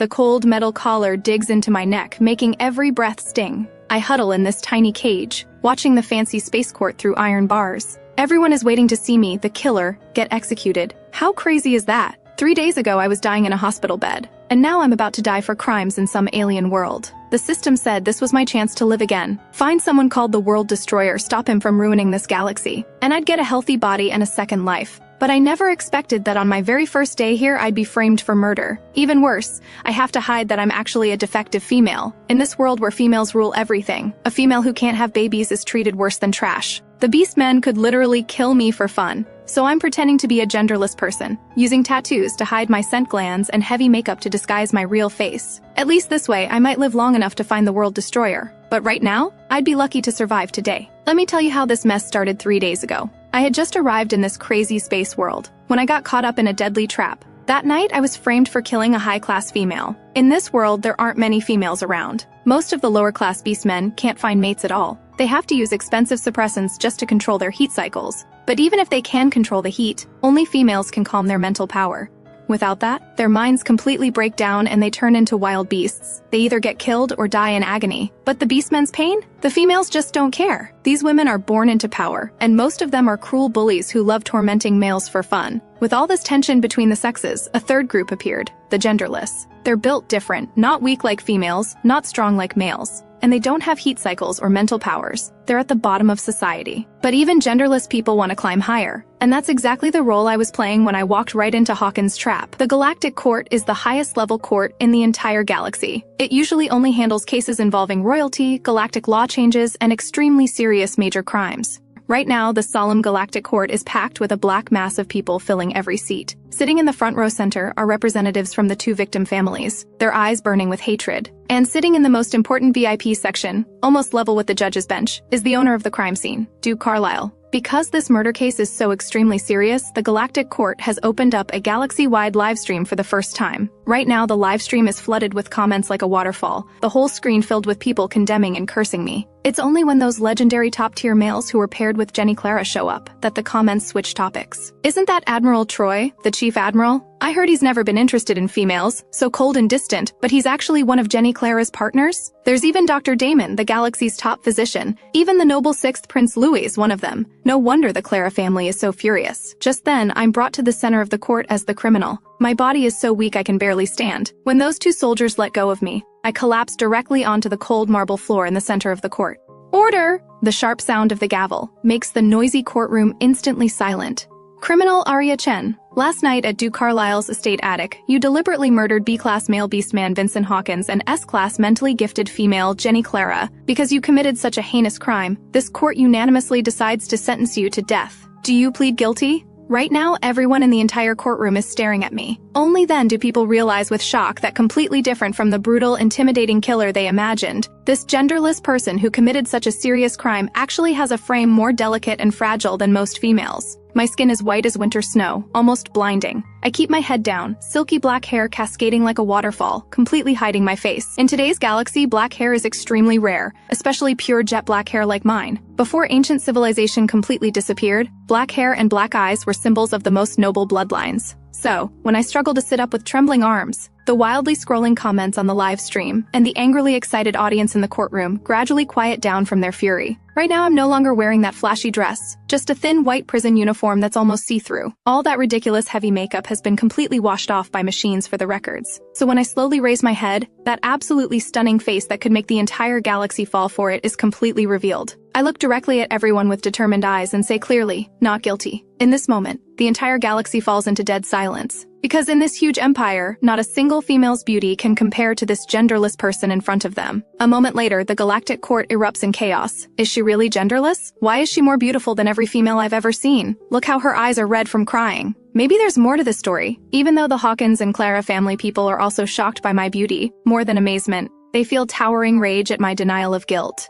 The cold metal collar digs into my neck, making every breath sting. I huddle in this tiny cage, watching the fancy space court through iron bars. Everyone is waiting to see me, the killer, get executed. How crazy is that? 3 days ago I was dying in a hospital bed, and now I'm about to die for crimes in some alien world. The system said this was my chance to live again. Find someone called the World Destroyer, stop him from ruining this galaxy, and I'd get a healthy body and a second life. But I never expected that on my very first day here I'd be framed for murder. Even worse, I have to hide that I'm actually a defective female. In this world where females rule everything, a female who can't have babies is treated worse than trash. The beast men could literally kill me for fun. So I'm pretending to be a genderless person, using tattoos to hide my scent glands and heavy makeup to disguise my real face. At least this way, I might live long enough to find the World Destroyer. But right now, I'd be lucky to survive today. Let me tell you how this mess started 3 days ago. I had just arrived in this crazy space world when I got caught up in a deadly trap. That night, I was framed for killing a high-class female. In this world, there aren't many females around. Most of the lower-class beastmen can't find mates at all. They have to use expensive suppressants just to control their heat cycles. But even if they can control the heat, only females can calm their mental power. Without that, their minds completely break down and they turn into wild beasts. They either get killed or die in agony. But the beastmen's pain? The females just don't care. These women are born into power, and most of them are cruel bullies who love tormenting males for fun. With all this tension between the sexes, a third group appeared, the genderless. They're built different, not weak like females, not strong like males. And they don't have heat cycles or mental powers. They're at the bottom of society. But even genderless people want to climb higher. And that's exactly the role I was playing when I walked right into Hawkins' trap. The Galactic Court is the highest level court in the entire galaxy. It usually only handles cases involving royalty, galactic law changes, and extremely serious major crimes. Right now, the solemn Galactic Court is packed with a black mass of people filling every seat. Sitting in the front row center are representatives from the 2 victim families, their eyes burning with hatred. And sitting in the most important VIP section, almost level with the judge's bench, is the owner of the crime scene, Duke Carlisle. Because this murder case is so extremely serious, the Galactic Court has opened up a galaxy-wide livestream for the first time. Right now, the livestream is flooded with comments like a waterfall, the whole screen filled with people condemning and cursing me. It's only when those legendary top-tier males who were paired with Jenny Clara show up that the comments switch topics. Isn't that Admiral Troy, the Chief Admiral? I heard he's never been interested in females, so cold and distant, but he's actually one of Jenny Clara's partners? There's even Dr. Damon, the galaxy's top physician. Even the noble 6th Prince Louis is one of them. No wonder the Clara family is so furious. Just then, I'm brought to the center of the court as the criminal. My body is so weak I can barely stand. When those 2 soldiers let go of me, I collapse directly onto the cold marble floor in the center of the court. Order! The sharp sound of the gavel makes the noisy courtroom instantly silent. Criminal Arya Chen, last night at Duke Carlisle's estate attic, you deliberately murdered B-class male beastman Vincent Hawkins and S-class mentally gifted female Jenny Clara. Because you committed such a heinous crime, this court unanimously decides to sentence you to death. Do you plead guilty? Right now, everyone in the entire courtroom is staring at me. Only then do people realize with shock that completely different from the brutal, intimidating killer they imagined, this genderless person who committed such a serious crime actually has a frame more delicate and fragile than most females. My skin is white as winter snow, almost blinding. I keep my head down, silky black hair cascading like a waterfall, completely hiding my face. In today's galaxy, black hair is extremely rare, especially pure jet black hair like mine. Before ancient civilization completely disappeared, black hair and black eyes were symbols of the most noble bloodlines. So, when I struggle to sit up with trembling arms, the wildly scrolling comments on the live stream and the angrily excited audience in the courtroom gradually quiet down from their fury. Right now I'm no longer wearing that flashy dress, just a thin white prison uniform that's almost see-through. All that ridiculous heavy makeup has been completely washed off by machines for the records. So when I slowly raise my head, that absolutely stunning face that could make the entire galaxy fall for it is completely revealed. I look directly at everyone with determined eyes and say clearly, not guilty. In this moment, the entire galaxy falls into dead silence. Because in this huge empire, not a single female's beauty can compare to this genderless person in front of them. A moment later, the Galactic Court erupts in chaos. Is she really genderless? Why is she more beautiful than every female I've ever seen? Look how her eyes are red from crying. Maybe there's more to this story. Even though the Hawkins and Clara family people are also shocked by my beauty, more than amazement, they feel towering rage at my denial of guilt.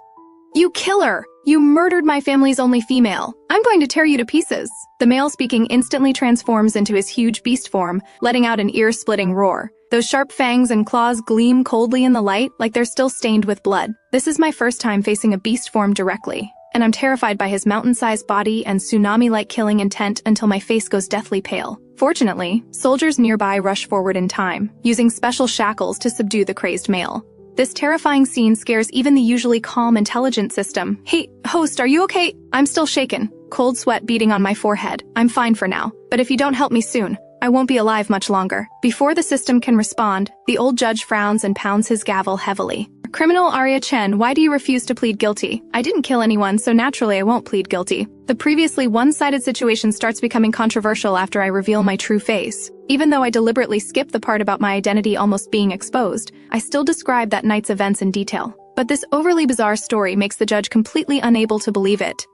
You killer! You murdered my family's only female. I'm going to tear you to pieces. The male speaking instantly transforms into his huge beast form, letting out an ear-splitting roar. Those sharp fangs and claws gleam coldly in the light like they're still stained with blood. This is my first time facing a beast form directly, and I'm terrified by his mountain-sized body and tsunami-like killing intent until my face goes deathly pale. Fortunately, soldiers nearby rush forward in time, using special shackles to subdue the crazed male. This terrifying scene scares even the usually calm, intelligent system. Hey, host, are you okay? I'm still shaken. Cold sweat beating on my forehead. I'm fine for now, but if you don't help me soon, I won't be alive much longer. Before the system can respond, the old judge frowns and pounds his gavel heavily. Criminal Arya Chen, why do you refuse to plead guilty? I didn't kill anyone, so naturally I won't plead guilty. The previously one-sided situation starts becoming controversial after I reveal my true face. Even though I deliberately skip the part about my identity almost being exposed, I still describe that night's events in detail. But this overly bizarre story makes the judge completely unable to believe it.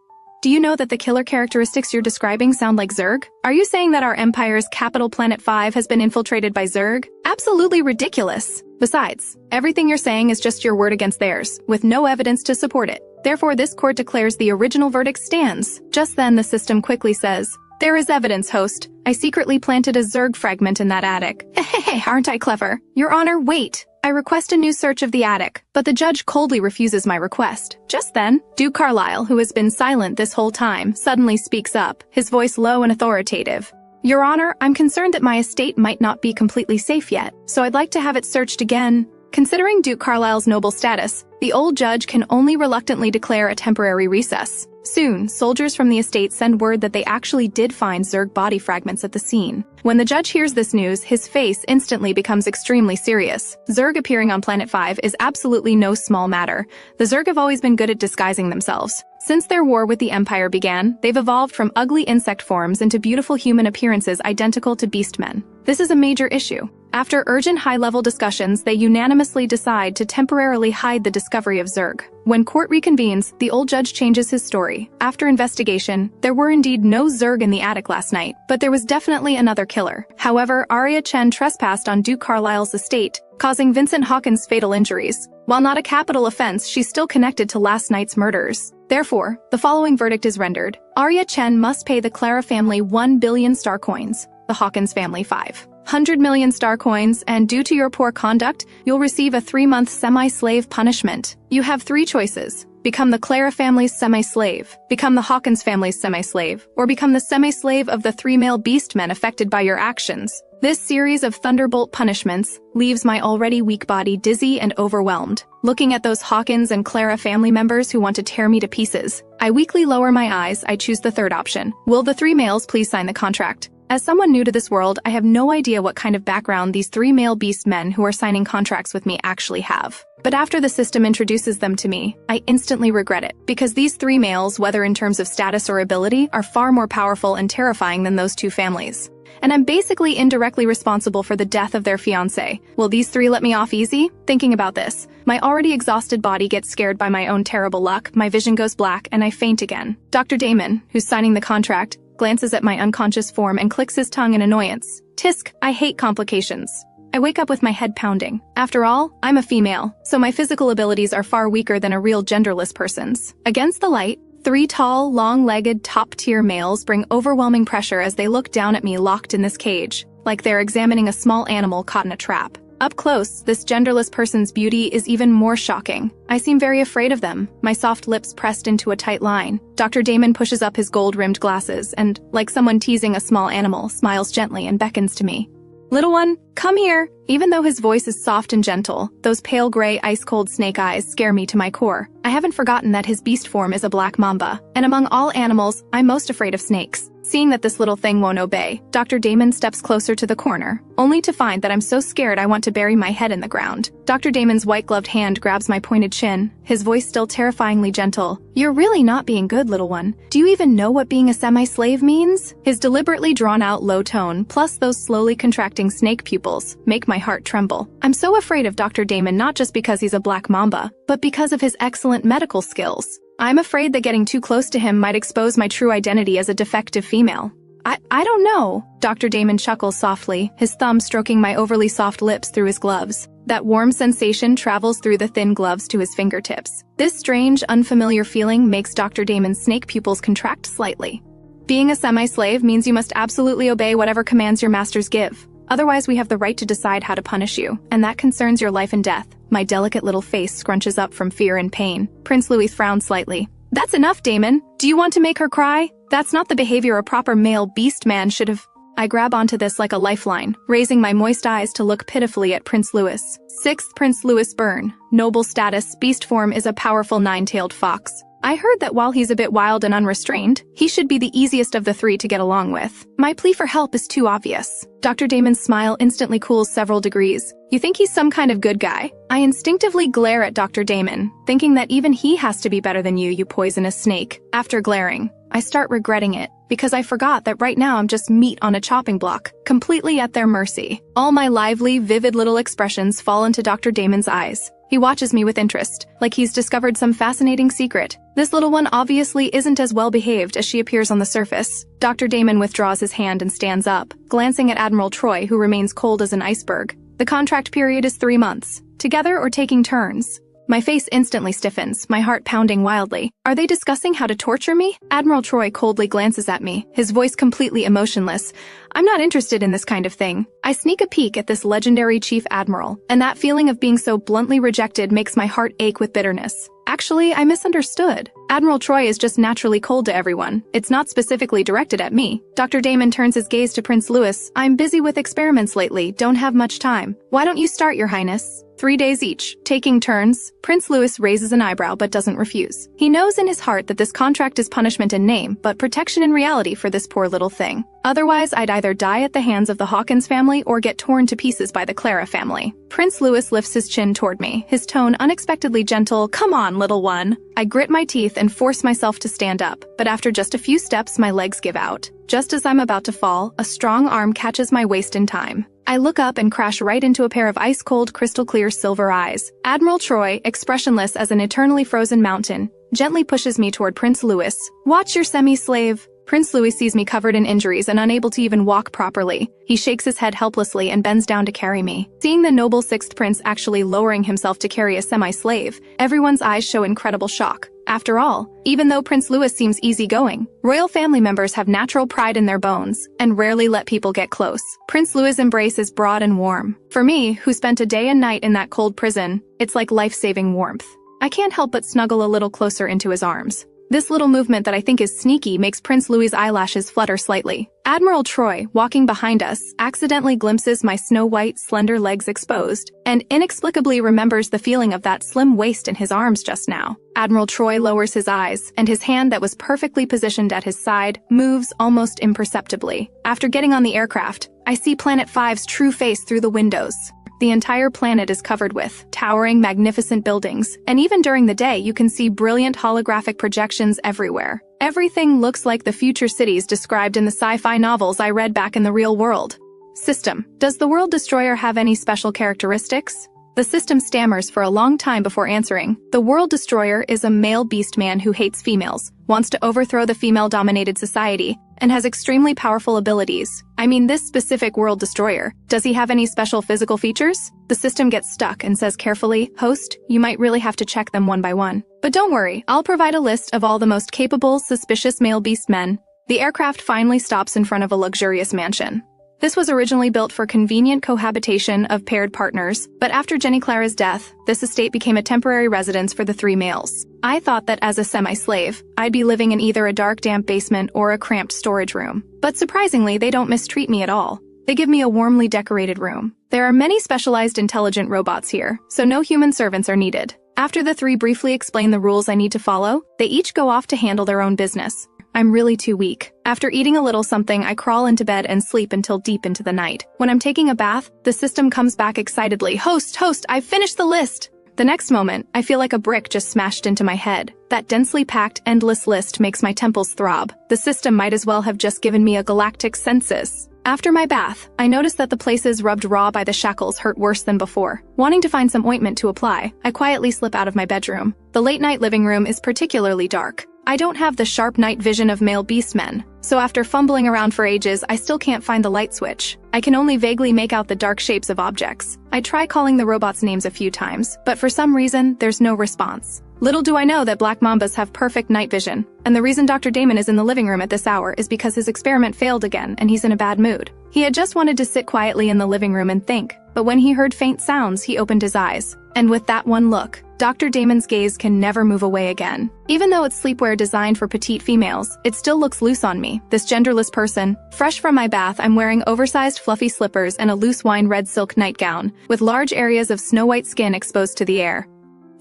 Do you know that the killer characteristics you're describing sound like Zerg? Are you saying that our empire's capital Planet 5 has been infiltrated by Zerg? Absolutely ridiculous. Besides, everything you're saying is just your word against theirs, with no evidence to support it. Therefore, this court declares the original verdict stands. Just then, the system quickly says, "There is evidence, host. I secretly planted a Zerg fragment in that attic." Hey, aren't I clever? Your Honor, wait. I request a new search of the attic, but the judge coldly refuses my request. Just then, Duke Carlisle, who has been silent this whole time, suddenly speaks up, his voice low and authoritative. Your Honor, I'm concerned that my estate might not be completely safe yet, so I'd like to have it searched again. Considering Duke Carlisle's noble status, the old judge can only reluctantly declare a temporary recess. Soon, soldiers from the estate send word that they actually did find Zerg body fragments at the scene. When the judge hears this news, his face instantly becomes extremely serious. Zerg appearing on Planet 5 is absolutely no small matter. The Zerg have always been good at disguising themselves. Since their war with the Empire began, they've evolved from ugly insect forms into beautiful human appearances identical to beastmen. This is a major issue. After urgent high-level discussions, they unanimously decide to temporarily hide the discovery of Zerg. When court reconvenes, the old judge changes his story. After investigation, there were indeed no Zerg in the attic last night, but there was definitely another killer. However, Arya Chen trespassed on Duke Carlisle's estate, causing Vincent Hawkins fatal injuries. While not a capital offense, she's still connected to last night's murders. Therefore, the following verdict is rendered. Arya Chen must pay the Clara family 1 billion star coins, the Hawkins family 500 million star coins, and due to your poor conduct, you'll receive a 3-month semi-slave punishment. You have 3 choices. Become the Clara family's semi-slave, become the Hawkins family's semi-slave, or become the semi-slave of the 3 male beastmen affected by your actions. This series of thunderbolt punishments leaves my already weak body dizzy and overwhelmed. Looking at those Hawkins and Clara family members who want to tear me to pieces, I weakly lower my eyes. I choose the third option. Will the 3 males please sign the contract? As someone new to this world, I have no idea what kind of background these 3 male beast men who are signing contracts with me actually have. But after the system introduces them to me, I instantly regret it, because these 3 males, whether in terms of status or ability, are far more powerful and terrifying than those 2 families. And I'm basically indirectly responsible for the death of their fiancé. Will these 3 let me off easy? Thinking about this, my already exhausted body gets scared by my own terrible luck, my vision goes black, and I faint again. Dr. Damon, who's signing the contract, glances at my unconscious form and clicks his tongue in annoyance. Tisk, I hate complications. I wake up with my head pounding. After all, I'm a female, so my physical abilities are far weaker than a real genderless person's. Against the light, 3 tall, long-legged, top-tier males bring overwhelming pressure as they look down at me locked in this cage, like they're examining a small animal caught in a trap. Up close, this genderless person's beauty is even more shocking. I seem very afraid of them, my soft lips pressed into a tight line. Dr. Damon pushes up his gold-rimmed glasses and, like someone teasing a small animal, smiles gently and beckons to me. Little one, come here. Even though his voice is soft and gentle, those pale gray ice-cold snake eyes scare me to my core. I haven't forgotten that his beast form is a black mamba, and among all animals, I'm most afraid of snakes. Seeing that this little thing won't obey, Dr. Damon steps closer to the corner, only to find that I'm so scared I want to bury my head in the ground. Dr. Damon's white-gloved hand grabs my pointed chin, his voice still terrifyingly gentle. You're really not being good, little one. Do you even know what being a semi-slave means? His deliberately drawn-out low tone, plus those slowly contracting snake pupils, make my heart tremble. I'm so afraid of Dr. Damon not just because he's a black mamba, but because of his excellent medical skills. I'm afraid that getting too close to him might expose my true identity as a defective female. I don't know. Dr. Damon chuckles softly, his thumb stroking my overly soft lips through his gloves. That warm sensation travels through the thin gloves to his fingertips. This strange, unfamiliar feeling makes Dr. Damon's snake pupils contract slightly. Being a semi-slave means you must absolutely obey whatever commands your masters give. Otherwise, we have the right to decide how to punish you, and that concerns your life and death. My delicate little face scrunches up from fear and pain. Prince Louis frowns slightly. That's enough, Damon. Do you want to make her cry? That's not the behavior a proper male beast man should have. I grab onto this like a lifeline, raising my moist eyes to look pitifully at Prince Louis. 6th Prince Louis Byrne. Noble status, beast form is a powerful nine-tailed fox. I heard that while he's a bit wild and unrestrained, he should be the easiest of the three to get along with. My plea for help is too obvious. Dr. Damon's smile instantly cools several degrees. You think he's some kind of good guy? I instinctively glare at Dr. Damon, thinking that even he has to be better than you poisonous snake. After glaring, I start regretting it, because I forgot that right now I'm just meat on a chopping block, completely at their mercy. All my lively, vivid little expressions fall into Dr. Damon's eyes. He watches me with interest, like he's discovered some fascinating secret. This little one obviously isn't as well behaved as she appears on the surface. Dr. Damon withdraws his hand and stands up, glancing at Admiral Troy, who remains cold as an iceberg. The contract period is 3 months. Together or taking turns? My face instantly stiffens, my heart pounding wildly. Are they discussing how to torture me? Admiral Troy coldly glances at me, his voice completely emotionless. I'm not interested in this kind of thing. I sneak a peek at this legendary chief admiral, and that feeling of being so bluntly rejected makes my heart ache with bitterness. Actually, I misunderstood. Admiral Troy is just naturally cold to everyone. It's not specifically directed at me. Dr. Damon turns his gaze to Prince Louis. I'm busy with experiments lately, don't have much time. Why don't you start, Your Highness? 3 days each, taking turns. Prince Louis raises an eyebrow but doesn't refuse. He knows in his heart that this contract is punishment in name, but protection in reality for this poor little thing. Otherwise, I'd either die at the hands of the Hawkins family or get torn to pieces by the Clara family. Prince Louis lifts his chin toward me, his tone unexpectedly gentle. Come on, little one. I grit my teeth and force myself to stand up, but after just a few steps, my legs give out. Just as I'm about to fall, a strong arm catches my waist in time. I look up and crash right into a pair of ice-cold, crystal-clear silver eyes. Admiral Troy, expressionless as an eternally frozen mountain, gently pushes me toward Prince Louis. Watch your semi-slave. Prince Louis sees me covered in injuries and unable to even walk properly. He shakes his head helplessly and bends down to carry me. Seeing the noble 6th prince actually lowering himself to carry a semi-slave, everyone's eyes show incredible shock. After all, even though Prince Louis seems easygoing, royal family members have natural pride in their bones and rarely let people get close. Prince Louis' embrace is broad and warm. For me, who spent a day and night in that cold prison, it's like life-saving warmth. I can't help but snuggle a little closer into his arms. This little movement that I think is sneaky makes Prince Louis' eyelashes flutter slightly. Admiral Troy, walking behind us, accidentally glimpses my snow-white, slender legs exposed, and inexplicably remembers the feeling of that slim waist in his arms just now. Admiral Troy lowers his eyes, and his hand that was perfectly positioned at his side moves almost imperceptibly. After getting on the aircraft, I see Planet 5's true face through the windows. The entire planet is covered with towering, magnificent buildings, and even during the day you can see brilliant holographic projections everywhere. Everything looks like the future cities described in the sci-fi novels I read back in the real world. System. Does the World Destroyer have any special characteristics? The system stammers for a long time before answering. The World Destroyer is a male beast man who hates females, wants to overthrow the female-dominated society, and has extremely powerful abilities. I mean this specific World Destroyer. Does he have any special physical features? The system gets stuck and says carefully, Host, you might really have to check them one by one. But don't worry, I'll provide a list of all the most capable, suspicious male beast men. The aircraft finally stops in front of a luxurious mansion. This was originally built for convenient cohabitation of paired partners, but after Jenny Clara's death, this estate became a temporary residence for the 3 males. I thought that as a semi-slave, I'd be living in either a dark, damp basement or a cramped storage room. But surprisingly, they don't mistreat me at all. They give me a warmly decorated room. There are many specialized intelligent robots here, so no human servants are needed. After the 3 briefly explain the rules I need to follow, they each go off to handle their own business. I'm really too weak. After eating a little something, I crawl into bed and sleep until deep into the night. When I'm taking a bath, the system comes back excitedly. Host, I've finished the list! The next moment, I feel like a brick just smashed into my head. That densely packed, endless list makes my temples throb. The system might as well have just given me a galactic census. After my bath, I notice that the places rubbed raw by the shackles hurt worse than before. Wanting to find some ointment to apply, I quietly slip out of my bedroom. The late-night living room is particularly dark. I don't have the sharp night vision of male beast men, so after fumbling around for ages, I still can't find the light switch. I can only vaguely make out the dark shapes of objects. I try calling the robots names a few times, but for some reason, there's no response. Little do I know that black mambas have perfect night vision, and the reason Dr. Damon is in the living room at this hour is because his experiment failed again and he's in a bad mood. He had just wanted to sit quietly in the living room and think, but when he heard faint sounds, he opened his eyes. And with that one look, Dr. Damon's gaze can never move away again. Even though it's sleepwear designed for petite females, it still looks loose on me, this genderless person. Fresh from my bath, I'm wearing oversized fluffy slippers and a loose wine red silk nightgown, with large areas of snow-white skin exposed to the air.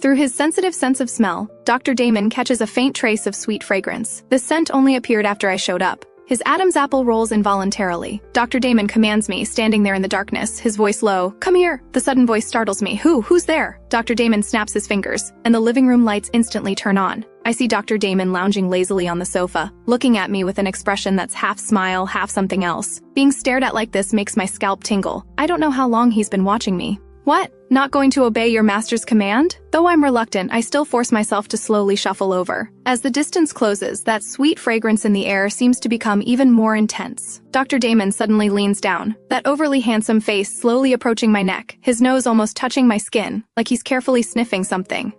Through his sensitive sense of smell, Dr. Damon catches a faint trace of sweet fragrance. This scent only appeared after I showed up. His Adam's apple rolls involuntarily. Dr. Damon commands me, standing there in the darkness, his voice low. "Come here." The sudden voice startles me. Who's there? Dr. Damon snaps his fingers, and the living room lights instantly turn on. I see Dr. Damon lounging lazily on the sofa, looking at me with an expression that's half smile, half something else. Being stared at like this makes my scalp tingle. I don't know how long he's been watching me. What? Not going to obey your master's command? Though I'm reluctant, I still force myself to slowly shuffle over. As the distance closes, that sweet fragrance in the air seems to become even more intense. Dr. Damon suddenly leans down, that overly handsome face slowly approaching my neck, his nose almost touching my skin, like he's carefully sniffing something.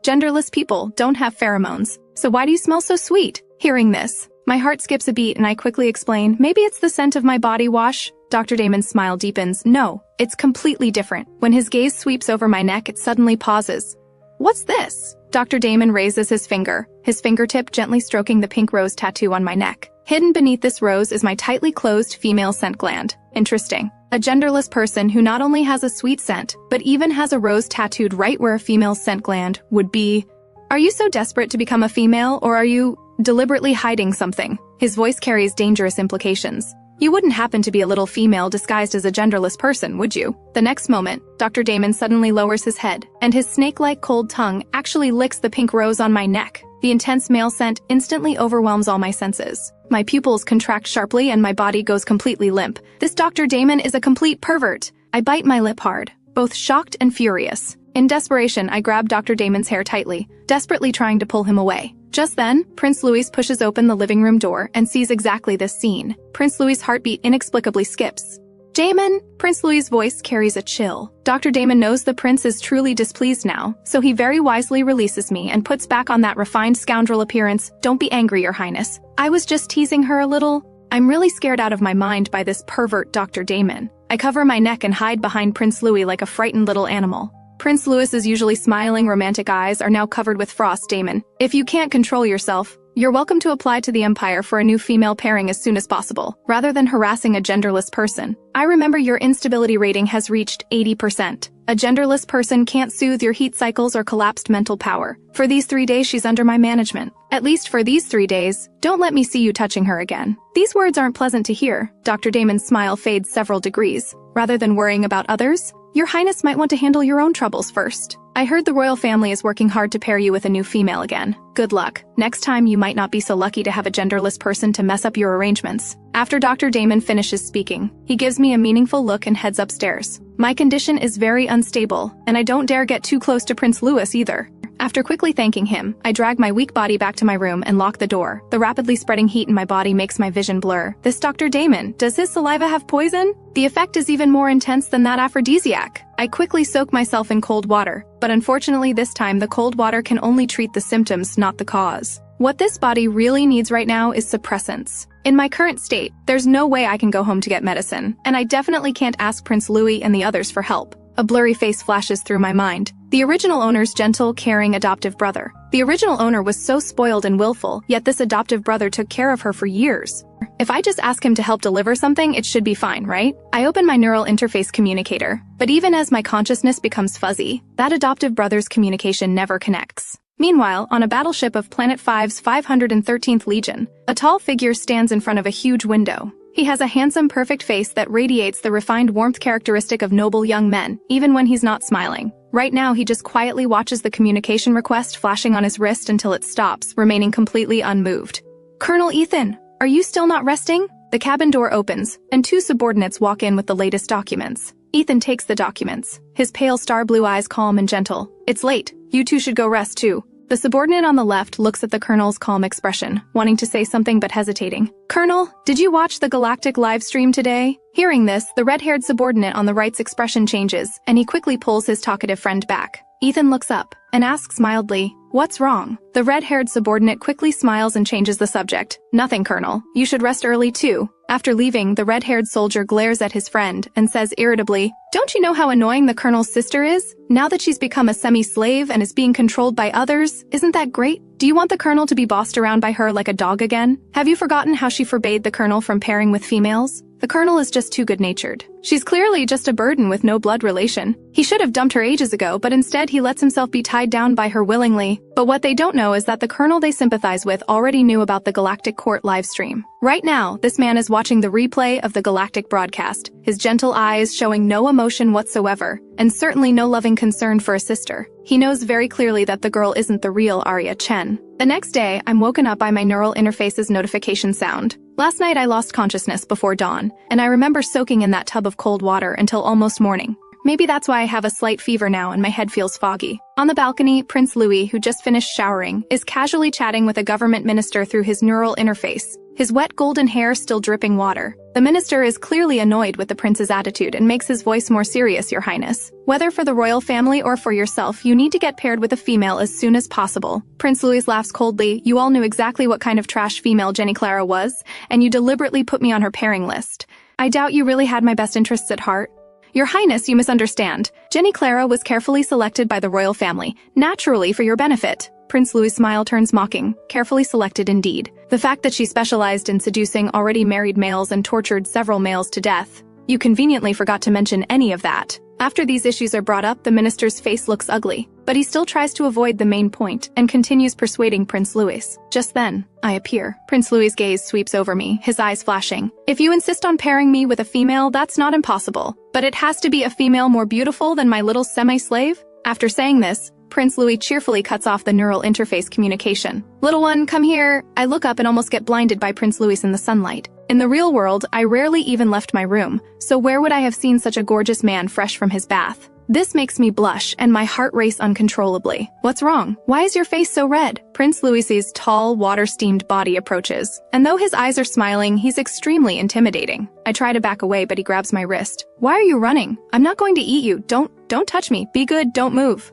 Genderless people don't have pheromones, so why do you smell so sweet? Hearing this, my heart skips a beat and I quickly explain, maybe it's the scent of my body wash. Dr. Damon's smile deepens. No, it's completely different. When his gaze sweeps over my neck, it suddenly pauses. What's this? Dr. Damon raises his finger, his fingertip gently stroking the pink rose tattoo on my neck. Hidden beneath this rose is my tightly closed female scent gland. Interesting. A genderless person who not only has a sweet scent, but even has a rose tattooed right where a female's scent gland would be. Are you so desperate to become a female, or are you deliberately hiding something? His voice carries dangerous implications. You wouldn't happen to be a little female disguised as a genderless person, would you? The next moment, Dr. Damon suddenly lowers his head, and his snake-like cold tongue actually licks the pink rose on my neck. The intense male scent instantly overwhelms all my senses. My pupils contract sharply and my body goes completely limp. This Dr. Damon is a complete pervert. I bite my lip hard, both shocked and furious. In desperation, I grab Dr. Damon's hair tightly, desperately trying to pull him away. Just then, Prince Louis pushes open the living room door and sees exactly this scene. Prince Louis' heartbeat inexplicably skips. Damon! Prince Louis' voice carries a chill. Dr. Damon knows the prince is truly displeased now, so he very wisely releases me and puts back on that refined scoundrel appearance. Don't be angry, Your Highness. I was just teasing her a little. I'm really scared out of my mind by this pervert Dr. Damon. I cover my neck and hide behind Prince Louis like a frightened little animal. Prince Louis's usually smiling, romantic eyes are now covered with frost. Damon, if you can't control yourself, you're welcome to apply to the Empire for a new female pairing as soon as possible, rather than harassing a genderless person. I remember your instability rating has reached 80%. A genderless person can't soothe your heat cycles or collapsed mental power. For these 3 days, she's under my management. At least for these 3 days, don't let me see you touching her again. These words aren't pleasant to hear. Dr. Damon's smile fades several degrees. Rather than worrying about others, Your Highness might want to handle your own troubles first. I heard the royal family is working hard to pair you with a new female again. Good luck. Next time you might not be so lucky to have a genderless person to mess up your arrangements. After Dr. Damon finishes speaking, he gives me a meaningful look and heads upstairs. My condition is very unstable, and I don't dare get too close to Prince Louis either. After quickly thanking him, I drag my weak body back to my room and lock the door. The rapidly spreading heat in my body makes my vision blur. This Dr. Damon, does his saliva have poison? The effect is even more intense than that aphrodisiac. I quickly soak myself in cold water, but unfortunately this time the cold water can only treat the symptoms, not the cause. What this body really needs right now is suppressants. In my current state, there's no way I can go home to get medicine, and I definitely can't ask Prince Louis and the others for help. A blurry face flashes through my mind. The original owner's gentle, caring adoptive brother. The original owner was so spoiled and willful, yet this adoptive brother took care of her for years. If I just ask him to help deliver something, it should be fine, right? I open my neural interface communicator, but even as my consciousness becomes fuzzy, that adoptive brother's communication never connects. Meanwhile, on a battleship of Planet 5's 513th Legion, a tall figure stands in front of a huge window. He has a handsome, perfect face that radiates the refined warmth characteristic of noble young men, even when he's not smiling. Right now, he just quietly watches the communication request flashing on his wrist until it stops, remaining completely unmoved. Colonel Ethan, are you still not resting? The cabin door opens, and two subordinates walk in with the latest documents. Ethan takes the documents, his pale star blue eyes calm and gentle. It's late. You two should go rest too. The subordinate on the left looks at the colonel's calm expression, wanting to say something but hesitating. Colonel, did you watch the Galactic live stream today? Hearing this, the red-haired subordinate on the right's expression changes, and he quickly pulls his talkative friend back. Ethan looks up and asks mildly, What's wrong? The red-haired subordinate quickly smiles and changes the subject. Nothing, Colonel. You should rest early too. After leaving, the red-haired soldier glares at his friend and says irritably, "Don't you know how annoying the Colonel's sister is? Now that she's become a semi-slave and is being controlled by others, isn't that great? Do you want the Colonel to be bossed around by her like a dog again? Have you forgotten how she forbade the Colonel from pairing with females? The Colonel is just too good-natured. She's clearly just a burden with no blood relation. He should have dumped her ages ago, but instead he lets himself be tied down by her willingly. But what they don't know is that the Colonel they sympathize with already knew about the Galactic Court livestream. Right now, this man is watching the replay of the Galactic broadcast, his gentle eyes showing no emotion whatsoever, and certainly no loving concern for a sister. He knows very clearly that the girl isn't the real Arya Chen. The next day, I'm woken up by my neural interface's notification sound. Last night I lost consciousness before dawn, and I remember soaking in that tub of cold water until almost morning. Maybe that's why I have a slight fever now and my head feels foggy. On the balcony, Prince Louis, who just finished showering, is casually chatting with a government minister through his neural interface, his wet golden hair still dripping water. The minister is clearly annoyed with the prince's attitude and makes his voice more serious, Your Highness. Whether for the royal family or for yourself, you need to get paired with a female as soon as possible. Prince Louis laughs coldly. You all knew exactly what kind of trash female Jenny Clara was, and you deliberately put me on her pairing list. I doubt you really had my best interests at heart. Your Highness, you misunderstand. Jenny Clara was carefully selected by the royal family, naturally for your benefit. Prince Louis' smile turns mocking. Carefully selected indeed. The fact that she specialized in seducing already married males and tortured several males to death. You conveniently forgot to mention any of that. After these issues are brought up, the minister's face looks ugly, but he still tries to avoid the main point and continues persuading Prince Louis. Just then, I appear. Prince Louis' gaze sweeps over me, his eyes flashing. If you insist on pairing me with a female, that's not impossible. But it has to be a female more beautiful than my little semi-slave? After saying this, Prince Louis cheerfully cuts off the neural interface communication. Little one, come here. I look up and almost get blinded by Prince Louis in the sunlight. In the real world, I rarely even left my room, so where would I have seen such a gorgeous man fresh from his bath? This makes me blush and my heart race uncontrollably. What's wrong? Why is your face so red? Prince Louis's tall, water-steamed body approaches, and though his eyes are smiling, he's extremely intimidating. I try to back away, but he grabs my wrist. Why are you running? I'm not going to eat you. Don't touch me. Be good, don't move.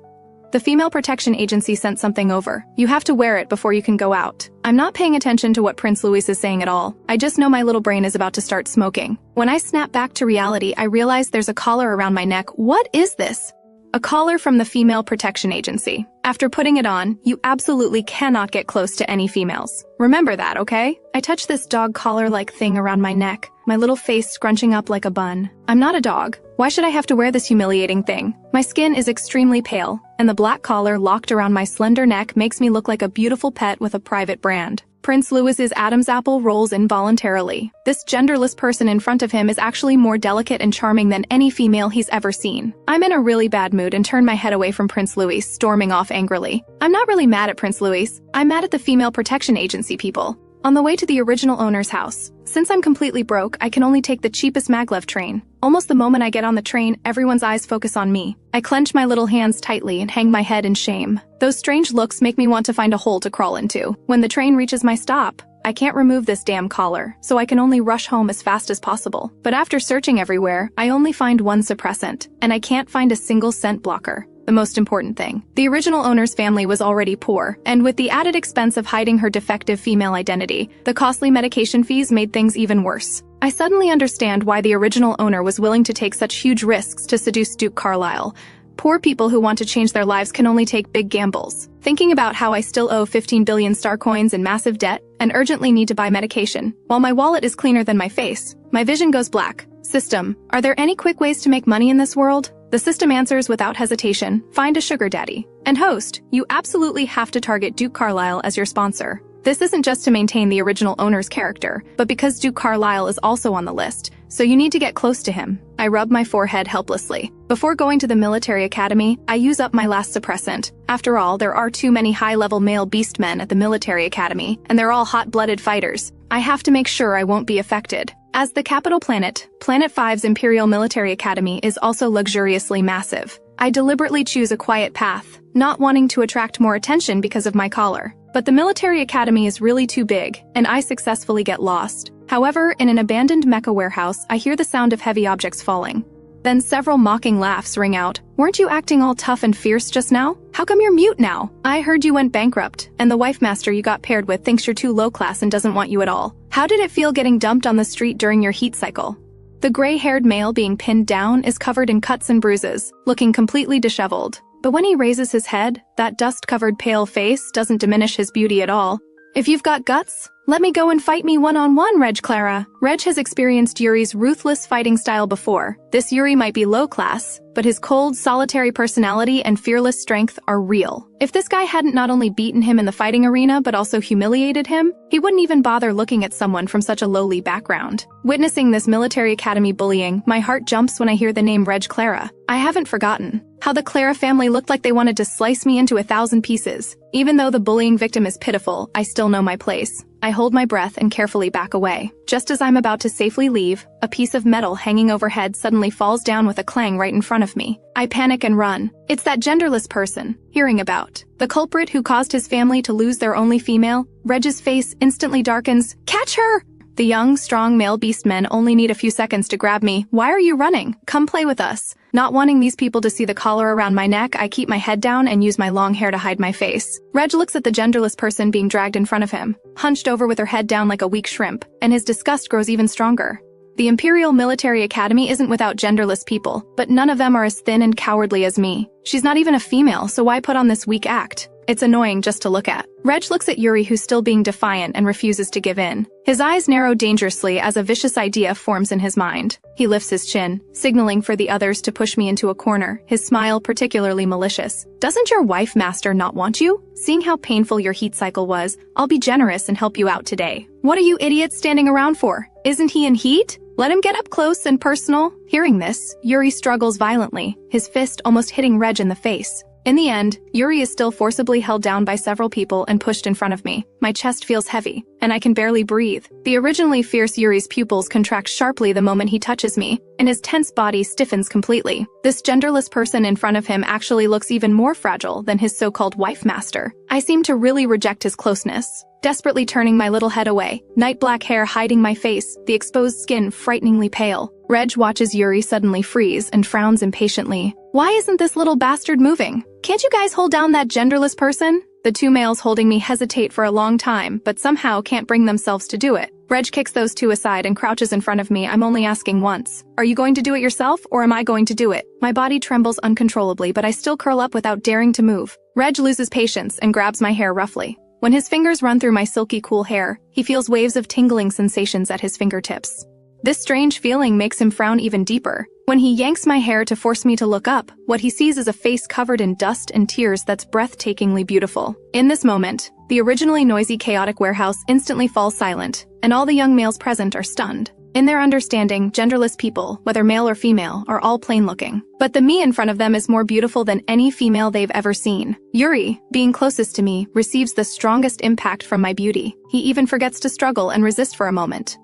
The Female Protection Agency sent something over. You have to wear it before you can go out. I'm not paying attention to what Prince Louis is saying at all. I just know my little brain is about to start smoking. When I snap back to reality, I realize there's a collar around my neck. What is this? A collar from the Female Protection Agency. After putting it on, you absolutely cannot get close to any females. Remember that, okay? I touch this dog collar-like thing around my neck, my little face scrunching up like a bun. I'm not a dog. Why should I have to wear this humiliating thing? My skin is extremely pale, and the black collar locked around my slender neck makes me look like a beautiful pet with a private brand. Prince Louis's Adam's apple rolls involuntarily. This genderless person in front of him is actually more delicate and charming than any female he's ever seen. I'm in a really bad mood and turn my head away from Prince Louis, storming off angrily. I'm not really mad at Prince Louis. I'm mad at the Female Protection Agency people. On the way to the original owner's house. Since I'm completely broke, I can only take the cheapest maglev train. Almost the moment I get on the train, everyone's eyes focus on me. I clench my little hands tightly and hang my head in shame. Those strange looks make me want to find a hole to crawl into. When the train reaches my stop, I can't remove this damn collar, so I can only rush home as fast as possible. But after searching everywhere, I only find one suppressant, and I can't find a single scent blocker. The most important thing. The original owner's family was already poor, and with the added expense of hiding her defective female identity, the costly medication fees made things even worse. I suddenly understand why the original owner was willing to take such huge risks to seduce Duke Carlisle. Poor people who want to change their lives can only take big gambles. Thinking about how I still owe 15 billion star coins in massive debt and urgently need to buy medication, while my wallet is cleaner than my face, my vision goes black. System, are there any quick ways to make money in this world? The system answers without hesitation, find a sugar daddy. And host, you absolutely have to target Duke Carlisle as your sponsor. This isn't just to maintain the original owner's character, but because Duke Carlisle is also on the list, so you need to get close to him. I rub my forehead helplessly. Before going to the military academy, I use up my last suppressant. After all, there are too many high-level male beastmen at the military academy, and they're all hot-blooded fighters. I have to make sure I won't be affected. As the capital planet, Planet 5's Imperial Military Academy is also luxuriously massive. I deliberately choose a quiet path, not wanting to attract more attention because of my collar. But the military academy is really too big, and I successfully get lost. However, in an abandoned mecha warehouse, I hear the sound of heavy objects falling. Then several mocking laughs ring out. Weren't you acting all tough and fierce just now? How come you're mute now? I heard you went bankrupt, and the wife master you got paired with thinks you're too low class and doesn't want you at all. How did it feel getting dumped on the street during your heat cycle? The gray-haired male being pinned down is covered in cuts and bruises, looking completely disheveled. But when he raises his head, that dust-covered pale face doesn't diminish his beauty at all. If you've got guts, let me go and fight me one-on-one, Reg Clara. Reg has experienced Yuri's ruthless fighting style before. This Yuri might be low class, but his cold, solitary personality and fearless strength are real. If this guy hadn't not only beaten him in the fighting arena but also humiliated him, he wouldn't even bother looking at someone from such a lowly background. Witnessing this military academy bullying, my heart jumps when I hear the name Reg Clara. I haven't forgotten how the Clara family looked like they wanted to slice me into 1,000 pieces. Even though the bullying victim is pitiful, I still know my place. I hold my breath and carefully back away. Just as I'm about to safely leave, a piece of metal hanging overhead suddenly falls down with a clang right in front of me. I panic and run. It's that genderless person, hearing about. The culprit who caused his family to lose their only female. Reg's face instantly darkens. Catch her! The young, strong male beast men only need a few seconds to grab me. Why are you running? Come play with us. Not wanting these people to see the collar around my neck, I keep my head down and use my long hair to hide my face. Reg looks at the genderless person being dragged in front of him, hunched over with her head down like a weak shrimp, and his disgust grows even stronger. The Imperial Military Academy isn't without genderless people, but none of them are as thin and cowardly as me. She's not even a female, so why put on this weak act? It's annoying just to look at. Reg looks at Yuri, who's still being defiant and refuses to give in. His eyes narrow dangerously as a vicious idea forms in his mind. He lifts his chin, signaling for the others to push me into a corner, his smile particularly malicious. Doesn't your wife master not want you? Seeing how painful your heat cycle was, I'll be generous and help you out today. What are you idiots standing around for? Isn't he in heat? Let him get up close and personal. Hearing this, Yuri struggles violently, his fist almost hitting Reg in the face. In the end, Yuri is still forcibly held down by several people and pushed in front of me. My chest feels heavy, and I can barely breathe. The originally fierce Yuri's pupils contract sharply the moment he touches me, and his tense body stiffens completely. This genderless person in front of him actually looks even more fragile than his so-called wife master. I seem to really reject his closeness, desperately turning my little head away, night black hair hiding my face, the exposed skin frighteningly pale. Reg watches Yuri suddenly freeze and frowns impatiently. Why isn't this little bastard moving? Can't you guys hold down that genderless person? The two males holding me hesitate for a long time, but somehow can't bring themselves to do it. Reg kicks those two aside and crouches in front of me. I'm only asking once. Are you going to do it yourself, or am I going to do it? My body trembles uncontrollably, but I still curl up without daring to move. Reg loses patience and grabs my hair roughly. When his fingers run through my silky cool hair, he feels waves of tingling sensations at his fingertips. This strange feeling makes him frown even deeper. When he yanks my hair to force me to look up, what he sees is a face covered in dust and tears that's breathtakingly beautiful. In this moment, the originally noisy, chaotic warehouse instantly falls silent, and all the young males present are stunned. In their understanding, genderless people, whether male or female, are all plain-looking. But the me in front of them is more beautiful than any female they've ever seen. Yuri, being closest to me, receives the strongest impact from my beauty. He even forgets to struggle and resist for a moment.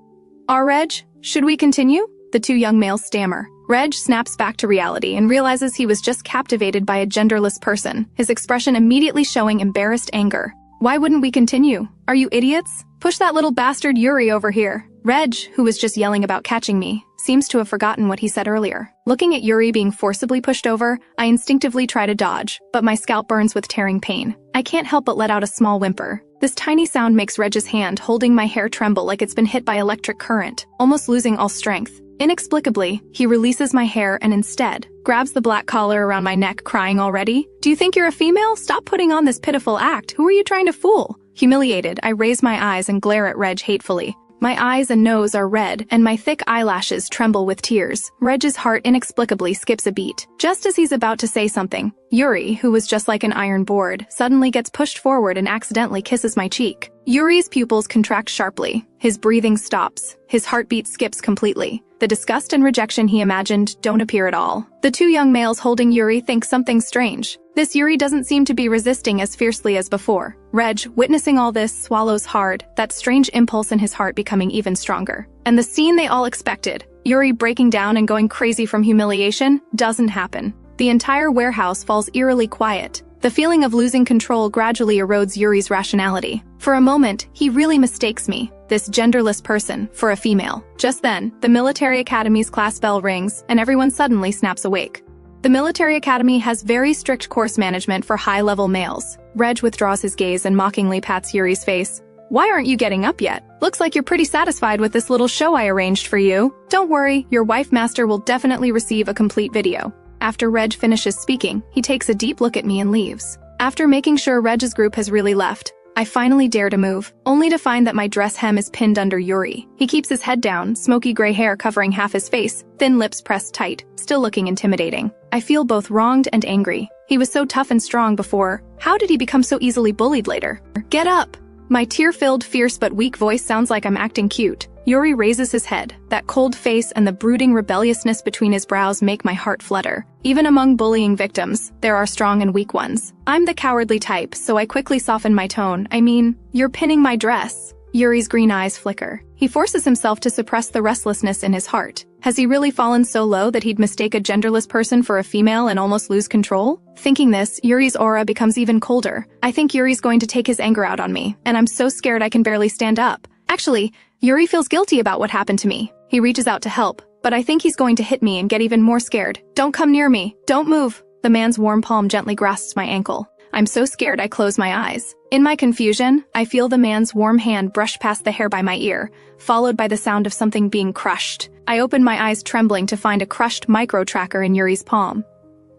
Reg, should we continue? The two young males stammer. Reg snaps back to reality and realizes he was just captivated by a genderless person, his expression immediately showing embarrassed anger. Why wouldn't we continue? Are you idiots? Push that little bastard Yuri over here. Reg, who was just yelling about catching me, seems to have forgotten what he said earlier. Looking at Yuri being forcibly pushed over, I instinctively try to dodge, but my scalp burns with tearing pain. I can't help but let out a small whimper. This tiny sound makes Reg's hand holding my hair tremble like it's been hit by electric current, almost losing all strength. Inexplicably, he releases my hair and instead grabs the black collar around my neck, crying already. Do you think you're a female? Stop putting on this pitiful act. Who are you trying to fool? Humiliated, I raise my eyes and glare at Reg hatefully. My eyes and nose are red, and my thick eyelashes tremble with tears. Reg's heart inexplicably skips a beat. Just as he's about to say something, Yuri, who was just like an iron board, suddenly gets pushed forward and accidentally kisses my cheek. Yuri's pupils contract sharply. His breathing stops. His heartbeat skips completely. The disgust and rejection he imagined don't appear at all. The two young males holding Yuri think something strange. This Yuri doesn't seem to be resisting as fiercely as before. Reg, witnessing all this, swallows hard, that strange impulse in his heart becoming even stronger. And the scene they all expected, Yuri breaking down and going crazy from humiliation, doesn't happen. The entire warehouse falls eerily quiet. The feeling of losing control gradually erodes Yuri's rationality. For a moment, he really mistakes me, this genderless person, for a female. Just then, the military academy's class bell rings, and everyone suddenly snaps awake. The military academy has very strict course management for high-level males. Reg withdraws his gaze and mockingly pats Yuri's face. Why aren't you getting up yet? Looks like you're pretty satisfied with this little show I arranged for you. Don't worry, your wife master will definitely receive a complete video. After Reg finishes speaking, he takes a deep look at me and leaves. After making sure Reg's group has really left, I finally dare to move, only to find that my dress hem is pinned under Yuri. He keeps his head down, smoky gray hair covering half his face, thin lips pressed tight, still looking intimidating. I feel both wronged and angry. He was so tough and strong before. How did he become so easily bullied later? Get up! My tear-filled, fierce but weak voice sounds like I'm acting cute. Yuri raises his head. That cold face and the brooding rebelliousness between his brows make my heart flutter. Even among bullying victims, there are strong and weak ones. I'm the cowardly type, so I quickly soften my tone. I mean, you're pinning my dress. Yuri's green eyes flicker. He forces himself to suppress the restlessness in his heart. Has he really fallen so low that he'd mistake a genderless person for a female and almost lose control? Thinking this, Yuri's aura becomes even colder. I think Yuri's going to take his anger out on me, and I'm so scared I can barely stand up. Actually, Yuri feels guilty about what happened to me. He reaches out to help, but I think he's going to hit me and get even more scared. Don't come near me. Don't move. The man's warm palm gently grasps my ankle. I'm so scared I close my eyes. In my confusion, I feel the man's warm hand brush past the hair by my ear, followed by the sound of something being crushed. I open my eyes trembling to find a crushed micro-tracker in Yuri's palm.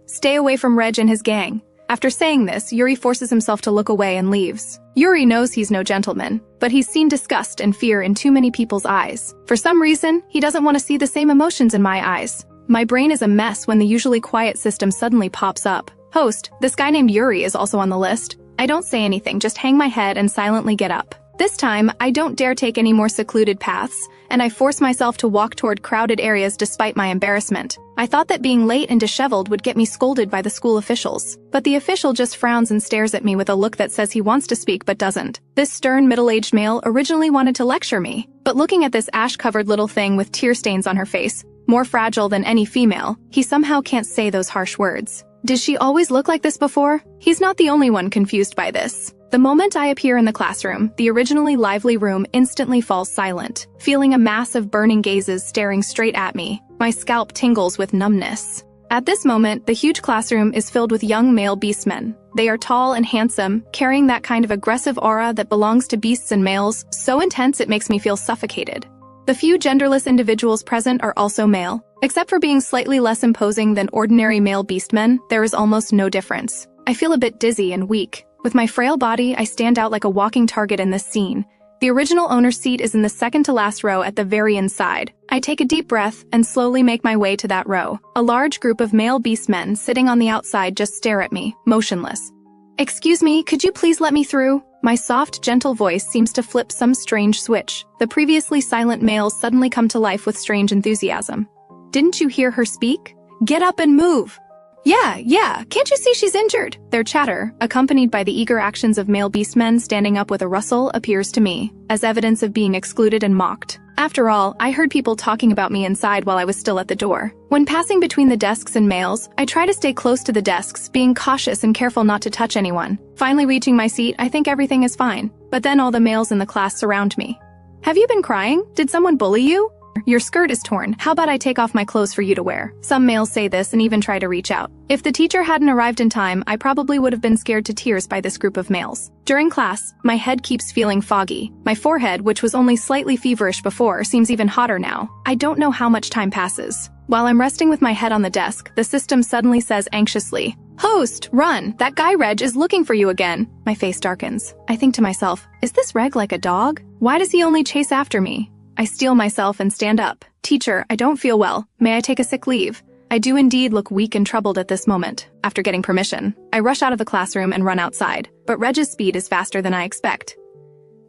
Stay away from Reg and his gang. After saying this, Yuri forces himself to look away and leaves. Yuri knows he's no gentleman, but he's seen disgust and fear in too many people's eyes. For some reason, he doesn't want to see the same emotions in my eyes. My brain is a mess when the usually quiet system suddenly pops up. Host, this guy named Yuri is also on the list. I don't say anything, just hang my head and silently get up. This time, I don't dare take any more secluded paths, and I force myself to walk toward crowded areas despite my embarrassment. I thought that being late and disheveled would get me scolded by the school officials, but the official just frowns and stares at me with a look that says he wants to speak but doesn't. This stern middle-aged male originally wanted to lecture me, but looking at this ash-covered little thing with tear stains on her face, more fragile than any female, he somehow can't say those harsh words. Did she always look like this before? He's not the only one confused by this. The moment I appear in the classroom, the originally lively room instantly falls silent. Feeling a mass of burning gazes staring straight at me, my scalp tingles with numbness. At this moment, the huge classroom is filled with young male beastmen. They are tall and handsome, carrying that kind of aggressive aura that belongs to beasts and males, so intense it makes me feel suffocated. The few genderless individuals present are also male. Except for being slightly less imposing than ordinary male beastmen, there is almost no difference. I feel a bit dizzy and weak. With my frail body, I stand out like a walking target in this scene. The original owner's seat is in the second-to-last row at the very inside. I take a deep breath and slowly make my way to that row. A large group of male beastmen sitting on the outside just stare at me, motionless. Excuse me, could you please let me through? My soft, gentle voice seems to flip some strange switch. The previously silent males suddenly come to life with strange enthusiasm. Didn't you hear her speak? Get up and move! Yeah, can't you see she's injured? Their chatter, accompanied by the eager actions of male beastmen standing up with a rustle, appears to me as evidence of being excluded and mocked. After all, I heard people talking about me inside while I was still at the door. When passing between the desks and males, I try to stay close to the desks, being cautious and careful not to touch anyone. Finally reaching my seat, I think everything is fine. But then all the males in the class surround me. Have you been crying? Did someone bully you? Your skirt is torn. How about I take off my clothes for you to wear? Some males say this and even try to reach out. If the teacher hadn't arrived in time, I probably would have been scared to tears by this group of males. During class, my head keeps feeling foggy. My forehead, which was only slightly feverish before, seems even hotter now. I don't know how much time passes. While I'm resting with my head on the desk, the system suddenly says anxiously, "Host, run! That guy Reg is looking for you again." My face darkens. I think to myself, is this Reg like a dog? Why does he only chase after me? I steel myself and stand up. Teacher, I don't feel well. May I take a sick leave? I do indeed look weak and troubled at this moment. After getting permission, I rush out of the classroom and run outside, but Reg's speed is faster than I expect.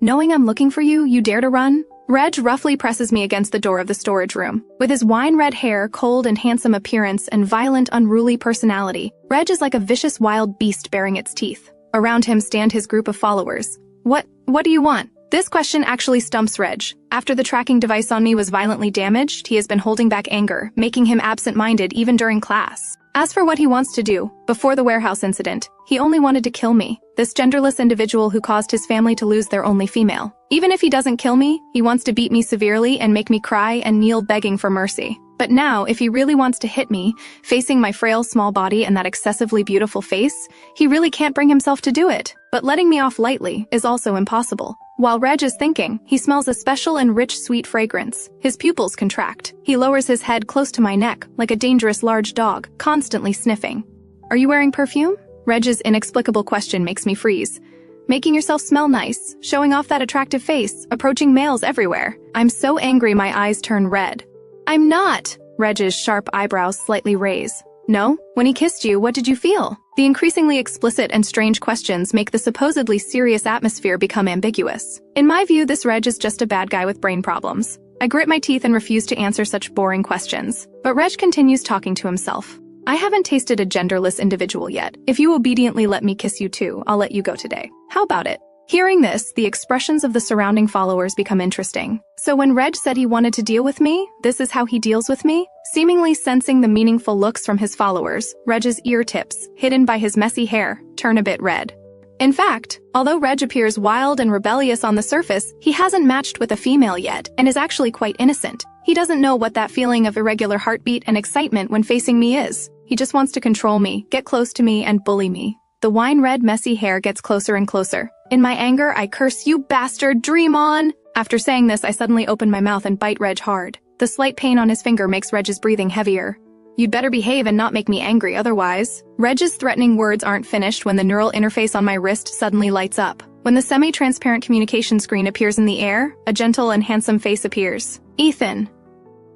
Knowing I'm looking for you, you dare to run? Reg roughly presses me against the door of the storage room. With his wine-red hair, cold and handsome appearance, and violent, unruly personality, Reg is like a vicious wild beast baring its teeth. Around him stand his group of followers. What do you want? This question actually stumps Reg. After the tracking device on me was violently damaged, he has been holding back anger, making him absent-minded even during class. As for what he wants to do, before the warehouse incident, he only wanted to kill me, this genderless individual who caused his family to lose their only female. Even if he doesn't kill me, he wants to beat me severely and make me cry and kneel begging for mercy. But now, if he really wants to hit me, facing my frail small body and that excessively beautiful face, he really can't bring himself to do it. But letting me off lightly is also impossible. While Reg is thinking, he smells a special and rich sweet fragrance. His pupils contract. He lowers his head close to my neck, like a dangerous large dog, constantly sniffing. Are you wearing perfume? Reg's inexplicable question makes me freeze. Making yourself smell nice, showing off that attractive face, approaching males everywhere. I'm so angry my eyes turn red. I'm not! Reg's sharp eyebrows slightly raise. No? When he kissed you, what did you feel? The increasingly explicit and strange questions make the supposedly serious atmosphere become ambiguous. In my view, this Reg is just a bad guy with brain problems. I grit my teeth and refuse to answer such boring questions. But Reg continues talking to himself. I haven't tasted a genderless individual yet. If you obediently let me kiss you too, I'll let you go today. How about it? Hearing this, the expressions of the surrounding followers become interesting. So when Reg said he wanted to deal with me, this is how he deals with me? Seemingly sensing the meaningful looks from his followers, Reg's ear tips, hidden by his messy hair, turn a bit red. In fact, although Reg appears wild and rebellious on the surface, he hasn't matched with a female yet and is actually quite innocent. He doesn't know what that feeling of irregular heartbeat and excitement when facing me is. He just wants to control me, get close to me, and bully me. The wine-red messy hair gets closer and closer. In my anger, I curse, "You bastard, dream on!" After saying this, I suddenly open my mouth and bite Reg hard. The slight pain on his finger makes Reg's breathing heavier. You'd better behave and not make me angry otherwise. Reg's threatening words aren't finished when the neural interface on my wrist suddenly lights up. When the semi-transparent communication screen appears in the air, a gentle and handsome face appears. Ethan.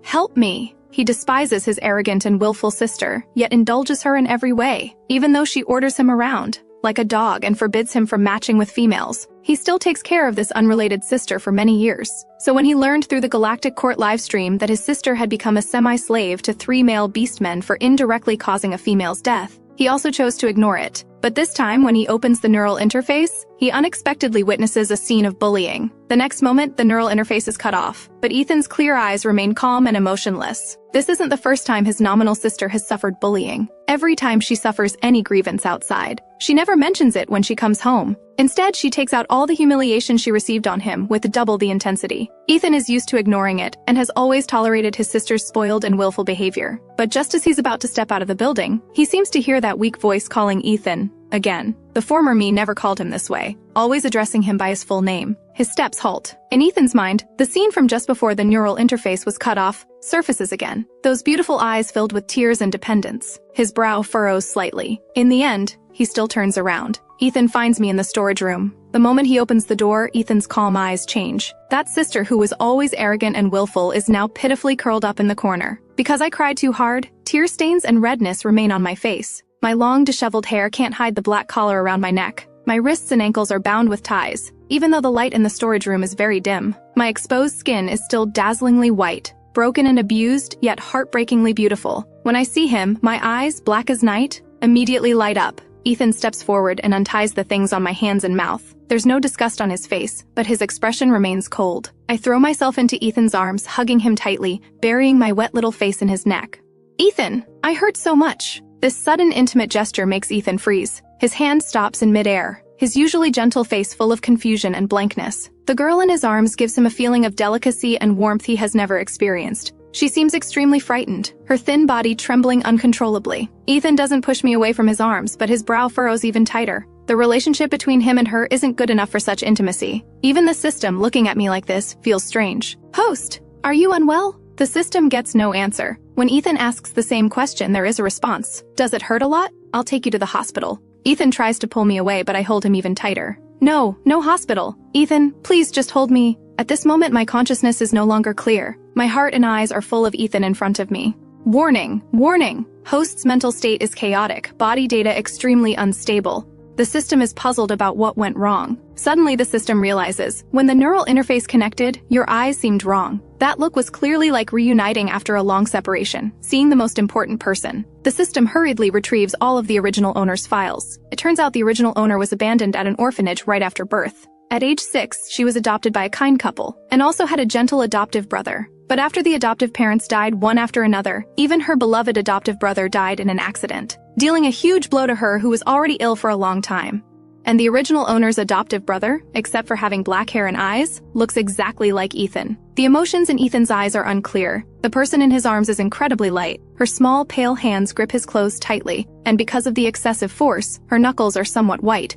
Help me. He despises his arrogant and willful sister, yet indulges her in every way, even though she orders him around, like a dog, and forbids him from matching with females. He still takes care of this unrelated sister for many years. So when he learned through the Galactic Court livestream that his sister had become a semi-slave to 3 male beastmen for indirectly causing a female's death, he also chose to ignore it. But this time, when he opens the neural interface, he unexpectedly witnesses a scene of bullying. The next moment, the neural interface is cut off, but Ethan's clear eyes remain calm and emotionless. This isn't the first time his nominal sister has suffered bullying. Every time she suffers any grievance outside, she never mentions it when she comes home. Instead, she takes out all the humiliation she received on him with double the intensity. Ethan is used to ignoring it and has always tolerated his sister's spoiled and willful behavior. But just as he's about to step out of the building, he seems to hear that weak voice calling Ethan again. The former me never called him this way, always addressing him by his full name. His steps halt. In Ethan's mind, the scene from just before the neural interface was cut off surfaces again, those beautiful eyes filled with tears and dependence. His brow furrows slightly. In the end, he still turns around. Ethan finds me in the storage room. The moment he opens the door, Ethan's calm eyes change. That sister who was always arrogant and willful is now pitifully curled up in the corner. Because I cried too hard, tear stains and redness remain on my face. My long, disheveled hair can't hide the black collar around my neck. My wrists and ankles are bound with ties, even though the light in the storage room is very dim. My exposed skin is still dazzlingly white, broken and abused, yet heartbreakingly beautiful. When I see him, my eyes, black as night, immediately light up. Ethan steps forward and unties the things on my hands and mouth. There's no disgust on his face, but his expression remains cold. I throw myself into Ethan's arms, hugging him tightly, burying my wet little face in his neck. Ethan, I hurt so much. This sudden intimate gesture makes Ethan freeze. His hand stops in midair, his usually gentle face full of confusion and blankness. The girl in his arms gives him a feeling of delicacy and warmth he has never experienced. She seems extremely frightened, her thin body trembling uncontrollably. Ethan doesn't push me away from his arms, but his brow furrows even tighter. The relationship between him and her isn't good enough for such intimacy. Even the system, looking at me like this, feels strange. Host, are you unwell? The system gets no answer. When Ethan asks the same question, there is a response. Does it hurt a lot? I'll take you to the hospital. Ethan tries to pull me away, but I hold him even tighter. No hospital. Ethan, please just hold me. At this moment, my consciousness is no longer clear. My heart and eyes are full of Ethan in front of me. Warning, warning. Host's mental state is chaotic, body data extremely unstable. The system is puzzled about what went wrong. Suddenly, the system realizes, when the neural interface connected, your eyes seemed wrong. That look was clearly like reuniting after a long separation, seeing the most important person. The system hurriedly retrieves all of the original owner's files. It turns out the original owner was abandoned at an orphanage right after birth. At age 6, she was adopted by a kind couple, and also had a gentle adoptive brother. But after the adoptive parents died one after another, even her beloved adoptive brother died in an accident, dealing a huge blow to her who was already ill for a long time. And the original owner's adoptive brother, except for having black hair and eyes, looks exactly like Ethan. The emotions in Ethan's eyes are unclear. The person in his arms is incredibly light. Her small, pale hands grip his clothes tightly, and because of the excessive force, her knuckles are somewhat white.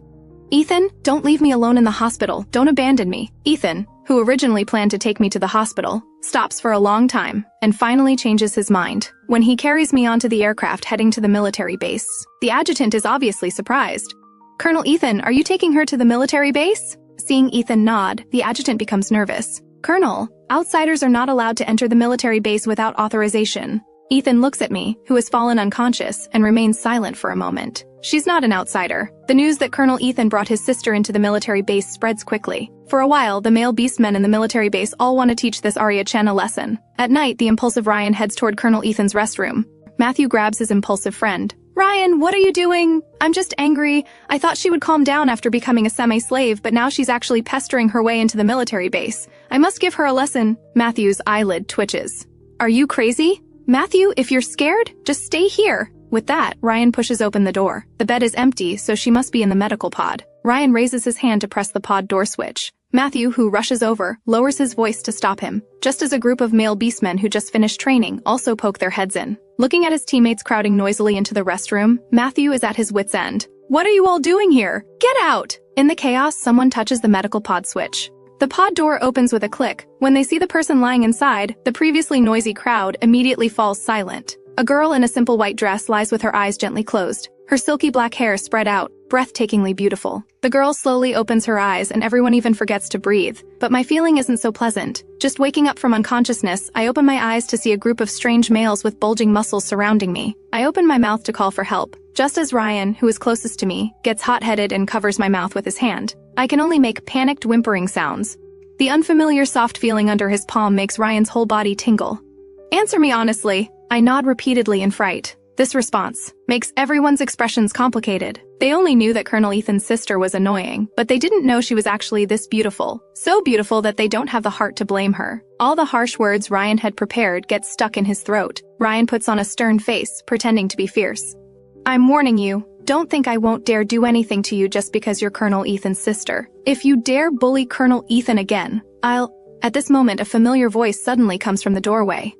Ethan, don't leave me alone in the hospital. Don't abandon me. Ethan, who originally planned to take me to the hospital, stops for a long time, and finally changes his mind when he carries me onto the aircraft heading to the military base. The adjutant is obviously surprised. Colonel Ethan, are you taking her to the military base? Seeing Ethan nod, the adjutant becomes nervous. Colonel, outsiders are not allowed to enter the military base without authorization. Ethan looks at me, who has fallen unconscious, and remains silent for a moment. She's not an outsider. The news that Colonel Ethan brought his sister into the military base spreads quickly. For a while, the male beastmen in the military base all want to teach this Arya Chen a lesson. At night, the impulsive Ryan heads toward Colonel Ethan's restroom. Matthew grabs his impulsive friend. Ryan, what are you doing? I'm just angry. I thought she would calm down after becoming a semi-slave, but now she's actually pestering her way into the military base. I must give her a lesson. Matthew's eyelid twitches. Are you crazy? Matthew, if you're scared, just stay here. With that, Ryan pushes open the door. The bed is empty, so she must be in the medical pod. Ryan raises his hand to press the pod door switch. Matthew, who rushes over, lowers his voice to stop him, just as a group of male beastmen who just finished training also poke their heads in. Looking at his teammates crowding noisily into the restroom, Matthew is at his wit's end. What are you all doing here? Get out! In the chaos, someone touches the medical pod switch. The pod door opens with a click. When they see the person lying inside, the previously noisy crowd immediately falls silent. A girl in a simple white dress lies with her eyes gently closed, her silky black hair spread out, breathtakingly beautiful. The girl slowly opens her eyes and everyone even forgets to breathe. But my feeling isn't so pleasant. Just waking up from unconsciousness, I open my eyes to see a group of strange males with bulging muscles surrounding me. I open my mouth to call for help, just as Ryan, who is closest to me, gets hot-headed and covers my mouth with his hand. I can only make panicked whimpering sounds. The unfamiliar soft feeling under his palm makes Ryan's whole body tingle. Answer me honestly. I nod repeatedly in fright. This response makes everyone's expressions complicated. They only knew that Colonel Ethan's sister was annoying, but they didn't know she was actually this beautiful. So beautiful that they don't have the heart to blame her. All the harsh words Ryan had prepared get stuck in his throat. Ryan puts on a stern face, pretending to be fierce. I'm warning you. Don't think I won't dare do anything to you just because you're Colonel Ethan's sister. If you dare bully Colonel Ethan again, I'll... At this moment, a familiar voice suddenly comes from the doorway.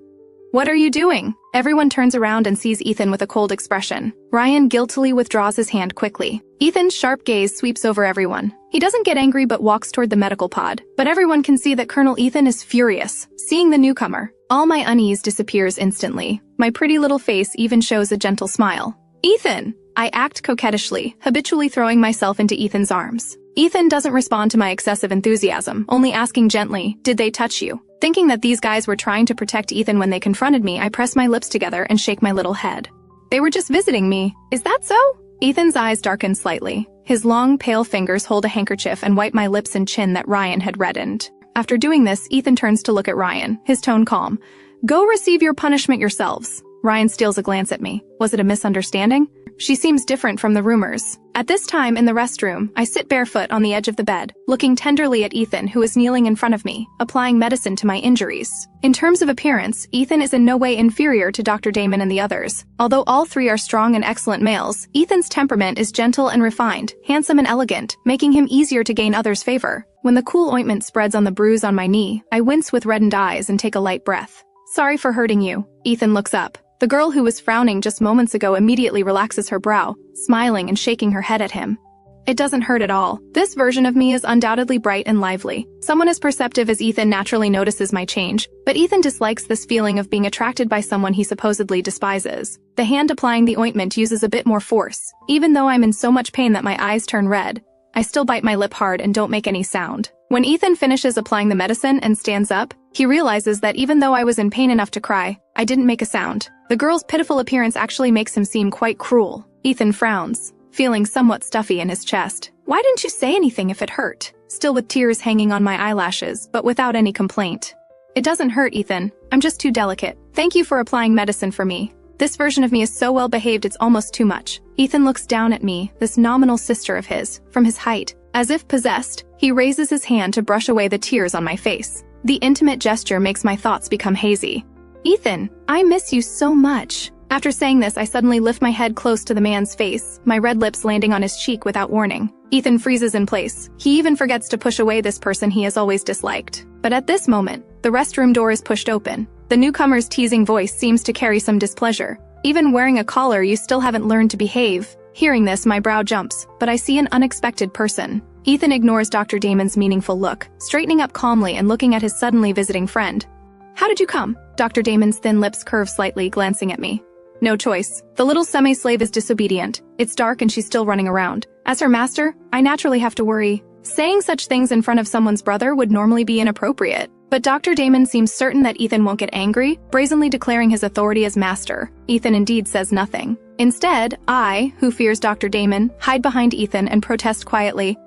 What are you doing? Everyone turns around and sees Ethan with a cold expression. Ryan guiltily withdraws his hand quickly. Ethan's sharp gaze sweeps over everyone. He doesn't get angry but walks toward the medical pod. But everyone can see that Colonel Ethan is furious, seeing the newcomer. All my unease disappears instantly. My pretty little face even shows a gentle smile. Ethan! I act coquettishly, habitually throwing myself into Ethan's arms. Ethan doesn't respond to my excessive enthusiasm, only asking gently, did they touch you? Thinking that these guys were trying to protect Ethan when they confronted me, I press my lips together and shake my little head. They were just visiting me. Is that so? Ethan's eyes darken slightly. His long, pale fingers hold a handkerchief and wipe my lips and chin that Ryan had reddened. After doing this, Ethan turns to look at Ryan, his tone calm. Go receive your punishment yourselves. Ryan steals a glance at me. Was it a misunderstanding? She seems different from the rumors. At this time in the restroom, I sit barefoot on the edge of the bed, looking tenderly at Ethan, who is kneeling in front of me, applying medicine to my injuries. In terms of appearance, Ethan is in no way inferior to Dr. Damon and the others. Although all three are strong and excellent males, Ethan's temperament is gentle and refined, handsome and elegant, making him easier to gain others' favor. When the cool ointment spreads on the bruise on my knee, I wince with reddened eyes and take a light breath. Sorry for hurting you. Ethan looks up. The girl who was frowning just moments ago immediately relaxes her brow, smiling and shaking her head at him. It doesn't hurt at all. This version of me is undoubtedly bright and lively. Someone as perceptive as Ethan naturally notices my change, but Ethan dislikes this feeling of being attracted by someone he supposedly despises. The hand applying the ointment uses a bit more force. Even though I'm in so much pain that my eyes turn red, I still bite my lip hard and don't make any sound. When Ethan finishes applying the medicine and stands up, he realizes that even though I was in pain enough to cry, I didn't make a sound. The girl's pitiful appearance actually makes him seem quite cruel. Ethan frowns, feeling somewhat stuffy in his chest. Why didn't you say anything if it hurt? Still with tears hanging on my eyelashes, but without any complaint. It doesn't hurt, Ethan. I'm just too delicate. Thank you for applying medicine for me. This version of me is so well behaved it's almost too much. Ethan looks down at me, this nominal sister of his, from his height. As if possessed, he raises his hand to brush away the tears on my face. The intimate gesture makes my thoughts become hazy. "Ethan, I miss you so much." After saying this, I suddenly lift my head close to the man's face, my red lips landing on his cheek without warning. Ethan freezes in place. He even forgets to push away this person he has always disliked. But at this moment, the restroom door is pushed open. The newcomer's teasing voice seems to carry some displeasure. "Even wearing a collar, you still haven't learned to behave." Hearing this, my brow jumps, but I see an unexpected person. Ethan ignores Dr. Damon's meaningful look, straightening up calmly and looking at his suddenly visiting friend. "How did you come?" Dr. Damon's thin lips curve slightly, glancing at me. "No choice. The little semi-slave is disobedient. It's dark and she's still running around. As her master, I naturally have to worry." Saying such things in front of someone's brother would normally be inappropriate. But Dr. Damon seems certain that Ethan won't get angry, brazenly declaring his authority as master. Ethan indeed says nothing. Instead, I, who fears Dr. Damon, hide behind Ethan and protest quietly.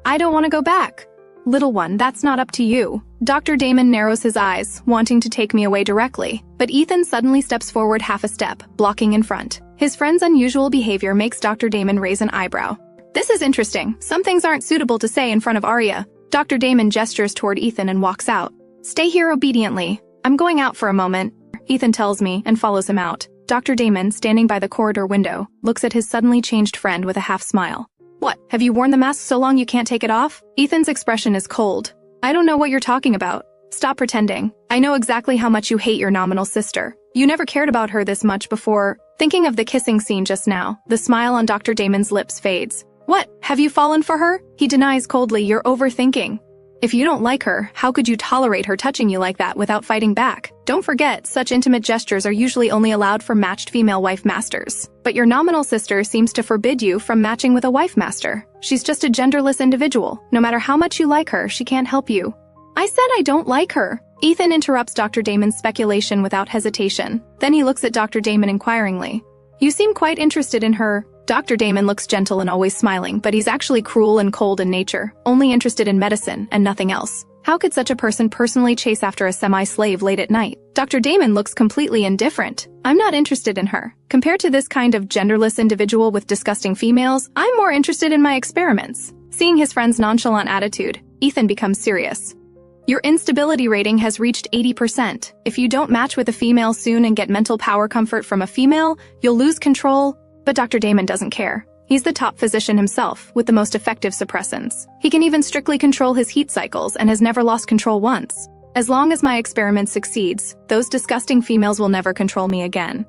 "I don't want to go back." "Little one, that's not up to you." Dr. Damon narrows his eyes, wanting to take me away directly, but Ethan suddenly steps forward half a step, blocking in front. His friend's unusual behavior makes Dr. Damon raise an eyebrow. "This is interesting. Some things aren't suitable to say in front of Arya." Dr. Damon gestures toward Ethan and walks out. "Stay here obediently. I'm going out for a moment," Ethan tells me and follows him out. Dr. Damon, standing by the corridor window, looks at his suddenly changed friend with a half smile. "What, have you worn the mask so long you can't take it off?" Ethan's expression is cold. "I don't know what you're talking about. Stop pretending. I know exactly how much you hate your nominal sister. You never cared about her this much before." Thinking of the kissing scene just now, the smile on Dr. Damon's lips fades. "What, have you fallen for her?" He denies coldly. "You're overthinking. If you don't like her, how could you tolerate her touching you like that without fighting back? Don't forget, such intimate gestures are usually only allowed for matched female wife masters. But your nominal sister seems to forbid you from matching with a wife master. She's just a genderless individual. No matter how much you like her, she can't help you." "I said I don't like her." Ethan interrupts Dr. Damon's speculation without hesitation. Then he looks at Dr. Damon inquiringly. "You seem quite interested in her." Dr. Damon looks gentle and always smiling, but he's actually cruel and cold in nature, only interested in medicine and nothing else. How could such a person personally chase after a semi-slave late at night? Dr. Damon looks completely indifferent. "I'm not interested in her. Compared to this kind of genderless individual with disgusting females, I'm more interested in my experiments." Seeing his friend's nonchalant attitude, Ethan becomes serious. "Your instability rating has reached 80%. If you don't match with a female soon and get mental power comfort from a female, you'll lose control." But Dr. Damon doesn't care. He's the top physician himself, with the most effective suppressants. He can even strictly control his heat cycles and has never lost control once. "As long as my experiment succeeds, those disgusting females will never control me again."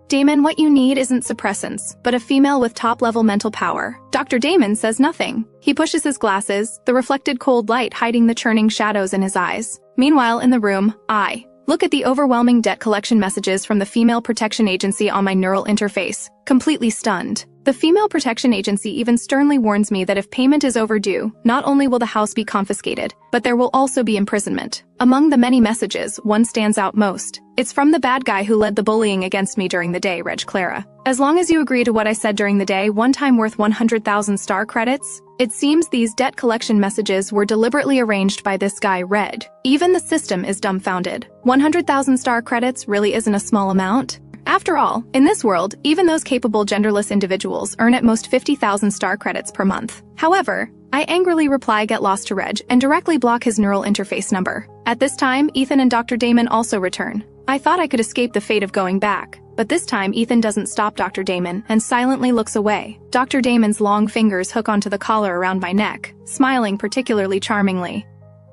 "Damon, what you need isn't suppressants, but a female with top-level mental power." Dr. Damon says nothing. He pushes his glasses, the reflected cold light hiding the churning shadows in his eyes. Meanwhile, in the room, I look at the overwhelming debt collection messages from the Female Protection Agency on my neural interface, completely stunned. The Female Protection Agency even sternly warns me that if payment is overdue, not only will the house be confiscated, but there will also be imprisonment. Among the many messages, one stands out most. It's from the bad guy who led the bullying against me during the day, Reg Clara. "As long as you agree to what I said during the day, one time worth 100,000 star credits." It seems these debt collection messages were deliberately arranged by this guy, Red. Even the system is dumbfounded. 100,000 star credits really isn't a small amount. After all, in this world, even those capable genderless individuals earn at most 50,000 star credits per month. However, I angrily reply "get lost" to Reg and directly block his neural interface number. At this time, Ethan and Dr. Damon also return. I thought I could escape the fate of going back. But this time, Ethan doesn't stop Dr. Damon and silently looks away. Dr. Damon's long fingers hook onto the collar around my neck, smiling particularly charmingly.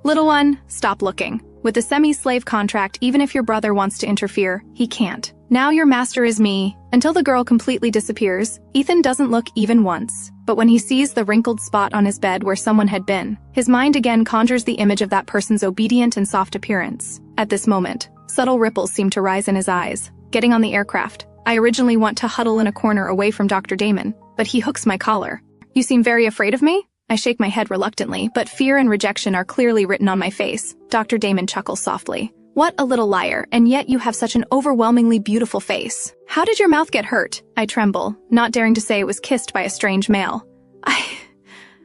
"Little one, stop looking. With a semi-slave contract, even if your brother wants to interfere, he can't. Now your master is me." Until the girl completely disappears, Ethan doesn't look even once. But when he sees the wrinkled spot on his bed where someone had been, his mind again conjures the image of that person's obedient and soft appearance. At this moment, subtle ripples seem to rise in his eyes. Getting on the aircraft, I originally want to huddle in a corner away from Dr. Damon, but he hooks my collar. "You seem very afraid of me?" I shake my head reluctantly, but fear and rejection are clearly written on my face. Dr. Damon chuckles softly. "What a little liar, and yet you have such an overwhelmingly beautiful face. How did your mouth get hurt?" I tremble, not daring to say it was kissed by a strange male. I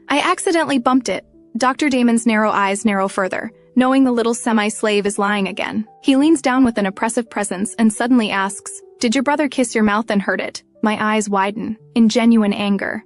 accidentally bumped it." Dr. Damon's narrow eyes narrow further, knowing the little semi-slave is lying again. He leans down with an oppressive presence and suddenly asks, "Did your brother kiss your mouth and hurt it?" My eyes widen, in genuine anger.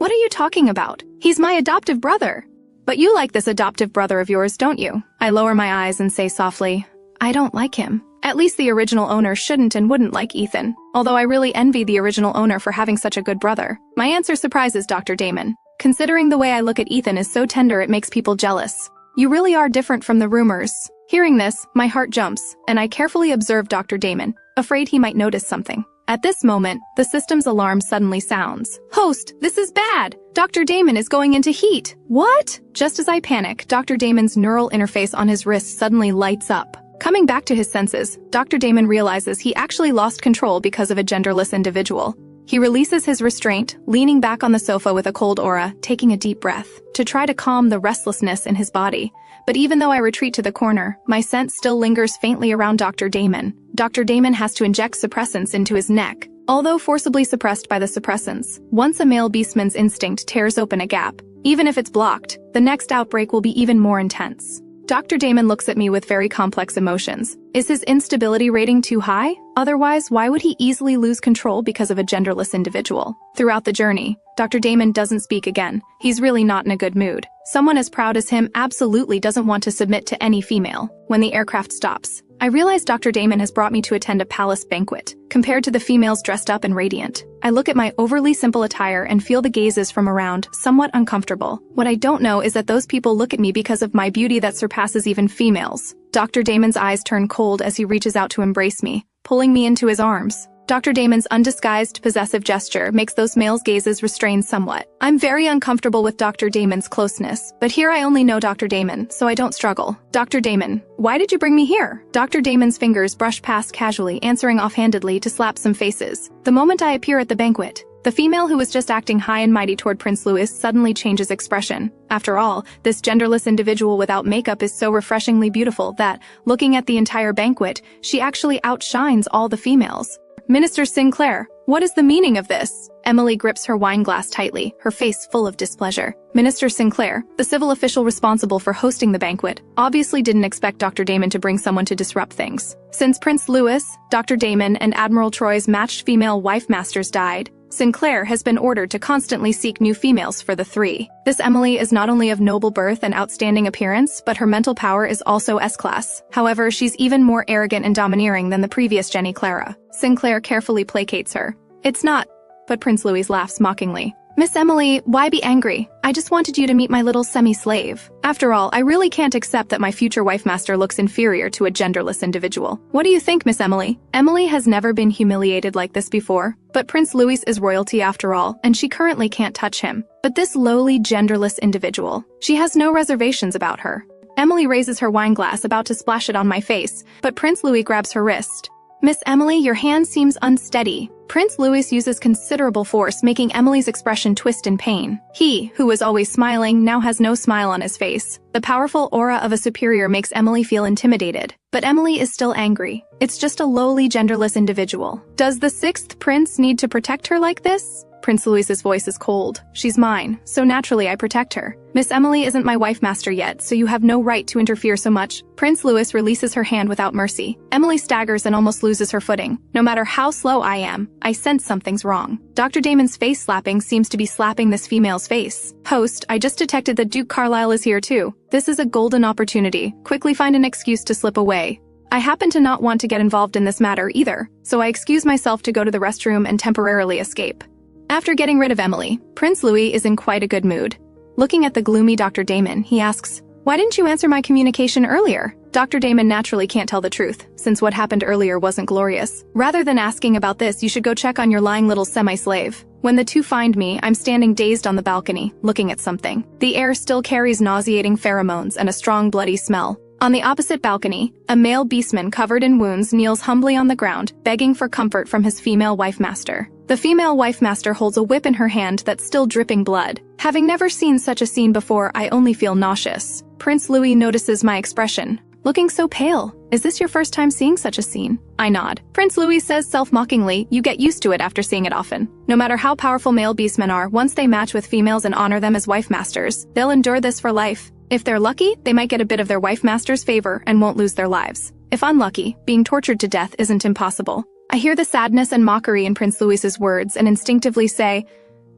What are you talking about? He's my adoptive brother. But you like this adoptive brother of yours, don't you? I lower my eyes and say softly, I don't like him. At least the original owner shouldn't and wouldn't like Ethan, although I really envy the original owner for having such a good brother. My answer surprises Dr. Damon. Considering the way I look at Ethan is so tender it makes people jealous. You really are different from the rumors. Hearing this, my heart jumps, and I carefully observe Dr. Damon, afraid he might notice something. At this moment, the system's alarm suddenly sounds. Host, this is bad! Dr. Damon is going into heat! What? Just as I panic, Dr. Damon's neural interface on his wrist suddenly lights up. Coming back to his senses, Dr. Damon realizes he actually lost control because of a genderless individual. He releases his restraint, leaning back on the sofa with a cold aura, taking a deep breath, to try to calm the restlessness in his body. But even though I retreat to the corner, my scent still lingers faintly around Dr. Damon. Dr. Damon has to inject suppressants into his neck, although forcibly suppressed by the suppressants. Once a male beastman's instinct tears open a gap, even if it's blocked, the next outbreak will be even more intense. Dr. Damon looks at me with very complex emotions. Is his instability rating too high? Otherwise, why would he easily lose control because of a genderless individual? Throughout the journey, Dr. Damon doesn't speak again. He's really not in a good mood. Someone as proud as him absolutely doesn't want to submit to any female. When the aircraft stops, I realize Dr. Damon has brought me to attend a palace banquet, compared to the females dressed up and radiant. I look at my overly simple attire and feel the gazes from around, somewhat uncomfortable. What I don't know is that those people look at me because of my beauty that surpasses even females. Dr. Damon's eyes turn cold as he reaches out to embrace me, pulling me into his arms. Dr. Damon's undisguised possessive gesture makes those males' gazes restrained somewhat. I'm very uncomfortable with Dr. Damon's closeness, but here I only know Dr. Damon, so I don't struggle. Dr. Damon, why did you bring me here? Dr. Damon's fingers brush past casually, answering offhandedly to slap some faces. The moment I appear at the banquet, the female who was just acting high and mighty toward Prince Louis suddenly changes expression. After all, this genderless individual without makeup is so refreshingly beautiful that, looking at the entire banquet, she actually outshines all the females. Minister Sinclair, what is the meaning of this? Emily grips her wine glass tightly, her face full of displeasure. Minister Sinclair, the civil official responsible for hosting the banquet, obviously didn't expect Dr. Damon to bring someone to disrupt things. Since Prince Louis, Dr. Damon, and Admiral Troy's matched female wife masters died, Sinclair has been ordered to constantly seek new females for the three. This Emily is not only of noble birth and outstanding appearance, but her mental power is also S-class. However, she's even more arrogant and domineering than the previous Jenny Clara. Sinclair carefully placates her. It's not, but Prince Louis laughs mockingly. Miss Emily, why be angry? I just wanted you to meet my little semi-slave. After all, I really can't accept that my future wife master looks inferior to a genderless individual. What do you think, Miss Emily? Emily has never been humiliated like this before, but Prince Louis is royalty after all, and she currently can't touch him. But this lowly, genderless individual, she has no reservations about her. Emily raises her wine glass, about to splash it on my face, but Prince Louis grabs her wrist. Miss Emily, your hand seems unsteady. Prince Louis uses considerable force, making Emily's expression twist in pain. He, who was always smiling, now has no smile on his face. The powerful aura of a superior makes Emily feel intimidated. But Emily is still angry. It's just a lowly, genderless individual. Does the sixth prince need to protect her like this? Prince Louis's voice is cold. She's mine, so naturally I protect her. Miss Emily isn't my wife master yet, so you have no right to interfere so much. Prince Louis releases her hand without mercy. Emily staggers and almost loses her footing. No matter how slow I am, I sense something's wrong. Dr. Damon's face slapping seems to be slapping this female's face. Host, I just detected that Duke Carlisle is here too. This is a golden opportunity. Quickly find an excuse to slip away. I happen to not want to get involved in this matter either, so I excuse myself to go to the restroom and temporarily escape. After getting rid of Emily, Prince Louis is in quite a good mood. Looking at the gloomy Dr. Damon, he asks, "Why didn't you answer my communication earlier?" Dr. Damon naturally can't tell the truth, since what happened earlier wasn't glorious. Rather than asking about this, you should go check on your lying little semi-slave. When the two find me, I'm standing dazed on the balcony, looking at something. The air still carries nauseating pheromones and a strong bloody smell. On the opposite balcony, a male beastman covered in wounds kneels humbly on the ground, begging for comfort from his female wife master. The female wife master holds a whip in her hand that's still dripping blood. Having never seen such a scene before, I only feel nauseous. Prince Louis notices my expression. Looking so pale. Is this your first time seeing such a scene? I nod. Prince Louis says self-mockingly, you get used to it after seeing it often. No matter how powerful male beastmen are, once they match with females and honor them as wife masters, they'll endure this for life. If they're lucky, they might get a bit of their wife master's favor and won't lose their lives. If unlucky, being tortured to death isn't impossible. I hear the sadness and mockery in Prince Louis's words and instinctively say,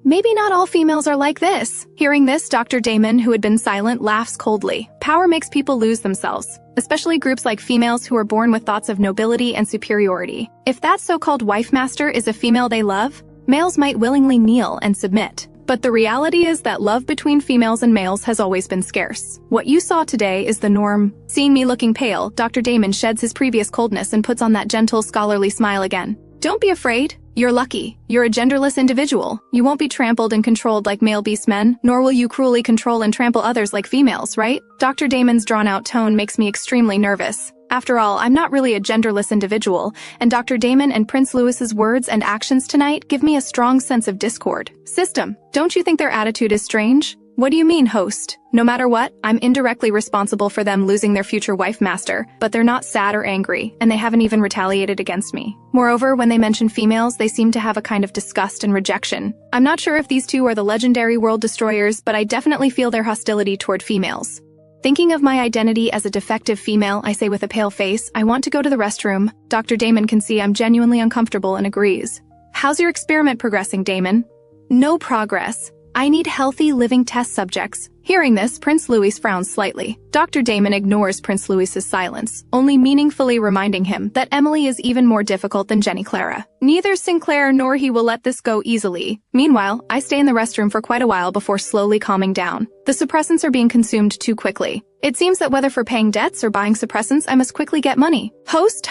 Maybe not all females are like this. Hearing this, Dr. Damon, who had been silent, laughs coldly. Power makes people lose themselves, especially groups like females who are born with thoughts of nobility and superiority. If that so-called wife master is a female they love, males might willingly kneel and submit. But the reality is that love between females and males has always been scarce. What you saw today is the norm. Seeing me looking pale, Dr. Damon sheds his previous coldness and puts on that gentle, scholarly smile again. Don't be afraid. You're lucky. You're a genderless individual. You won't be trampled and controlled like male beast men, nor will you cruelly control and trample others like females, right? Dr. Damon's drawn-out tone makes me extremely nervous. After all, I'm not really a genderless individual, and Dr. Damon and Prince Louis's words and actions tonight give me a strong sense of discord. System, don't you think their attitude is strange? What do you mean, host? No matter what, I'm indirectly responsible for them losing their future wife master, but they're not sad or angry, and they haven't even retaliated against me. Moreover, when they mention females, they seem to have a kind of disgust and rejection. I'm not sure if these two are the legendary world destroyers, but I definitely feel their hostility toward females. Thinking of my identity as a defective female, I say with a pale face, I want to go to the restroom. Dr. Damon can see I'm genuinely uncomfortable and agrees. How's your experiment progressing, Damon? No progress. I need healthy, living test subjects. Hearing this, Prince Louis frowns slightly. Dr. Damon ignores Prince Louis's silence, only meaningfully reminding him that Emily is even more difficult than Jenny Clara. Neither Sinclair nor he will let this go easily. Meanwhile, I stay in the restroom for quite a while before slowly calming down. The suppressants are being consumed too quickly. It seems that whether for paying debts or buying suppressants, I must quickly get money. Host!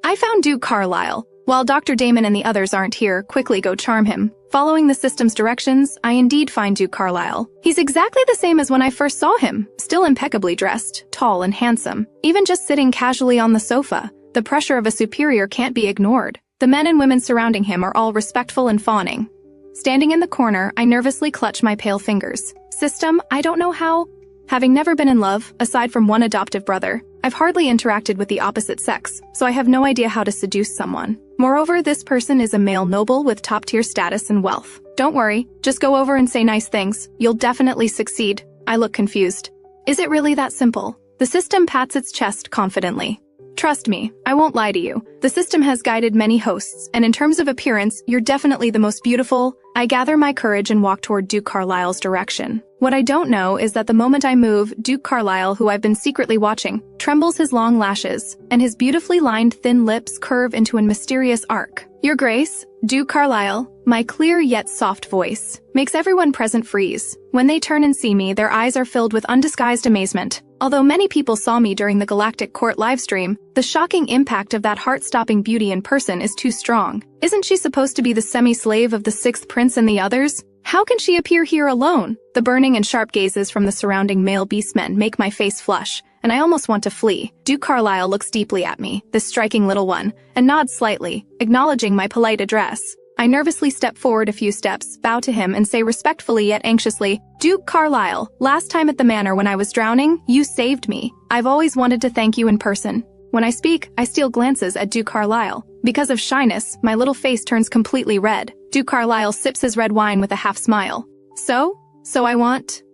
I found Duke Carlisle. While Dr. Damon and the others aren't here, quickly go charm him. Following the system's directions, I indeed find Duke Carlisle. He's exactly the same as when I first saw him, still impeccably dressed, tall and handsome. Even just sitting casually on the sofa, the pressure of a superior can't be ignored. The men and women surrounding him are all respectful and fawning. Standing in the corner, I nervously clutch my pale fingers. System, I don't know how. Having never been in love, aside from one adoptive brother, I've hardly interacted with the opposite sex, so I have no idea how to seduce someone. Moreover, this person is a male noble with top-tier status and wealth. Don't worry, just go over and say nice things. You'll definitely succeed. I look confused. Is it really that simple? The system pats its chest confidently. Trust me, I won't lie to you. The system has guided many hosts, and in terms of appearance, you're definitely the most beautiful. I gather my courage and walk toward Duke Carlisle's direction. What I don't know is that the moment I move, Duke Carlisle, who I've been secretly watching, trembles his long lashes, and his beautifully lined thin lips curve into a mysterious arc. Your Grace, Duke Carlisle, my clear yet soft voice, makes everyone present freeze. When they turn and see me, their eyes are filled with undisguised amazement. Although many people saw me during the Galactic Court livestream, the shocking impact of that heart-stopping beauty in person is too strong. Isn't she supposed to be the semi-slave of the sixth prince and the others? How can she appear here alone? The burning and sharp gazes from the surrounding male beastmen make my face flush, and I almost want to flee. Duke Carlisle looks deeply at me, this striking little one, and nods slightly, acknowledging my polite address. I nervously step forward a few steps, bow to him, and say respectfully yet anxiously, Duke Carlisle, last time at the manor when I was drowning, you saved me. I've always wanted to thank you in person. When I speak, I steal glances at Duke Carlisle. Because of shyness, my little face turns completely red. Duke Carlisle sips his red wine with a half-smile. So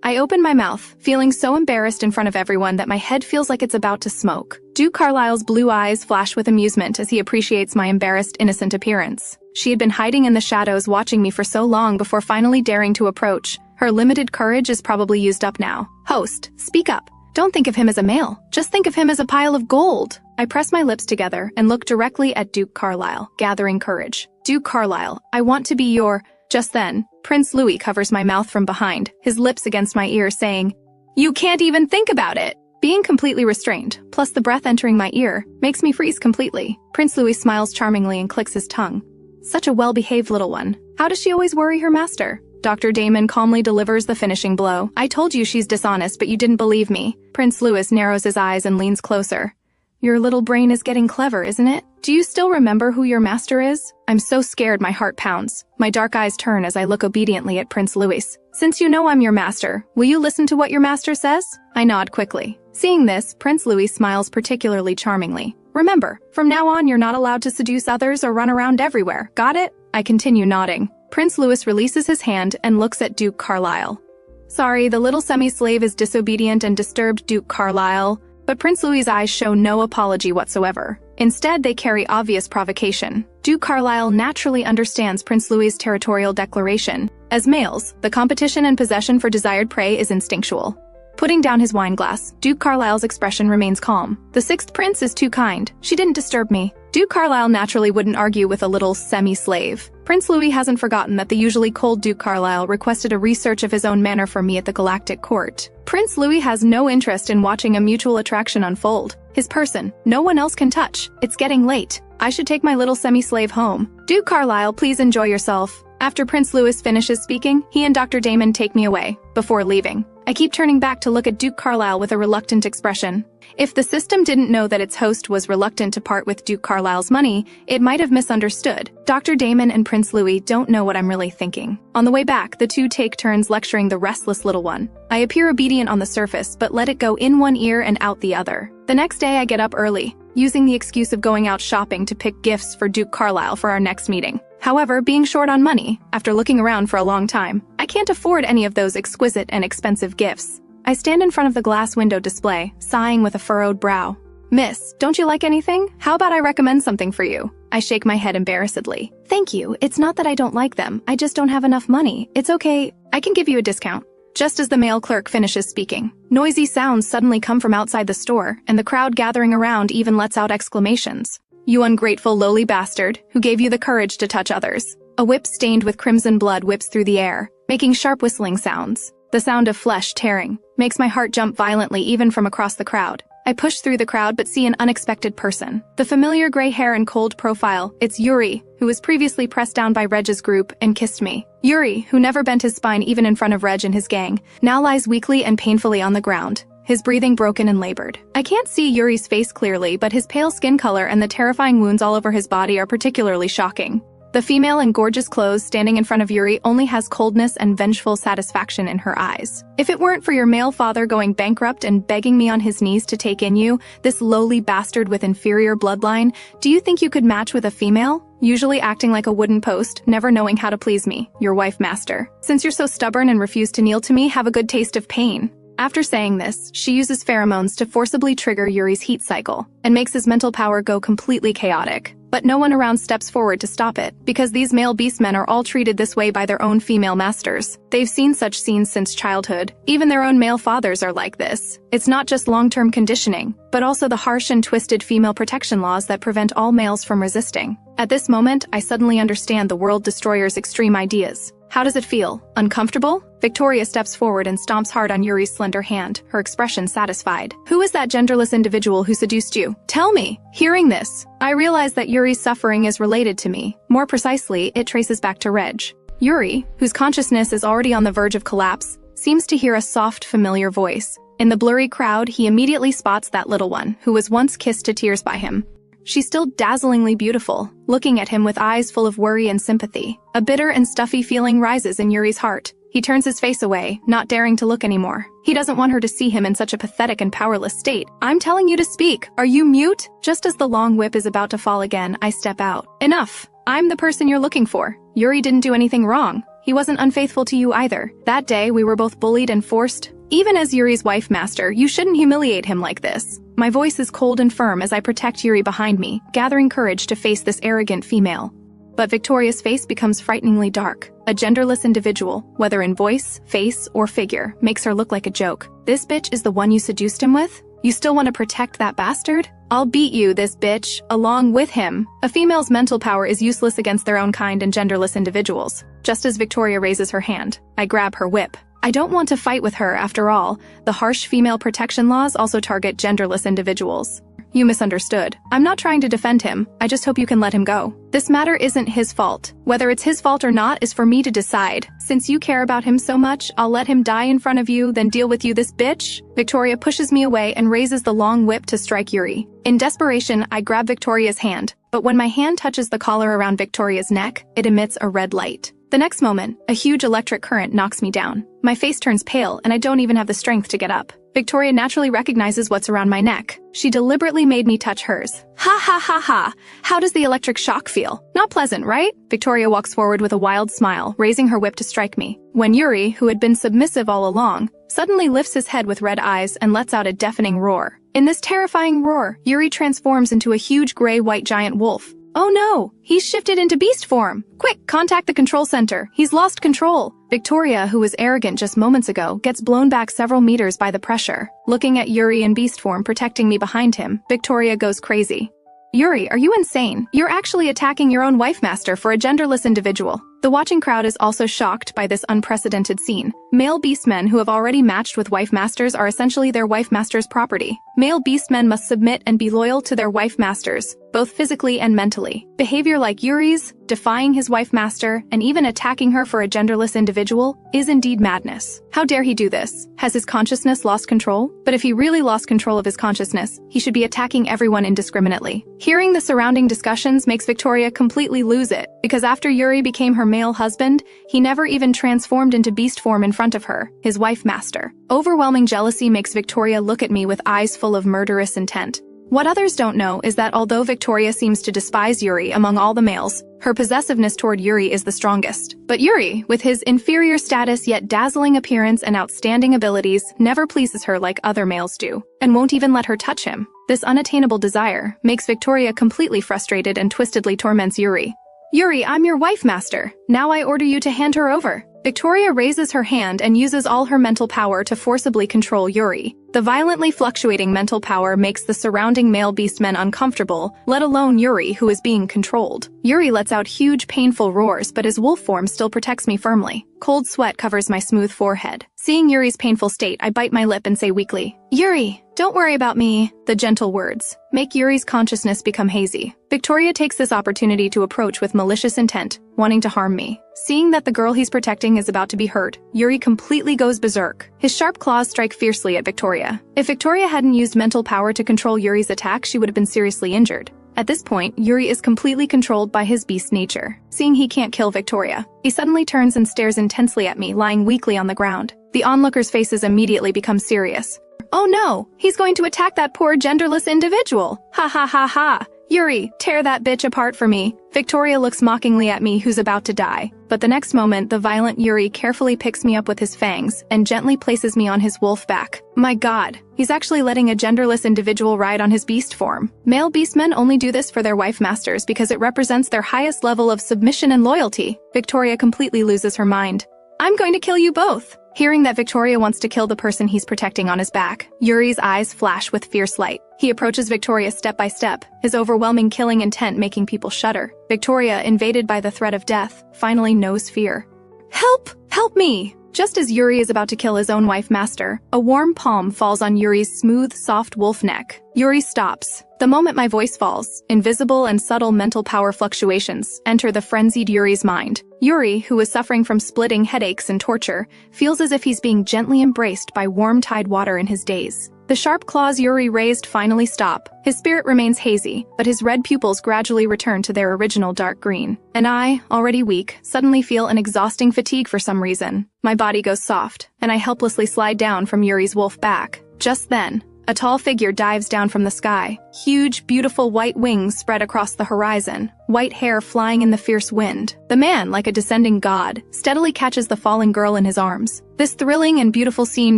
I open my mouth, feeling so embarrassed in front of everyone that my head feels like it's about to smoke. Duke Carlisle's blue eyes flash with amusement as he appreciates my embarrassed, innocent appearance. She had been hiding in the shadows watching me for so long before finally daring to approach. Her limited courage is probably used up now. Host, speak up. Don't think of him as a male. Just think of him as a pile of gold. I press my lips together and look directly at Duke Carlisle, gathering courage. Duke Carlisle, I want to be your... Just then, Prince Louis covers my mouth from behind, his lips against my ear, saying, You can't even think about it! Being completely restrained, plus the breath entering my ear, makes me freeze completely. Prince Louis smiles charmingly and clicks his tongue. Such a well-behaved little one. How does she always worry her master? Dr. Damon calmly delivers the finishing blow. I told you she's dishonest, but you didn't believe me. Prince Louis narrows his eyes and leans closer. Your little brain is getting clever, isn't it? Do you still remember who your master is? I'm so scared my heart pounds. My dark eyes turn as I look obediently at Prince Louis. Since you know I'm your master, will you listen to what your master says? I nod quickly. Seeing this, Prince Louis smiles particularly charmingly. Remember, from now on you're not allowed to seduce others or run around everywhere. Got it? I continue nodding. Prince Louis releases his hand and looks at Duke Carlisle. Sorry, the little semi-slave is disobedient and disturbed Duke Carlisle. But Prince Louis's eyes show no apology whatsoever. Instead, they carry obvious provocation. Duke Carlisle naturally understands Prince Louis's territorial declaration. As males, the competition and possession for desired prey is instinctual. Putting down his wine glass, Duke Carlisle's expression remains calm. The sixth prince is too kind. She didn't disturb me. Duke Carlisle naturally wouldn't argue with a little semi-slave. Prince Louis hasn't forgotten that the usually cold Duke Carlisle requested a research of his own manner for me at the Galactic Court. Prince Louis has no interest in watching a mutual attraction unfold. His person, no one else can touch. It's getting late. I should take my little semi-slave home. Duke Carlisle, please enjoy yourself. After Prince Louis finishes speaking, he and Dr. Damon take me away, before leaving. I keep turning back to look at Duke Carlisle with a reluctant expression. If the system didn't know that its host was reluctant to part with Duke Carlisle's money, it might have misunderstood. Dr. Damon and Prince Louis don't know what I'm really thinking. On the way back, the two take turns lecturing the restless little one. I appear obedient on the surface, but let it go in one ear and out the other. The next day I get up early, using the excuse of going out shopping to pick gifts for Duke Carlisle for our next meeting. However, being short on money, after looking around for a long time, I can't afford any of those exquisite and expensive gifts. I stand in front of the glass window display, sighing with a furrowed brow. Miss, don't you like anything? How about I recommend something for you? I shake my head embarrassedly. Thank you, it's not that I don't like them, I just don't have enough money. It's okay, I can give you a discount. Just as the male clerk finishes speaking, noisy sounds suddenly come from outside the store, and the crowd gathering around even lets out exclamations. You ungrateful lowly bastard, who gave you the courage to touch others. A whip stained with crimson blood whips through the air, making sharp whistling sounds. The sound of flesh tearing makes my heart jump violently even from across the crowd. I push through the crowd but see an unexpected person. The familiar gray hair and cold profile, it's Yuri, who was previously pressed down by Reg's group and kissed me. Yuri, who never bent his spine even in front of Reg and his gang, now lies weakly and painfully on the ground, his breathing broken and labored. I can't see Yuri's face clearly, but his pale skin color and the terrifying wounds all over his body are particularly shocking. The female in gorgeous clothes standing in front of Yuri only has coldness and vengeful satisfaction in her eyes. If it weren't for your male father going bankrupt and begging me on his knees to take in you, this lowly bastard with inferior bloodline, do you think you could match with a female? Usually acting like a wooden post, never knowing how to please me, your wife master. Since you're so stubborn and refuse to kneel to me, have a good taste of pain. After saying this, she uses pheromones to forcibly trigger Yuri's heat cycle, and makes his mental power go completely chaotic. But no one around steps forward to stop it, because these male beastmen are all treated this way by their own female masters. They've seen such scenes since childhood. Even their own male fathers are like this. It's not just long-term conditioning, but also the harsh and twisted female protection laws that prevent all males from resisting. At this moment, I suddenly understand the World Destroyer's extreme ideas. How does it feel? Uncomfortable? Victoria steps forward and stomps hard on Yuri's slender hand, her expression satisfied. Who is that genderless individual who seduced you? Tell me! Hearing this, I realize that Yuri's suffering is related to me. More precisely, it traces back to Reg. Yuri, whose consciousness is already on the verge of collapse, seems to hear a soft, familiar voice. In the blurry crowd, he immediately spots that little one, who was once kissed to tears by him. She's still dazzlingly beautiful, looking at him with eyes full of worry and sympathy. A bitter and stuffy feeling rises in Yuri's heart. He turns his face away, not daring to look anymore. He doesn't want her to see him in such a pathetic and powerless state. I'm telling you to speak. Are you mute? Just as the long whip is about to fall again, I step out. Enough! I'm the person you're looking for. Yuri didn't do anything wrong. He wasn't unfaithful to you either. That day, we were both bullied and forced. Even as Yuri's wife master, you shouldn't humiliate him like this. My voice is cold and firm as I protect Yuri behind me, gathering courage to face this arrogant female. But Victoria's face becomes frighteningly dark. A genderless individual, whether in voice, face, or figure, makes her look like a joke. This bitch is the one you seduced him with? You still want to protect that bastard? I'll beat you, this bitch, along with him. A female's mental power is useless against their own kind and genderless individuals. Just as Victoria raises her hand, I grab her whip. I don't want to fight with her, after all. The harsh female protection laws also target genderless individuals. You misunderstood. I'm not trying to defend him, I just hope you can let him go. This matter isn't his fault. Whether it's his fault or not is for me to decide. Since you care about him so much, I'll let him die in front of you, then deal with you, this bitch. Victoria pushes me away and raises the long whip to strike Yuri. In desperation, I grab Victoria's hand, but when my hand touches the collar around Victoria's neck, it emits a red light. The next moment, a huge electric current knocks me down. My face turns pale, and I don't even have the strength to get up. Victoria naturally recognizes what's around my neck. She deliberately made me touch hers. Ha ha ha ha! How does the electric shock feel? Not pleasant, right? Victoria walks forward with a wild smile, raising her whip to strike me. When Yuri, who had been submissive all along, suddenly lifts his head with red eyes and lets out a deafening roar. In this terrifying roar, Yuri transforms into a huge gray-white giant wolf. Oh no! He's shifted into beast form! Quick, contact the control center. He's lost control. Victoria, who was arrogant just moments ago, gets blown back several meters by the pressure. Looking at Yuri in beast form protecting me behind him, Victoria goes crazy. Yuri, are you insane? You're actually attacking your own wife master for a genderless individual. The watching crowd is also shocked by this unprecedented scene. Male beastmen who have already matched with wife masters are essentially their wife master's property. Male beastmen must submit and be loyal to their wife masters, both physically and mentally. Behavior like Yuri's, defying his wife master, and even attacking her for a genderless individual, is indeed madness. How dare he do this? Has his consciousness lost control? But if he really lost control of his consciousness, he should be attacking everyone indiscriminately. Hearing the surrounding discussions makes Victoria completely lose it, because after Yuri became her male husband, he never even transformed into beast form in front of her, his wife master. Overwhelming jealousy makes Victoria look at me with eyes full of murderous intent. What others don't know is that although Victoria seems to despise Yuri among all the males, her possessiveness toward Yuri is the strongest. But Yuri, with his inferior status yet dazzling appearance and outstanding abilities, never pleases her like other males do, and won't even let her touch him. This unattainable desire makes Victoria completely frustrated and twistedly torments Yuri. Yuri, I'm your wife master. Now I order you to hand her over. Victoria raises her hand and uses all her mental power to forcibly control Yuri. The violently fluctuating mental power makes the surrounding male beastmen uncomfortable, let alone Yuri, who is being controlled. Yuri lets out huge, painful roars, but his wolf form still protects me firmly. Cold sweat covers my smooth forehead. Seeing Yuri's painful state, I bite my lip and say weakly, Yuri, don't worry about me. The gentle words make Yuri's consciousness become hazy. Victoria takes this opportunity to approach with malicious intent, wanting to harm me. Seeing that the girl he's protecting is about to be hurt, Yuri completely goes berserk. His sharp claws strike fiercely at Victoria. If Victoria hadn't used mental power to control Yuri's attack, she would have been seriously injured. At this point, Yuri is completely controlled by his beast nature. Seeing he can't kill Victoria, he suddenly turns and stares intensely at me, lying weakly on the ground. The onlookers' faces immediately become serious. Oh no, he's going to attack that poor genderless individual. Ha ha ha ha. Yuri, tear that bitch apart for me. Victoria looks mockingly at me, who's about to die. But the next moment, the violent Yuri carefully picks me up with his fangs and gently places me on his wolf back. My god, he's actually letting a genderless individual ride on his beast form. Male beastmen only do this for their wife masters because it represents their highest level of submission and loyalty. Victoria completely loses her mind. I'm going to kill you both. Hearing that Victoria wants to kill the person he's protecting on his back, Yuri's eyes flash with fierce light. He approaches Victoria step by step, his overwhelming killing intent making people shudder. Victoria, invaded by the threat of death, finally knows fear. Help! Help me! Just as Yuri is about to kill his own wife master, a warm palm falls on Yuri's smooth, soft wolf neck. Yuri stops. The moment my voice falls, invisible and subtle mental power fluctuations enter the frenzied Yuri's mind. Yuri, who is suffering from splitting headaches and torture, feels as if he's being gently embraced by warm tide water in his daze. The sharp claws Yuri raised finally stop. His spirit remains hazy, but his red pupils gradually return to their original dark green. And I, already weak, suddenly feel an exhausting fatigue for some reason. My body goes soft, and I helplessly slide down from Yuri's wolf back. Just then, a tall figure dives down from the sky. Huge, beautiful white wings spread across the horizon, white hair flying in the fierce wind. The man, like a descending god, steadily catches the falling girl in his arms. This thrilling and beautiful scene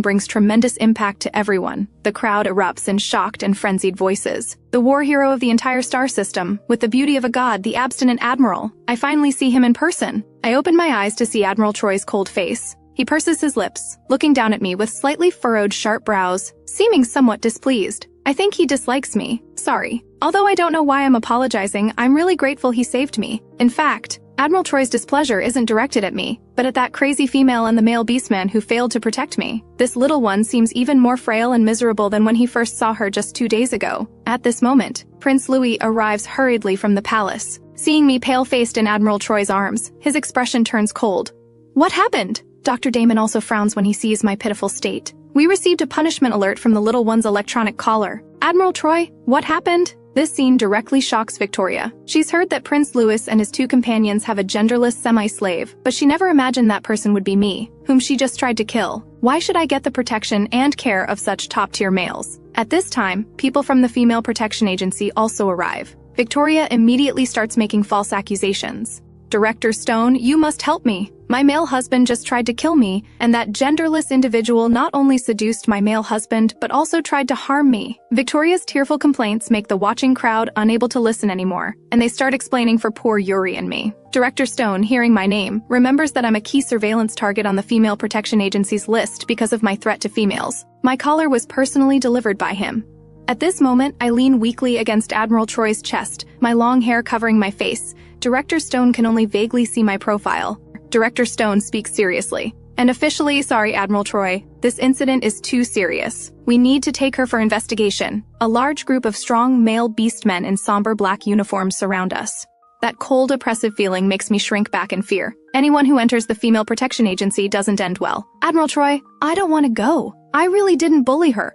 brings tremendous impact to everyone. The crowd erupts in shocked and frenzied voices. The war hero of the entire star system, with the beauty of a god, the abstinent admiral. I finally see him in person. I open my eyes to see Admiral Troy's cold face. He purses his lips, looking down at me with slightly furrowed, sharp brows, seeming somewhat displeased. I think he dislikes me. Sorry. Although I don't know why I'm apologizing, I'm really grateful he saved me. In fact, Admiral Troy's displeasure isn't directed at me, but at that crazy female and the male beastman who failed to protect me. This little one seems even more frail and miserable than when he first saw her just 2 days ago. At this moment, Prince Louis arrives hurriedly from the palace. Seeing me pale-faced in Admiral Troy's arms, his expression turns cold. What happened? Dr. Damon also frowns when he sees my pitiful state. We received a punishment alert from the little one's electronic collar. Admiral Troy, what happened? This scene directly shocks Victoria. She's heard that Prince Louis and his 2 companions have a genderless semi-slave, but she never imagined that person would be me, whom she just tried to kill. Why should I get the protection and care of such top-tier males? At this time, people from the Female Protection Agency also arrive. Victoria immediately starts making false accusations. Director Stone, you must help me. My male husband just tried to kill me, and that genderless individual not only seduced my male husband, but also tried to harm me. Victoria's tearful complaints make the watching crowd unable to listen anymore, and they start explaining for poor Yuri and me. Director Stone, hearing my name, remembers that I'm a key surveillance target on the Female Protection Agency's list because of my threat to females. My collar was personally delivered by him. At this moment, I lean weakly against Admiral Troy's chest, my long hair covering my face. Director Stone can only vaguely see my profile. Director Stone speaks seriously. And officially, sorry, Admiral Troy, this incident is too serious. We need to take her for investigation. A large group of strong male beastmen in somber black uniforms surround us. That cold, oppressive feeling makes me shrink back in fear. Anyone who enters the Female Protection Agency doesn't end well. Admiral Troy, I don't want to go. I really didn't bully her.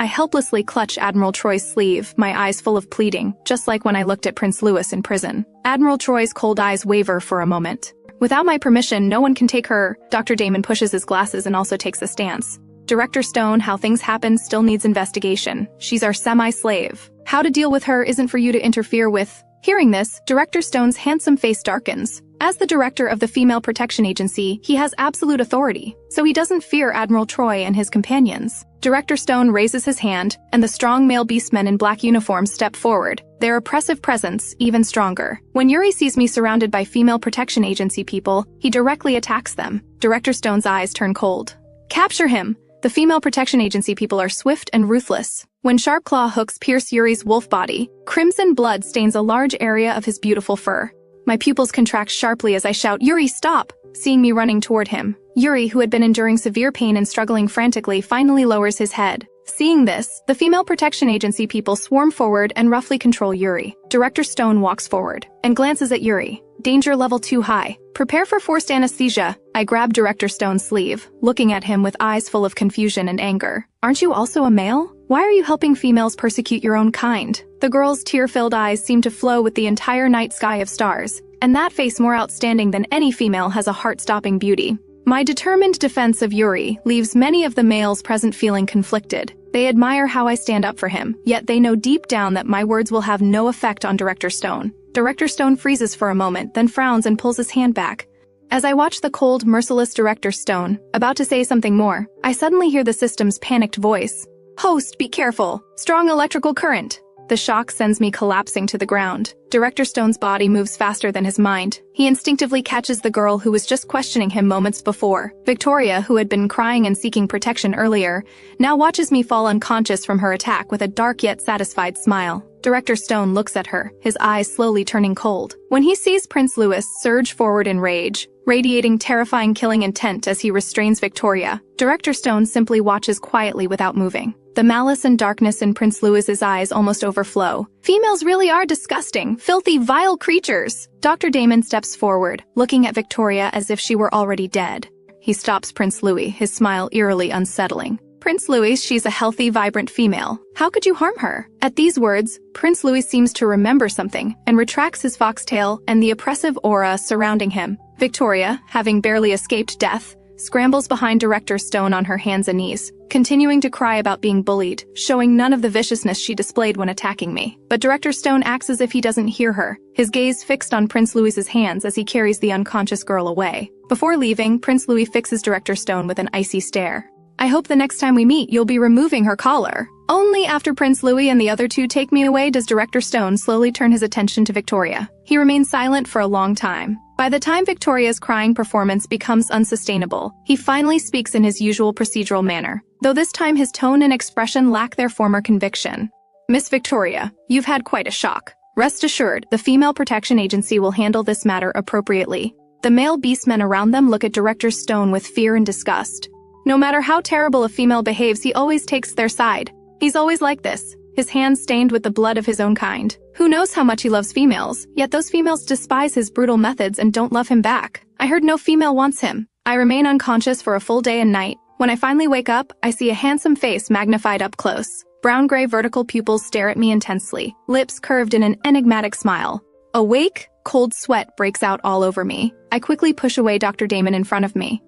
I helplessly clutch Admiral Troy's sleeve, my eyes full of pleading, just like when I looked at Prince Louis in prison. Admiral Troy's cold eyes waver for a moment. Without my permission, no one can take her. Dr. Damon pushes his glasses and also takes a stance. Director Stone, how things happen still needs investigation. She's our semi-slave. How to deal with her isn't for you to interfere with. Hearing this, Director Stone's handsome face darkens. As the director of the Female Protection Agency, he has absolute authority, so he doesn't fear Admiral Troy and his companions. Director Stone raises his hand, and the strong male beastmen in black uniforms step forward, their oppressive presence even stronger. When Yuri sees me surrounded by Female Protection Agency people, he directly attacks them. Director Stone's eyes turn cold. Capture him! The Female Protection Agency people are swift and ruthless. When sharp claw hooks pierce Yuri's wolf body, crimson blood stains a large area of his beautiful fur. My pupils contract sharply as I shout, "Yuri, stop!" Seeing me running toward him, Yuri, who had been enduring severe pain and struggling frantically, finally lowers his head. Seeing this, the Female Protection Agency people swarm forward and roughly control Yuri. Director Stone walks forward and glances at Yuri. Danger level too high. Prepare for forced anesthesia. I grab Director Stone's sleeve, looking at him with eyes full of confusion and anger. Aren't you also a male? Why are you helping females persecute your own kind? The girl's tear-filled eyes seem to flow with the entire night sky of stars, and that face more outstanding than any female has a heart-stopping beauty. My determined defense of Yuri leaves many of the males present feeling conflicted. They admire how I stand up for him, yet they know deep down that my words will have no effect on Director Stone. Director Stone freezes for a moment, then frowns and pulls his hand back. As I watch the cold, merciless Director Stone, about to say something more, I suddenly hear the system's panicked voice. "Host, be careful! Strong electrical current!" The shock sends me collapsing to the ground. Director Stone's body moves faster than his mind. He instinctively catches the girl who was just questioning him moments before. Victoria, who had been crying and seeking protection earlier, now watches me fall unconscious from her attack with a dark yet satisfied smile. Director Stone looks at her, his eyes slowly turning cold. When he sees Prince Louis surge forward in rage, radiating terrifying killing intent as he restrains Victoria, Director Stone simply watches quietly without moving. The malice and darkness in Prince Louis's eyes almost overflow. Females really are disgusting, filthy, vile creatures. Dr. Damon steps forward, looking at Victoria as if she were already dead. He stops Prince Louis, his smile eerily unsettling. "Prince Louis, she's a healthy, vibrant female. How could you harm her?" At these words, Prince Louis seems to remember something and retracts his foxtail and the oppressive aura surrounding him. Victoria, having barely escaped death, scrambles behind Director Stone on her hands and knees, continuing to cry about being bullied, showing none of the viciousness she displayed when attacking me. But Director Stone acts as if he doesn't hear her, his gaze fixed on Prince Louis's hands as he carries the unconscious girl away. Before leaving, Prince Louis fixes Director Stone with an icy stare. "I hope the next time we meet, you'll be removing her collar." Only after Prince Louis and the other two take me away does Director Stone slowly turn his attention to Victoria. He remains silent for a long time. By the time Victoria's crying performance becomes unsustainable, he finally speaks in his usual procedural manner, though this time his tone and expression lack their former conviction. "Miss Victoria, you've had quite a shock. Rest assured, the Female Protection Agency will handle this matter appropriately." The male beastmen around them look at Director Stone with fear and disgust. No matter how terrible a female behaves, he always takes their side. He's always like this, his hands stained with the blood of his own kind. Who knows how much he loves females, yet those females despise his brutal methods and don't love him back. I heard no female wants him. I remain unconscious for a full day and night. When I finally wake up, I see a handsome face magnified up close. Brown-gray vertical pupils stare at me intensely, lips curved in an enigmatic smile. Awake, cold sweat breaks out all over me. I quickly push away Dr. Damon in front of me.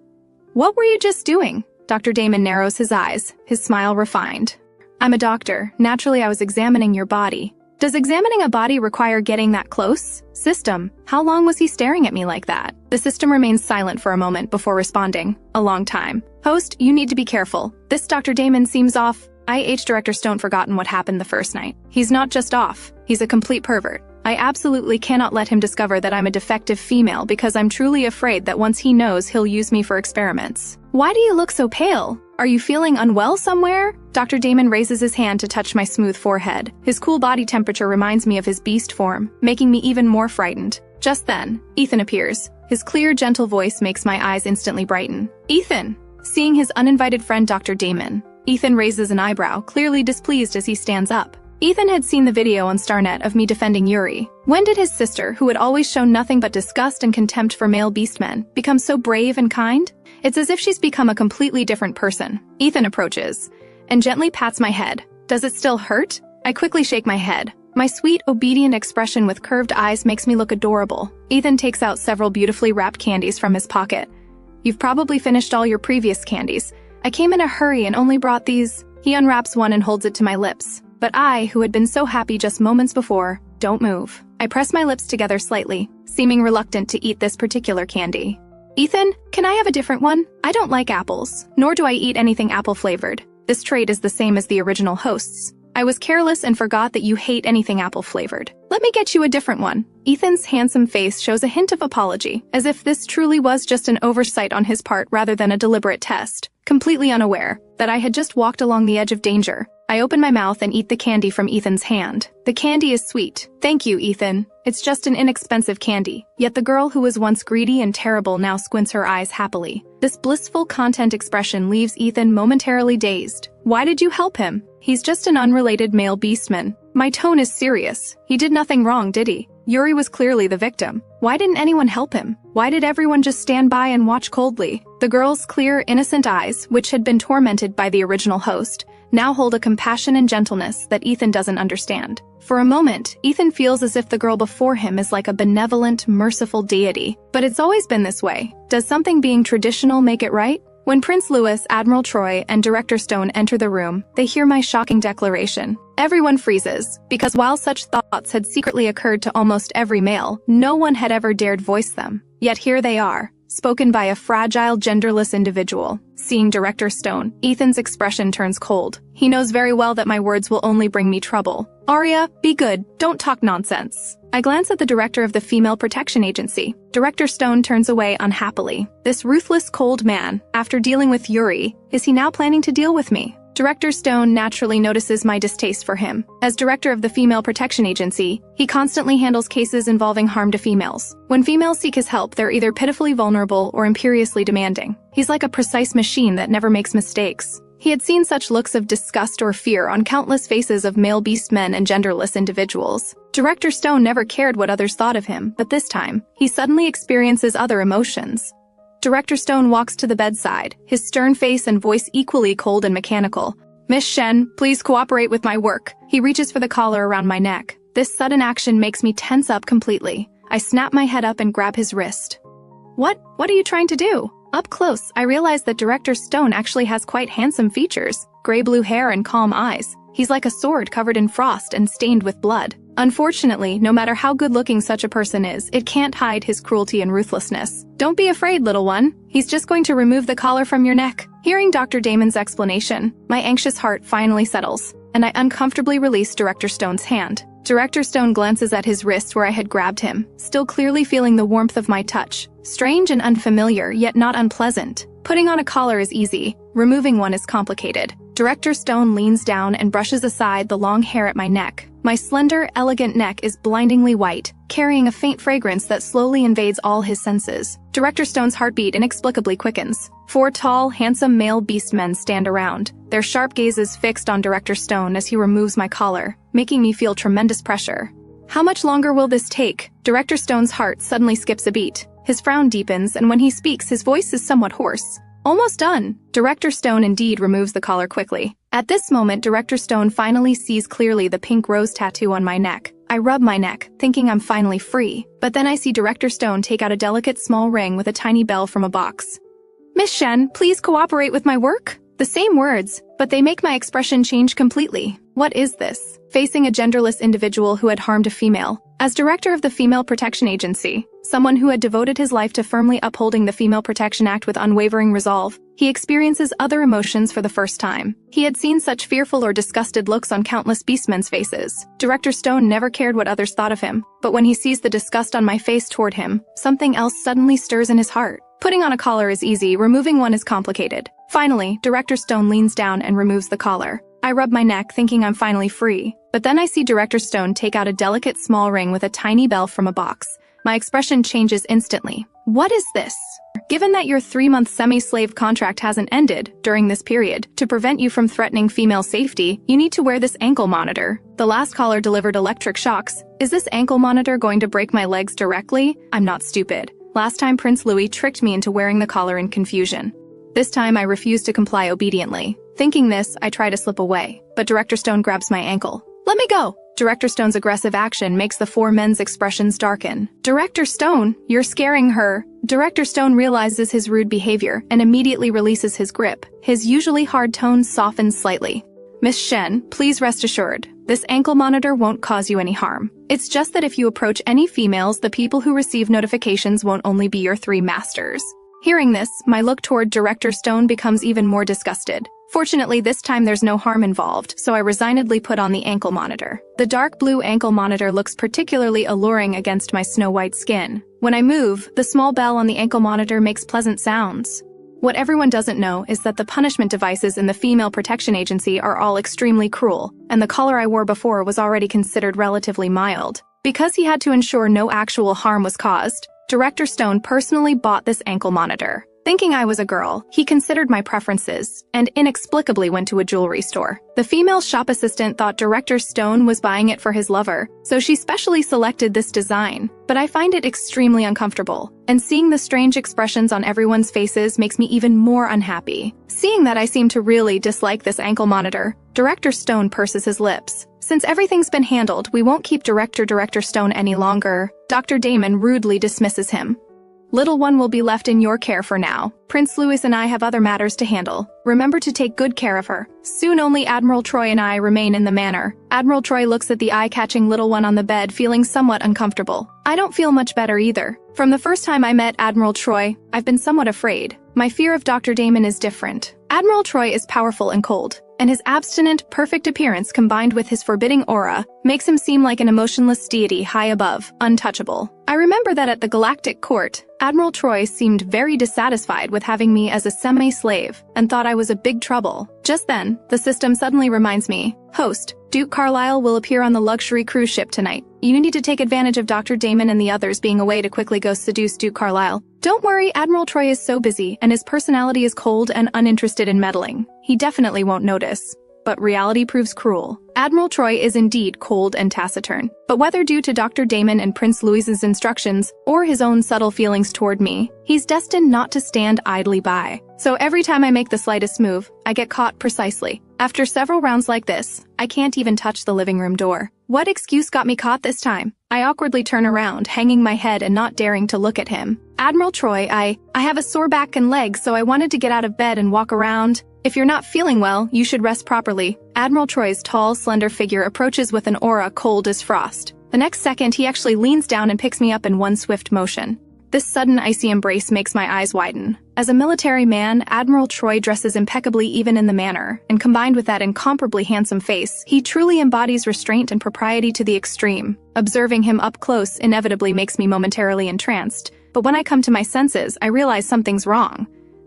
"What were you just doing?" Dr. Damon narrows his eyes, his smile refined. "I'm a doctor. Naturally, I was examining your body." Does examining a body require getting that close? System, how long was he staring at me like that? The system remains silent for a moment before responding. A long time. Host, you need to be careful. This Dr. Damon seems off. Director Stone forgotten what happened the first night. He's not just off. He's a complete pervert. I absolutely cannot let him discover that I'm a defective female because I'm truly afraid that once he knows, he'll use me for experiments. Why do you look so pale? Are you feeling unwell somewhere? Dr. Damon raises his hand to touch my smooth forehead. His cool body temperature reminds me of his beast form, making me even more frightened. Just then, Ethan appears. His clear, gentle voice makes my eyes instantly brighten. Ethan! Seeing his uninvited friend Dr. Damon, Ethan raises an eyebrow, clearly displeased as he stands up. Ethan had seen the video on Starnet of me defending Yuri. When did his sister, who had always shown nothing but disgust and contempt for male beastmen, become so brave and kind? It's as if she's become a completely different person. Ethan approaches and gently pats my head. Does it still hurt? I quickly shake my head. My sweet, obedient expression with curved eyes makes me look adorable. Ethan takes out several beautifully wrapped candies from his pocket. You've probably finished all your previous candies. I came in a hurry and only brought these. He unwraps one and holds it to my lips. But I, who had been so happy just moments before, don't move. I press my lips together slightly, seeming reluctant to eat this particular candy. Ethan, can I have a different one? I don't like apples, nor do I eat anything apple-flavored. This trait is the same as the original host's. I was careless and forgot that you hate anything apple-flavored. Let me get you a different one. Ethan's handsome face shows a hint of apology, as if this truly was just an oversight on his part rather than a deliberate test. Completely unaware that I had just walked along the edge of danger, I open my mouth and eat the candy from Ethan's hand. The candy is sweet. Thank you, Ethan. It's just an inexpensive candy. Yet the girl who was once greedy and terrible now squints her eyes happily. This blissful content expression leaves Ethan momentarily dazed. Why did you help him? He's just an unrelated male beastman. My tone is serious. He did nothing wrong, did he? Yuri was clearly the victim. Why didn't anyone help him? Why did everyone just stand by and watch coldly? The girl's clear, innocent eyes, which had been tormented by the original host, now hold a compassion and gentleness that Ethan doesn't understand. For a moment, Ethan feels as if the girl before him is like a benevolent, merciful deity. But it's always been this way. Does something being traditional make it right? When Prince Louis, Admiral Troy, and Director Stone enter the room, they hear my shocking declaration. Everyone freezes, because while such thoughts had secretly occurred to almost every male, no one had ever dared voice them. Yet here they are, spoken by a fragile, genderless individual. Seeing Director Stone, Ethan's expression turns cold. He knows very well that my words will only bring me trouble. Arya, be good, don't talk nonsense. I glance at the director of the Female Protection Agency. Director Stone turns away unhappily. This ruthless, cold man, after dealing with Yuri, is he now planning to deal with me? Director Stone naturally notices my distaste for him. As director of the Female Protection Agency, he constantly handles cases involving harm to females. When females seek his help, they're either pitifully vulnerable or imperiously demanding. He's like a precise machine that never makes mistakes. He had seen such looks of disgust or fear on countless faces of male beastmen and genderless individuals. Director Stone never cared what others thought of him, but this time, he suddenly experiences other emotions. Director Stone walks to the bedside, his stern face and voice equally cold and mechanical. Miss Shen, please cooperate with my work. He reaches for the collar around my neck. This sudden action makes me tense up completely. I snap my head up and grab his wrist. What are you trying to do? Up close, I realize that Director Stone actually has quite handsome features. Gray-blue hair and calm eyes. He's like a sword covered in frost and stained with blood. Unfortunately, no matter how good-looking such a person is, it can't hide his cruelty and ruthlessness. Don't be afraid, little one. He's just going to remove the collar from your neck. Hearing Dr. Damon's explanation, my anxious heart finally settles, and I uncomfortably release Director Stone's hand. Director Stone glances at his wrist where I had grabbed him, still clearly feeling the warmth of my touch. Strange and unfamiliar, yet not unpleasant. Putting on a collar is easy. Removing one is complicated. Director Stone leans down and brushes aside the long hair at my neck. My slender, elegant neck is blindingly white, carrying a faint fragrance that slowly invades all his senses. Director Stone's heartbeat inexplicably quickens. 4 tall, handsome male beastmen stand around, their sharp gazes fixed on Director Stone as he removes my collar, making me feel tremendous pressure. How much longer will this take? Director Stone's heart suddenly skips a beat. His frown deepens, and when he speaks, his voice is somewhat hoarse. Almost done. Director Stone indeed removes the collar quickly. At this moment, Director Stone finally sees clearly the pink rose tattoo on my neck. I rub my neck, thinking I'm finally free. But then I see Director Stone take out a delicate small ring with a tiny bell from a box. Miss Shen, please cooperate with my work? The same words, but they make my expression change completely. What is this? Facing a genderless individual who had harmed a female. As director of the Female Protection Agency, someone who had devoted his life to firmly upholding the Female Protection Act with unwavering resolve, he experiences other emotions for the first time. He had seen such fearful or disgusted looks on countless beastmen's faces. Director Stone never cared what others thought of him, but when he sees the disgust on my face toward him, something else suddenly stirs in his heart. Putting on a collar is easy, removing one is complicated. Finally, Director Stone leans down and removes the collar. I rub my neck, thinking I'm finally free. But then I see Director Stone take out a delicate small ring with a tiny bell from a box. My expression changes instantly. What is this? Given that your 3-month semi-slave contract hasn't ended during this period, to prevent you from threatening female safety, you need to wear this ankle monitor. The last collar delivered electric shocks. Is this ankle monitor going to break my legs directly? I'm not stupid. Last time Prince Louis tricked me into wearing the collar in confusion. This time I refuse to comply obediently. Thinking this, I try to slip away, but Director Stone grabs my ankle. Let me go! Director Stone's aggressive action makes the 4 men's expressions darken. Director Stone, you're scaring her. Director Stone realizes his rude behavior and immediately releases his grip. His usually hard tone softens slightly. Miss Shen, please rest assured, this ankle monitor won't cause you any harm. It's just that if you approach any females, the people who receive notifications won't only be your 3 masters. Hearing this, my look toward Director Stone becomes even more disgusted. Fortunately, this time there's no harm involved, so I resignedly put on the ankle monitor. The dark blue ankle monitor looks particularly alluring against my snow-white skin. When I move, the small bell on the ankle monitor makes pleasant sounds. What everyone doesn't know is that the punishment devices in the Female Protection Agency are all extremely cruel, and the collar I wore before was already considered relatively mild. Because he had to ensure no actual harm was caused, Director Stone personally bought this ankle monitor. Thinking I was a girl, he considered my preferences and inexplicably went to a jewelry store. The female shop assistant thought Director Stone was buying it for his lover, so she specially selected this design. But I find it extremely uncomfortable, and seeing the strange expressions on everyone's faces makes me even more unhappy. Seeing that I seem to really dislike this ankle monitor, Director Stone purses his lips. Since everything's been handled, we won't keep Director Stone any longer. Dr. Damon rudely dismisses him. Little one will be left in your care for now. Prince Louis and I have other matters to handle. Remember to take good care of her. Soon only Admiral Troy and I remain in the manor. Admiral Troy looks at the eye-catching little one on the bed, feeling somewhat uncomfortable. I don't feel much better either. From the first time I met Admiral Troy, I've been somewhat afraid. My fear of Dr. Damon is different. Admiral Troy is powerful and cold, and his abstinent, perfect appearance combined with his forbidding aura makes him seem like an emotionless deity high above, untouchable. I remember that at the Galactic Court, Admiral Troy seemed very dissatisfied with having me as a semi-slave and thought I was a big trouble. Just then, the system suddenly reminds me, Host, Duke Carlisle will appear on the luxury cruise ship tonight. You need to take advantage of Dr. Damon and the others being away to quickly go seduce Duke Carlisle. Don't worry, Admiral Troy is so busy and his personality is cold and uninterested in meddling. He definitely won't notice. But reality proves cruel. Admiral Troy is indeed cold and taciturn. But whether due to Dr. Damon and Prince Louis's instructions or his own subtle feelings toward me, he's destined not to stand idly by. So every time I make the slightest move, I get caught precisely. After several rounds like this, I can't even touch the living room door. What excuse got me caught this time? I awkwardly turn around, hanging my head and not daring to look at him. Admiral Troy, I have a sore back and legs, so I wanted to get out of bed and walk around. If you're not feeling well, you should rest properly. Admiral Troy's tall, slender figure approaches with an aura cold as frost. The next second, he actually leans down and picks me up in one swift motion. This sudden icy embrace makes my eyes widen. As a military man, Admiral Troy dresses impeccably even in the manner, and combined with that incomparably handsome face, he truly embodies restraint and propriety to the extreme. Observing him up close inevitably makes me momentarily entranced, but when I come to my senses, I realize something's wrong.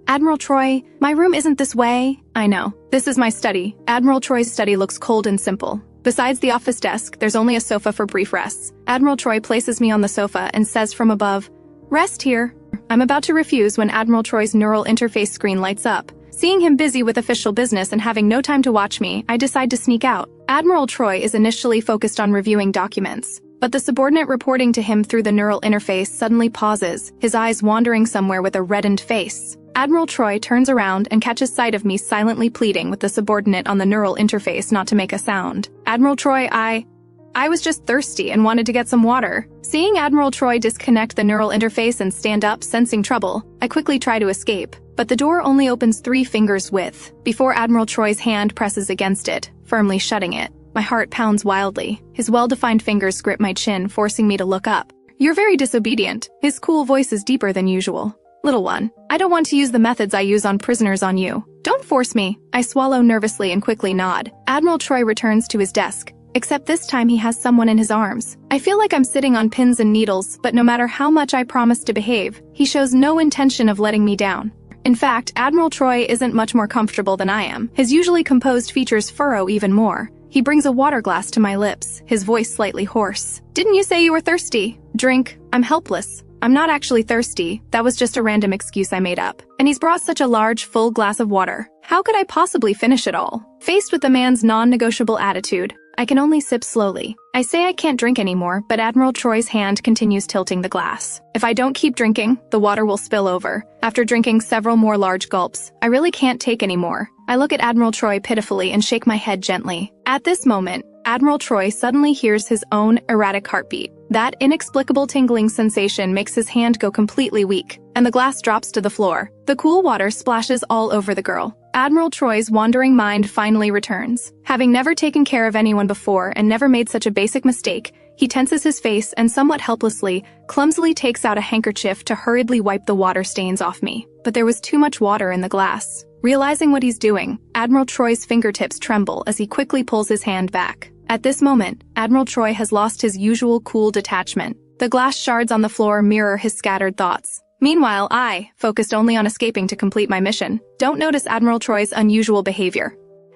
Admiral Troy, my room isn't this way. I know. This is my study. Admiral Troy's study looks cold and simple. Besides the office desk, there's only a sofa for brief rests. Admiral Troy places me on the sofa and says from above, "Rest here." I'm about to refuse when Admiral Troy's neural interface screen lights up. Seeing him busy with official business and having no time to watch me, I decide to sneak out. Admiral Troy is initially focused on reviewing documents, but the subordinate reporting to him through the neural interface suddenly pauses, his eyes wandering somewhere with a reddened face. Admiral Troy turns around and catches sight of me silently pleading with the subordinate on the neural interface not to make a sound. Admiral Troy, I was just thirsty and wanted to get some water. Seeing Admiral Troy disconnect the neural interface and stand up, sensing trouble, I quickly try to escape, but the door only opens 3 fingers width before Admiral Troy's hand presses against it, firmly shutting it. My heart pounds wildly. His well-defined fingers grip my chin, forcing me to look up. "You're very disobedient." His cool voice is deeper than usual. "Little one, I don't want to use the methods I use on prisoners on you. Don't force me." I swallow nervously and quickly nod. Admiral Troy returns to his desk, except this time he has someone in his arms. I feel like I'm sitting on pins and needles, but no matter how much I promise to behave, he shows no intention of letting me down. In fact, Admiral Troy isn't much more comfortable than I am. His usually composed features furrow even more. He brings a water glass to my lips, his voice slightly hoarse. "Didn't you say you were thirsty? Drink." I'm helpless. I'm not actually thirsty. That was just a random excuse I made up. And he's brought such a large, full glass of water. How could I possibly finish it all? Faced with the man's non-negotiable attitude, I can only sip slowly. I say I can't drink anymore, but Admiral Troy's hand continues tilting the glass. If I don't keep drinking, the water will spill over. After drinking several more large gulps, I really can't take anymore. I look at Admiral Troy pitifully and shake my head gently. At this moment, Admiral Troy suddenly hears his own erratic heartbeat. That inexplicable tingling sensation makes his hand go completely weak, and the glass drops to the floor. The cool water splashes all over the girl. Admiral Troy's wandering mind finally returns. Having never taken care of anyone before and never made such a basic mistake, he tenses his face and somewhat helplessly, clumsily takes out a handkerchief to hurriedly wipe the water stains off me. But there was too much water in the glass. Realizing what he's doing, Admiral Troy's fingertips tremble as he quickly pulls his hand back. At this moment, Admiral Troy has lost his usual cool detachment. The glass shards on the floor mirror his scattered thoughts. Meanwhile, I, focused only on escaping to complete my mission, don't notice Admiral Troy's unusual behavior.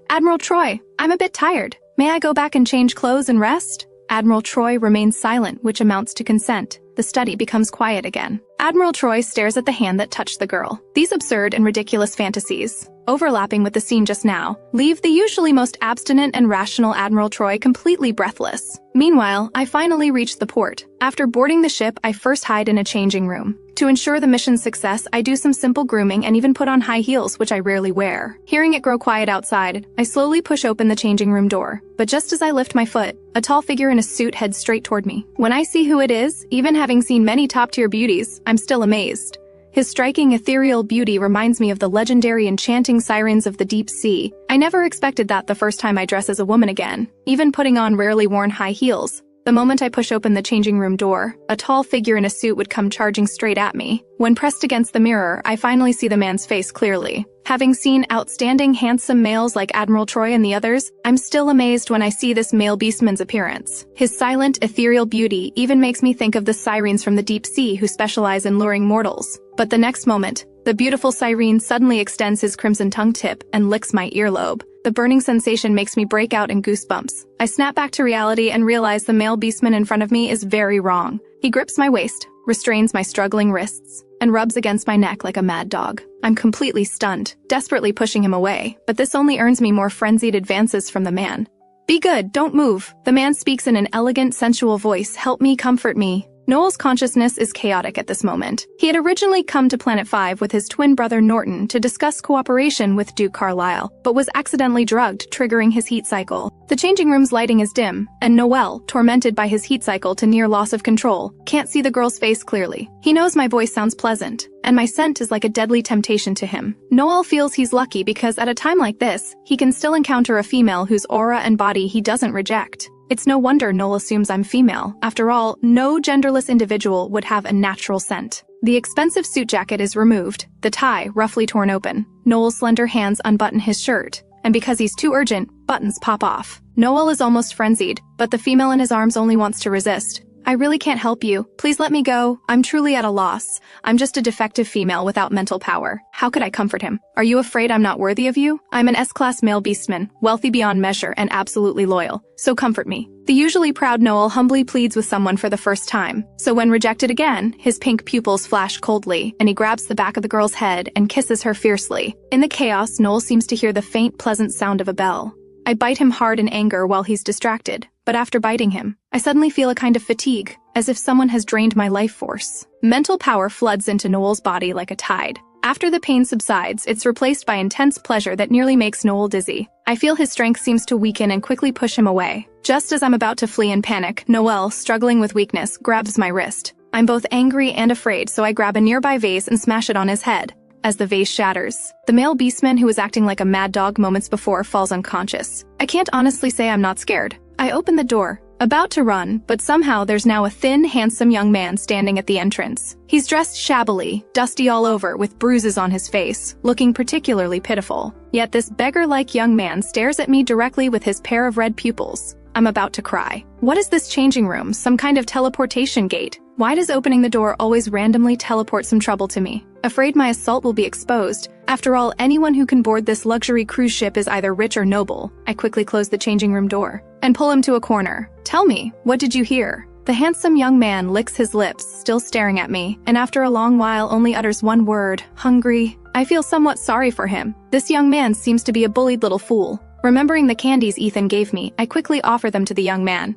"Admiral Troy, I'm a bit tired. May I go back and change clothes and rest?" Admiral Troy remains silent, which amounts to consent. The study becomes quiet again. Admiral Troy stares at the hand that touched the girl. These absurd and ridiculous fantasies, overlapping with the scene just now, leave the usually most abstinent and rational Admiral Troy completely breathless. Meanwhile, I finally reach the port. After boarding the ship, I first hide in a changing room. To ensure the mission's success, I do some simple grooming and even put on high heels, which I rarely wear. Hearing it grow quiet outside, I slowly push open the changing room door. But just as I lift my foot, a tall figure in a suit heads straight toward me. When I see who it is, even having seen many top-tier beauties, I'm still amazed. His striking ethereal beauty reminds me of the legendary enchanting sirens of the deep sea. I never expected that the first time I dress as a woman again, even putting on rarely worn high heels. The moment I push open the changing room door, a tall figure in a suit would come charging straight at me. When pressed against the mirror, I finally see the man's face clearly. Having seen outstanding, handsome males like Admiral Troy and the others, I'm still amazed when I see this male beastman's appearance. His silent, ethereal beauty even makes me think of the sirens from the deep sea who specialize in luring mortals. But the next moment, the beautiful siren suddenly extends his crimson tongue tip and licks my earlobe. The burning sensation makes me break out in goosebumps. I snap back to reality and realize the male beastman in front of me is very wrong. He grips my waist, restrains my struggling wrists, and rubs against my neck like a mad dog. I'm completely stunned, desperately pushing him away, but this only earns me more frenzied advances from the man. "Be good, don't move." The man speaks in an elegant, sensual voice. "Help me, comfort me." Noel's consciousness is chaotic at this moment. He had originally come to Planet 5 with his twin brother Norton to discuss cooperation with Duke Carlisle, but was accidentally drugged, triggering his heat cycle. The changing room's lighting is dim, and Noel, tormented by his heat cycle to near loss of control, can't see the girl's face clearly. He knows my voice sounds pleasant, and my scent is like a deadly temptation to him. Noel feels he's lucky because at a time like this, he can still encounter a female whose aura and body he doesn't reject. It's no wonder Noel assumes I'm female. After all, no genderless individual would have a natural scent. The expensive suit jacket is removed, the tie roughly torn open. Noel's slender hands unbutton his shirt, and because he's too urgent, buttons pop off. Noel is almost frenzied, but the female in his arms only wants to resist. "I really can't help you. Please let me go. I'm truly at a loss. I'm just a defective female without mental power." How could I comfort him? "Are you afraid I'm not worthy of you? I'm an S-class male beastman, wealthy beyond measure and absolutely loyal. So comfort me." The usually proud Noel humbly pleads with someone for the first time. So when rejected again, his pink pupils flash coldly, and he grabs the back of the girl's head and kisses her fiercely. In the chaos, Noel seems to hear the faint, pleasant sound of a bell. I bite him hard in anger while he's distracted, but after biting him, I suddenly feel a kind of fatigue, as if someone has drained my life force. Mental power floods into Noel's body like a tide. After the pain subsides, it's replaced by intense pleasure that nearly makes Noel dizzy. I feel his strength seems to weaken and quickly push him away. Just as I'm about to flee in panic, Noel, struggling with weakness, grabs my wrist. I'm both angry and afraid, so I grab a nearby vase and smash it on his head. as the vase shatters. The male beastman who was acting like a mad dog moments before falls unconscious. I can't honestly say I'm not scared. I open the door, about to run, but somehow there's now a thin, handsome young man standing at the entrance. He's dressed shabbily, dusty all over, with bruises on his face, looking particularly pitiful. Yet this beggar-like young man stares at me directly with his pair of red pupils. I'm about to cry. What is this changing room? Some kind of teleportation gate? Why does opening the door always randomly teleport some trouble to me? Afraid my assault will be exposed. After all, anyone who can board this luxury cruise ship is either rich or noble. I quickly close the changing room door and pull him to a corner. Tell me, what did you hear? The handsome young man licks his lips, still staring at me, and after a long while only utters one word, hungry. I feel somewhat sorry for him. This young man seems to be a bullied little fool. Remembering the candies Ethan gave me, I quickly offer them to the young man.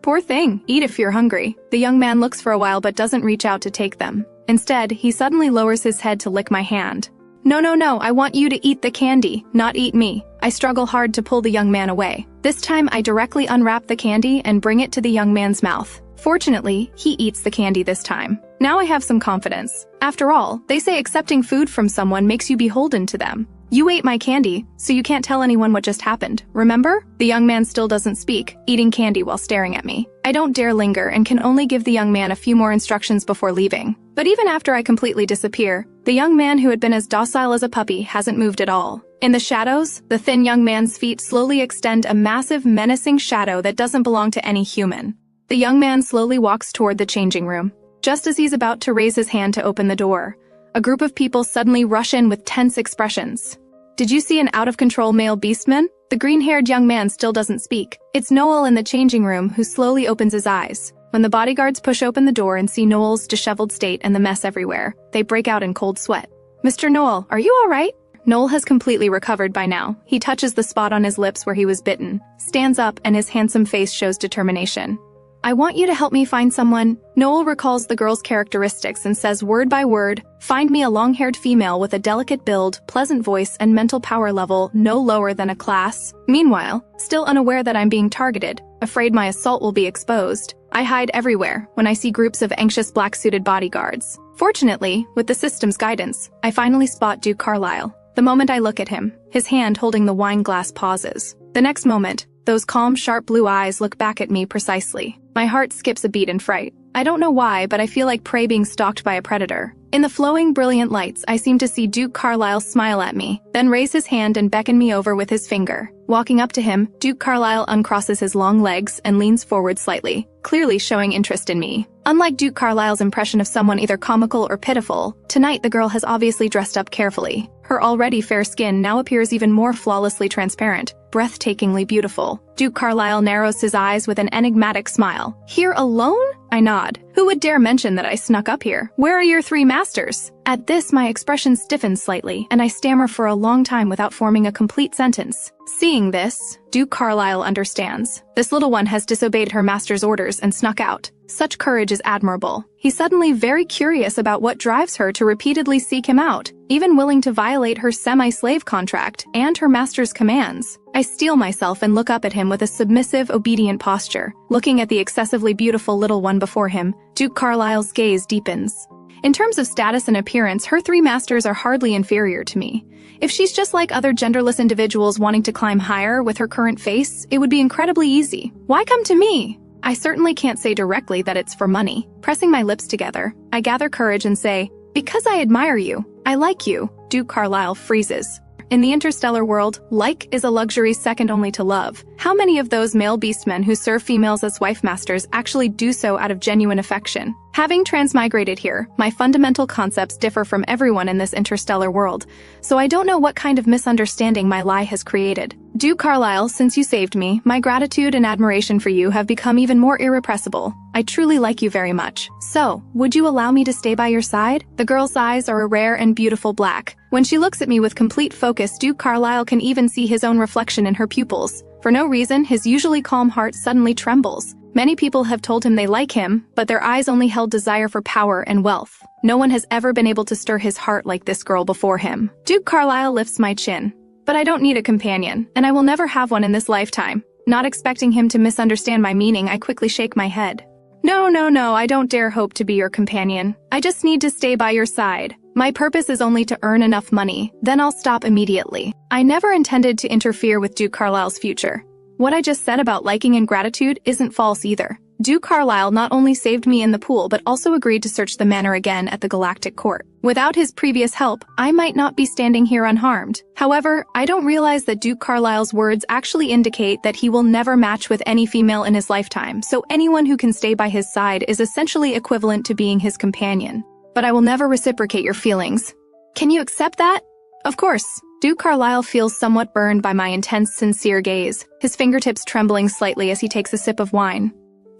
Poor thing, eat if you're hungry. The young man looks for a while but doesn't reach out to take them. Instead, he suddenly lowers his head to lick my hand. No, I want you to eat the candy, not eat me. I struggle hard to pull the young man away. This time I directly unwrap the candy and bring it to the young man's mouth. Fortunately, he eats the candy this time. Now I have some confidence. After all, they say accepting food from someone makes you beholden to them. You ate my candy, so you can't tell anyone what just happened, remember? The young man still doesn't speak, eating candy while staring at me. I don't dare linger and can only give the young man a few more instructions before leaving. But even after I completely disappear, the young man who had been as docile as a puppy hasn't moved at all. In the shadows, the thin young man's feet slowly extend a massive, menacing shadow that doesn't belong to any human. The young man slowly walks toward the changing room. Just as he's about to raise his hand to open the door, a group of people suddenly rush in with tense expressions. Did you see an out-of-control male beastman? The green-haired young man still doesn't speak. It's Noel in the changing room who slowly opens his eyes. When the bodyguards push open the door and see Noel's disheveled state and the mess everywhere, they break out in cold sweat. Mr. Noel, are you all right? Noel has completely recovered by now. He touches the spot on his lips where he was bitten, stands up, and his handsome face shows determination. I want you to help me find someone. Noel recalls the girl's characteristics and says word by word, find me a long-haired female with a delicate build, pleasant voice, and mental power level no lower than a class. Meanwhile, still unaware that I'm being targeted, afraid my assault will be exposed, I hide everywhere when I see groups of anxious black-suited bodyguards. Fortunately, with the system's guidance, I finally spot Duke Carlisle. The moment I look at him, his hand holding the wine glass pauses. The next moment, those calm, sharp blue eyes look back at me precisely. My heart skips a beat in fright. I don't know why, but I feel like prey being stalked by a predator. In the flowing, brilliant lights, I seem to see Duke Carlisle smile at me, then raise his hand and beckon me over with his finger. Walking up to him, Duke Carlisle uncrosses his long legs and leans forward slightly, clearly showing interest in me. Unlike Duke Carlisle's impression of someone either comical or pitiful, tonight the girl has obviously dressed up carefully. Her already fair skin now appears even more flawlessly transparent, breathtakingly beautiful. Duke Carlisle narrows his eyes with an enigmatic smile. Here alone? I nod. Who would dare mention that I snuck up here? Where are your three masters? At this, my expression stiffens slightly, and I stammer for a long time without forming a complete sentence. Seeing this, Duke Carlisle understands. This little one has disobeyed her master's orders and snuck out. Such courage is admirable. He's suddenly very curious about what drives her to repeatedly seek him out, even willing to violate her semi-slave contract and her master's commands. I steel myself and look up at him with a submissive, obedient posture. Looking at the excessively beautiful little one before him, Duke Carlisle's gaze deepens. In terms of status and appearance, her three masters are hardly inferior to me. If she's just like other genderless individuals wanting to climb higher with her current face, it would be incredibly easy. Why come to me? I certainly can't say directly that it's for money. Pressing my lips together, I gather courage and say, because I admire you. I like you. Duke Carlisle freezes. In the interstellar world, like is a luxury second only to love. How many of those male beastmen who serve females as wife masters actually do so out of genuine affection? Having transmigrated here, my fundamental concepts differ from everyone in this interstellar world, so I don't know what kind of misunderstanding my lie has created. Duke Carlisle, since you saved me, my gratitude and admiration for you have become even more irrepressible. I truly like you very much. So, would you allow me to stay by your side? The girl's eyes are a rare and beautiful black. When she looks at me with complete focus, Duke Carlisle can even see his own reflection in her pupils. For no reason, his usually calm heart suddenly trembles. Many people have told him they like him, but their eyes only held desire for power and wealth. No one has ever been able to stir his heart like this girl before him. Duke Carlisle lifts my chin. But I don't need a companion, and I will never have one in this lifetime. Not expecting him to misunderstand my meaning, I quickly shake my head. No, I don't dare hope to be your companion. I just need to stay by your side. My purpose is only to earn enough money, then I'll stop immediately. I never intended to interfere with Duke Carlisle's future. What I just said about liking and gratitude isn't false either. Duke Carlisle not only saved me in the pool but also agreed to search the manor again at the Galactic Court. Without his previous help, I might not be standing here unharmed. However, I don't realize that Duke Carlisle's words actually indicate that he will never match with any female in his lifetime, so anyone who can stay by his side is essentially equivalent to being his companion. But I will never reciprocate your feelings. Can you accept that? Of course. Duke Carlisle feels somewhat burned by my intense, sincere gaze, his fingertips trembling slightly as he takes a sip of wine.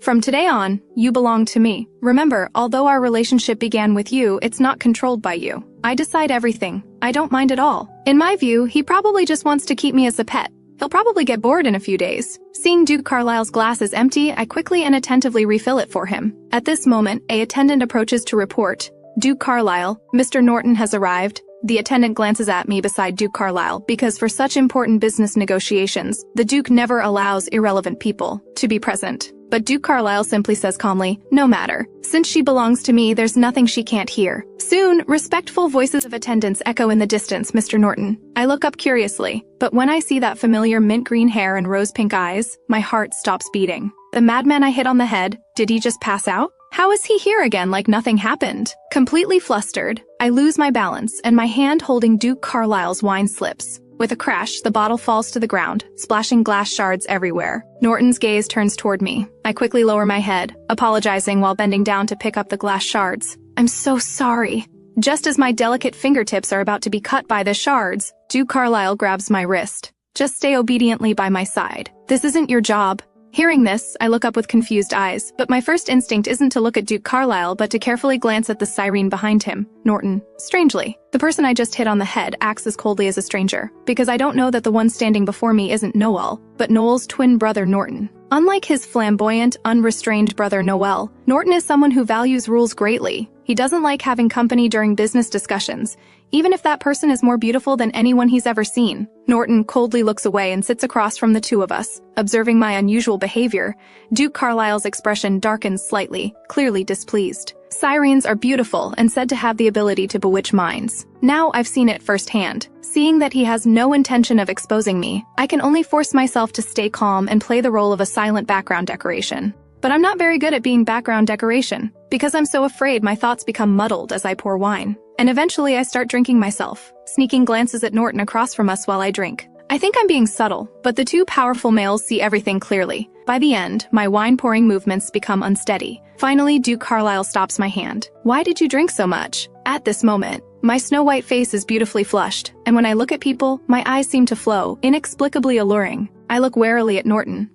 From today on, you belong to me. Remember, although our relationship began with you, it's not controlled by you. I decide everything. I don't mind at all. In my view, he probably just wants to keep me as a pet. He'll probably get bored in a few days. Seeing Duke Carlisle's glass is empty, I quickly and attentively refill it for him. At this moment, an attendant approaches to report, "Duke Carlisle, Mr. Norton has arrived." The attendant glances at me beside Duke Carlisle because for such important business negotiations, the Duke never allows irrelevant people to be present. But Duke Carlisle simply says calmly, "No matter. Since she belongs to me, there's nothing she can't hear." Soon, respectful voices of attendants echo in the distance, "Mr. Norton." I look up curiously, but when I see that familiar mint green hair and rose-pink eyes, my heart stops beating. The madman I hit on the head, did he just pass out? How is he here again like nothing happened? Completely flustered, I lose my balance and my hand holding Duke Carlisle's wine slips. With a crash, the bottle falls to the ground, splashing glass shards everywhere. Norton's gaze turns toward me. I quickly lower my head, apologizing while bending down to pick up the glass shards. "I'm so sorry." Just as my delicate fingertips are about to be cut by the shards, Duke Carlisle grabs my wrist. "Just stay obediently by my side. This isn't your job." Hearing this, I look up with confused eyes, but my first instinct isn't to look at Duke Carlisle but to carefully glance at the siren behind him, Norton. Strangely, the person I just hit on the head acts as coldly as a stranger, because I don't know that the one standing before me isn't Noel, but Noel's twin brother Norton. Unlike his flamboyant, unrestrained brother Noel, Norton is someone who values rules greatly. He doesn't like having company during business discussions, even if that person is more beautiful than anyone he's ever seen. Norton coldly looks away and sits across from the two of us. Observing my unusual behavior, Duke Carlisle's expression darkens slightly, clearly displeased. Sirens are beautiful and said to have the ability to bewitch minds. Now I've seen it firsthand. Seeing that he has no intention of exposing me, I can only force myself to stay calm and play the role of a silent background decoration. But I'm not very good at being background decoration, because I'm so afraid my thoughts become muddled as I pour wine. And eventually I start drinking myself, sneaking glances at Norton across from us while I drink. I think I'm being subtle, but the two powerful males see everything clearly. By the end, my wine-pouring movements become unsteady. Finally, Duke Carlisle stops my hand. "Why did you drink so much?" At this moment, my snow-white face is beautifully flushed, and when I look at people, my eyes seem to flow, inexplicably alluring. I look warily at Norton.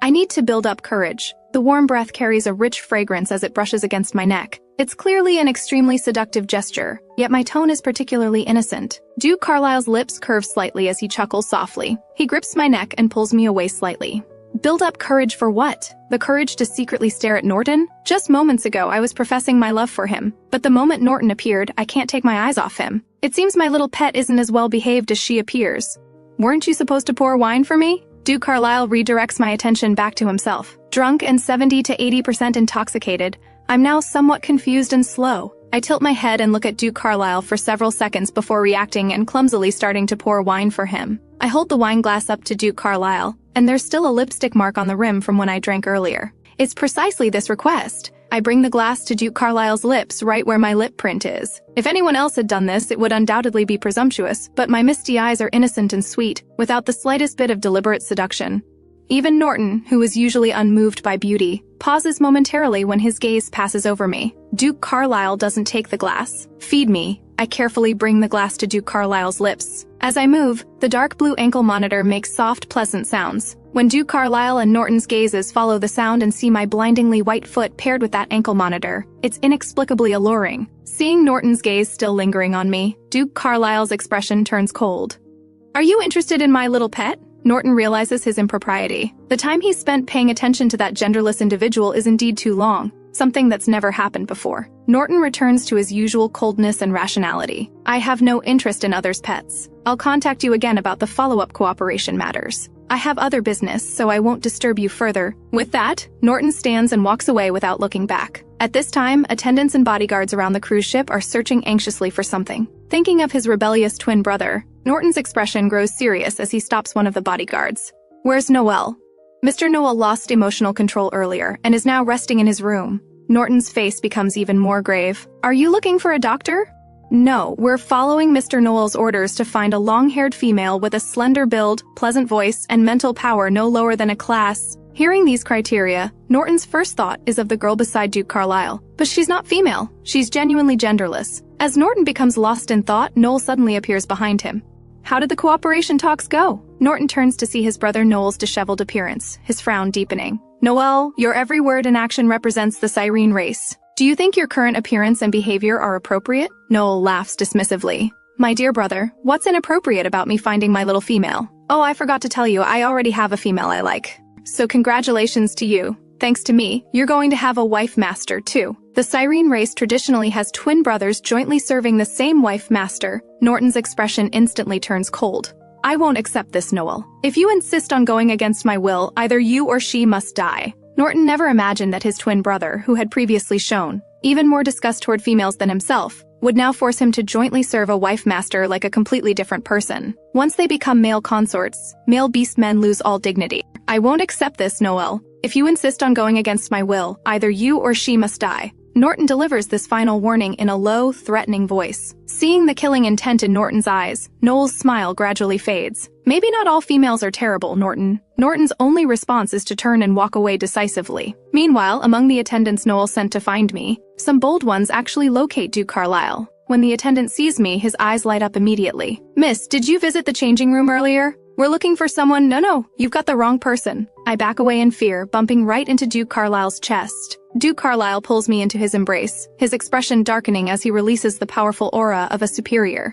I need to build up courage. The warm breath carries a rich fragrance as it brushes against my neck. It's clearly an extremely seductive gesture, yet my tone is particularly innocent. Duke Carlisle's lips curve slightly as he chuckles softly. He grips my neck and pulls me away slightly. Build up courage for what? The courage to secretly stare at Norton? Just moments ago, I was professing my love for him, but the moment Norton appeared, I can't take my eyes off him. It seems my little pet isn't as well behaved as she appears. "Weren't you supposed to pour wine for me?" Duke Carlisle redirects my attention back to himself. Drunk and 70 to 80% intoxicated, I'm now somewhat confused and slow. I tilt my head and look at Duke Carlisle for several seconds before reacting and clumsily starting to pour wine for him. I hold the wine glass up to Duke Carlisle, and there's still a lipstick mark on the rim from when I drank earlier. It's precisely this request. I bring the glass to Duke Carlisle's lips right where my lip print is. If anyone else had done this, it would undoubtedly be presumptuous, but my misty eyes are innocent and sweet, without the slightest bit of deliberate seduction. Even Norton, who is usually unmoved by beauty, pauses momentarily when his gaze passes over me. Duke Carlisle doesn't take the glass. "Feed me." I carefully bring the glass to Duke Carlisle's lips. As I move, the dark blue ankle monitor makes soft, pleasant sounds. When Duke Carlisle and Norton's gazes follow the sound and see my blindingly white foot paired with that ankle monitor, it's inexplicably alluring. Seeing Norton's gaze still lingering on me, Duke Carlisle's expression turns cold. "Are you interested in my little pet?" Norton realizes his impropriety. The time he spent paying attention to that genderless individual is indeed too long, something that's never happened before. Norton returns to his usual coldness and rationality. "I have no interest in others' pets. I'll contact you again about the follow-up cooperation matters." I have other business, so I won't disturb you further." With that, Norton stands and walks away without looking back. At this time, attendants and bodyguards around the cruise ship are searching anxiously for something. Thinking of his rebellious twin brother, Norton's expression grows serious as he stops one of the bodyguards. "Where's Noel?" Mr. Noel lost emotional control earlier and is now resting in his room. Norton's face becomes even more grave. "Are you looking for a doctor?" "No, we're following Mr. Noel's orders to find a long-haired female with a slender build, pleasant voice, and mental power no lower than a class." Hearing these criteria, Norton's first thought is of the girl beside Duke Carlisle. But she's not female. She's genuinely genderless. As Norton becomes lost in thought, Noel suddenly appears behind him. How did the cooperation talks go? Norton turns to see his brother Noel's disheveled appearance, his frown deepening. "Noel, your every word and action represents the Cyrene race. Do you think your current appearance and behavior are appropriate?" Noel laughs dismissively. "My dear brother, what's inappropriate about me finding my little female?" "Oh, I forgot to tell you, I already have a female I like. So congratulations to you. Thanks to me, you're going to have a wife master, too." The Cyrene race traditionally has twin brothers jointly serving the same wife master. Norton's expression instantly turns cold. "I won't accept this, Noel. If you insist on going against my will, either you or she must die." Norton never imagined that his twin brother, who had previously shown even more disgust toward females than himself, would now force him to jointly serve a wife master like a completely different person. Once they become male consorts, male beast men lose all dignity. "I won't accept this, Noel. If you insist on going against my will, either you or she must die." Norton delivers this final warning in a low, threatening voice. Seeing the killing intent in Norton's eyes, Noel's smile gradually fades. "Maybe not all females are terrible, Norton." Norton's only response is to turn and walk away decisively. Meanwhile, among the attendants Noel sent to find me, some bold ones actually locate Duke Carlisle. When the attendant sees me, his eyes light up immediately. "Miss, did you visit the changing room earlier? We're looking for someone." No, you've got the wrong person." I back away in fear, bumping right into Duke Carlisle's chest. Duke Carlisle pulls me into his embrace, his expression darkening as he releases the powerful aura of a superior.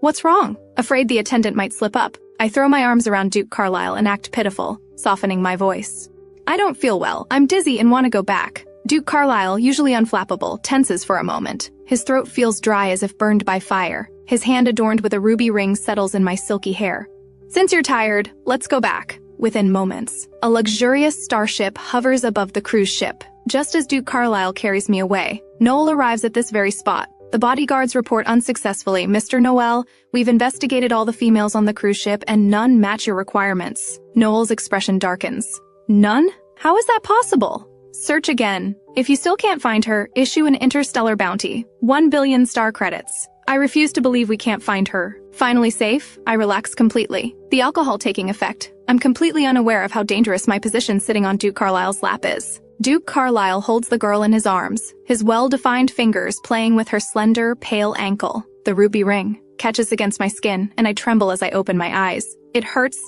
"What's wrong?" Afraid the attendant might slip up, I throw my arms around Duke Carlisle and act pitiful, softening my voice. "I don't feel well. I'm dizzy and want to go back." Duke Carlisle, usually unflappable, tenses for a moment. His throat feels dry as if burned by fire. His hand adorned with a ruby ring settles in my silky hair. "Since you're tired, let's go back." Within moments, a luxurious starship hovers above the cruise ship. Just as Duke Carlisle carries me away, Noel arrives at this very spot. The bodyguards report unsuccessfully, "Mr. Noel, we've investigated all the females on the cruise ship and none match your requirements." Noel's expression darkens. "None? How is that possible?" "Search again. If you still can't find her, issue an interstellar bounty. 1 billion star credits." I refuse to believe we can't find her. Finally safe, I relax completely. The alcohol taking effect. I'm completely unaware of how dangerous my position sitting on Duke Carlisle's lap is. Duke Carlisle holds the girl in his arms, his well-defined fingers playing with her slender, pale ankle. The ruby ring catches against my skin, and I tremble as I open my eyes. It hurts.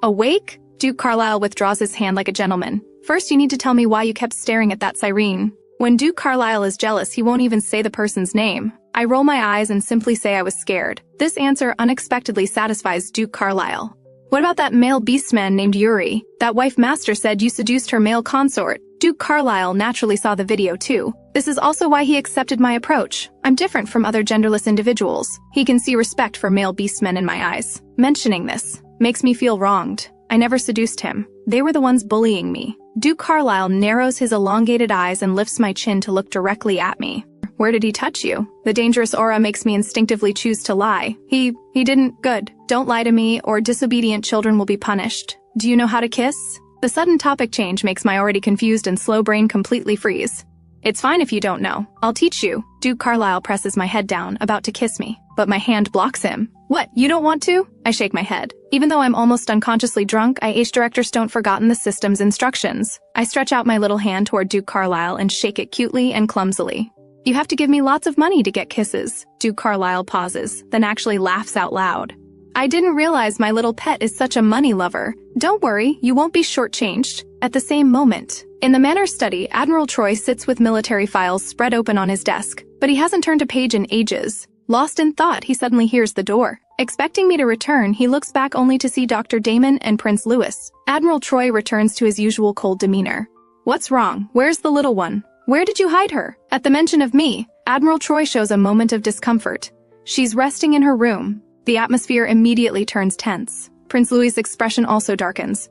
"Awake?" Duke Carlisle withdraws his hand like a gentleman. "First you need to tell me why you kept staring at that Cyrene." When Duke Carlisle is jealous, he won't even say the person's name. I roll my eyes and simply say I was scared. This answer unexpectedly satisfies Duke Carlisle. "What about that male beastman named Yuri? That wife master said you seduced her male consort." Duke Carlisle naturally saw the video too. This is also why he accepted my approach. I'm different from other genderless individuals. He can see respect for male beastmen in my eyes. Mentioning this makes me feel wronged. I never seduced him. They were the ones bullying me. Duke Carlisle narrows his elongated eyes and lifts my chin to look directly at me. "Where did he touch you?" The dangerous aura makes me instinctively choose to lie. He didn't. Good. Don't lie to me, or disobedient children will be punished. "Do you know how to kiss?" The sudden topic change makes my already confused and slow brain completely freeze. "It's fine if you don't know. I'll teach you." Duke Carlisle presses my head down, about to kiss me, but my hand blocks him. "What, you don't want to?" I shake my head. Even though I'm almost unconsciously drunk, IH directors don't forgotten the system's instructions. I stretch out my little hand toward Duke Carlisle and shake it cutely and clumsily. "You have to give me lots of money to get kisses." Duke Carlisle pauses, then actually laughs out loud. "I didn't realize my little pet is such a money lover. Don't worry, you won't be shortchanged." At the same moment, in the manners study, Admiral Troy sits with military files spread open on his desk, but he hasn't turned a page in ages. Lost in thought, he suddenly hears the door. Expecting me to return, he looks back only to see Dr. Damon and Prince Louis. Admiral Troy returns to his usual cold demeanor. "What's wrong? Where's the little one? Where did you hide her?" At the mention of me, Admiral Troy shows a moment of discomfort. "She's resting in her room." The atmosphere immediately turns tense. Prince Louis's expression also darkens.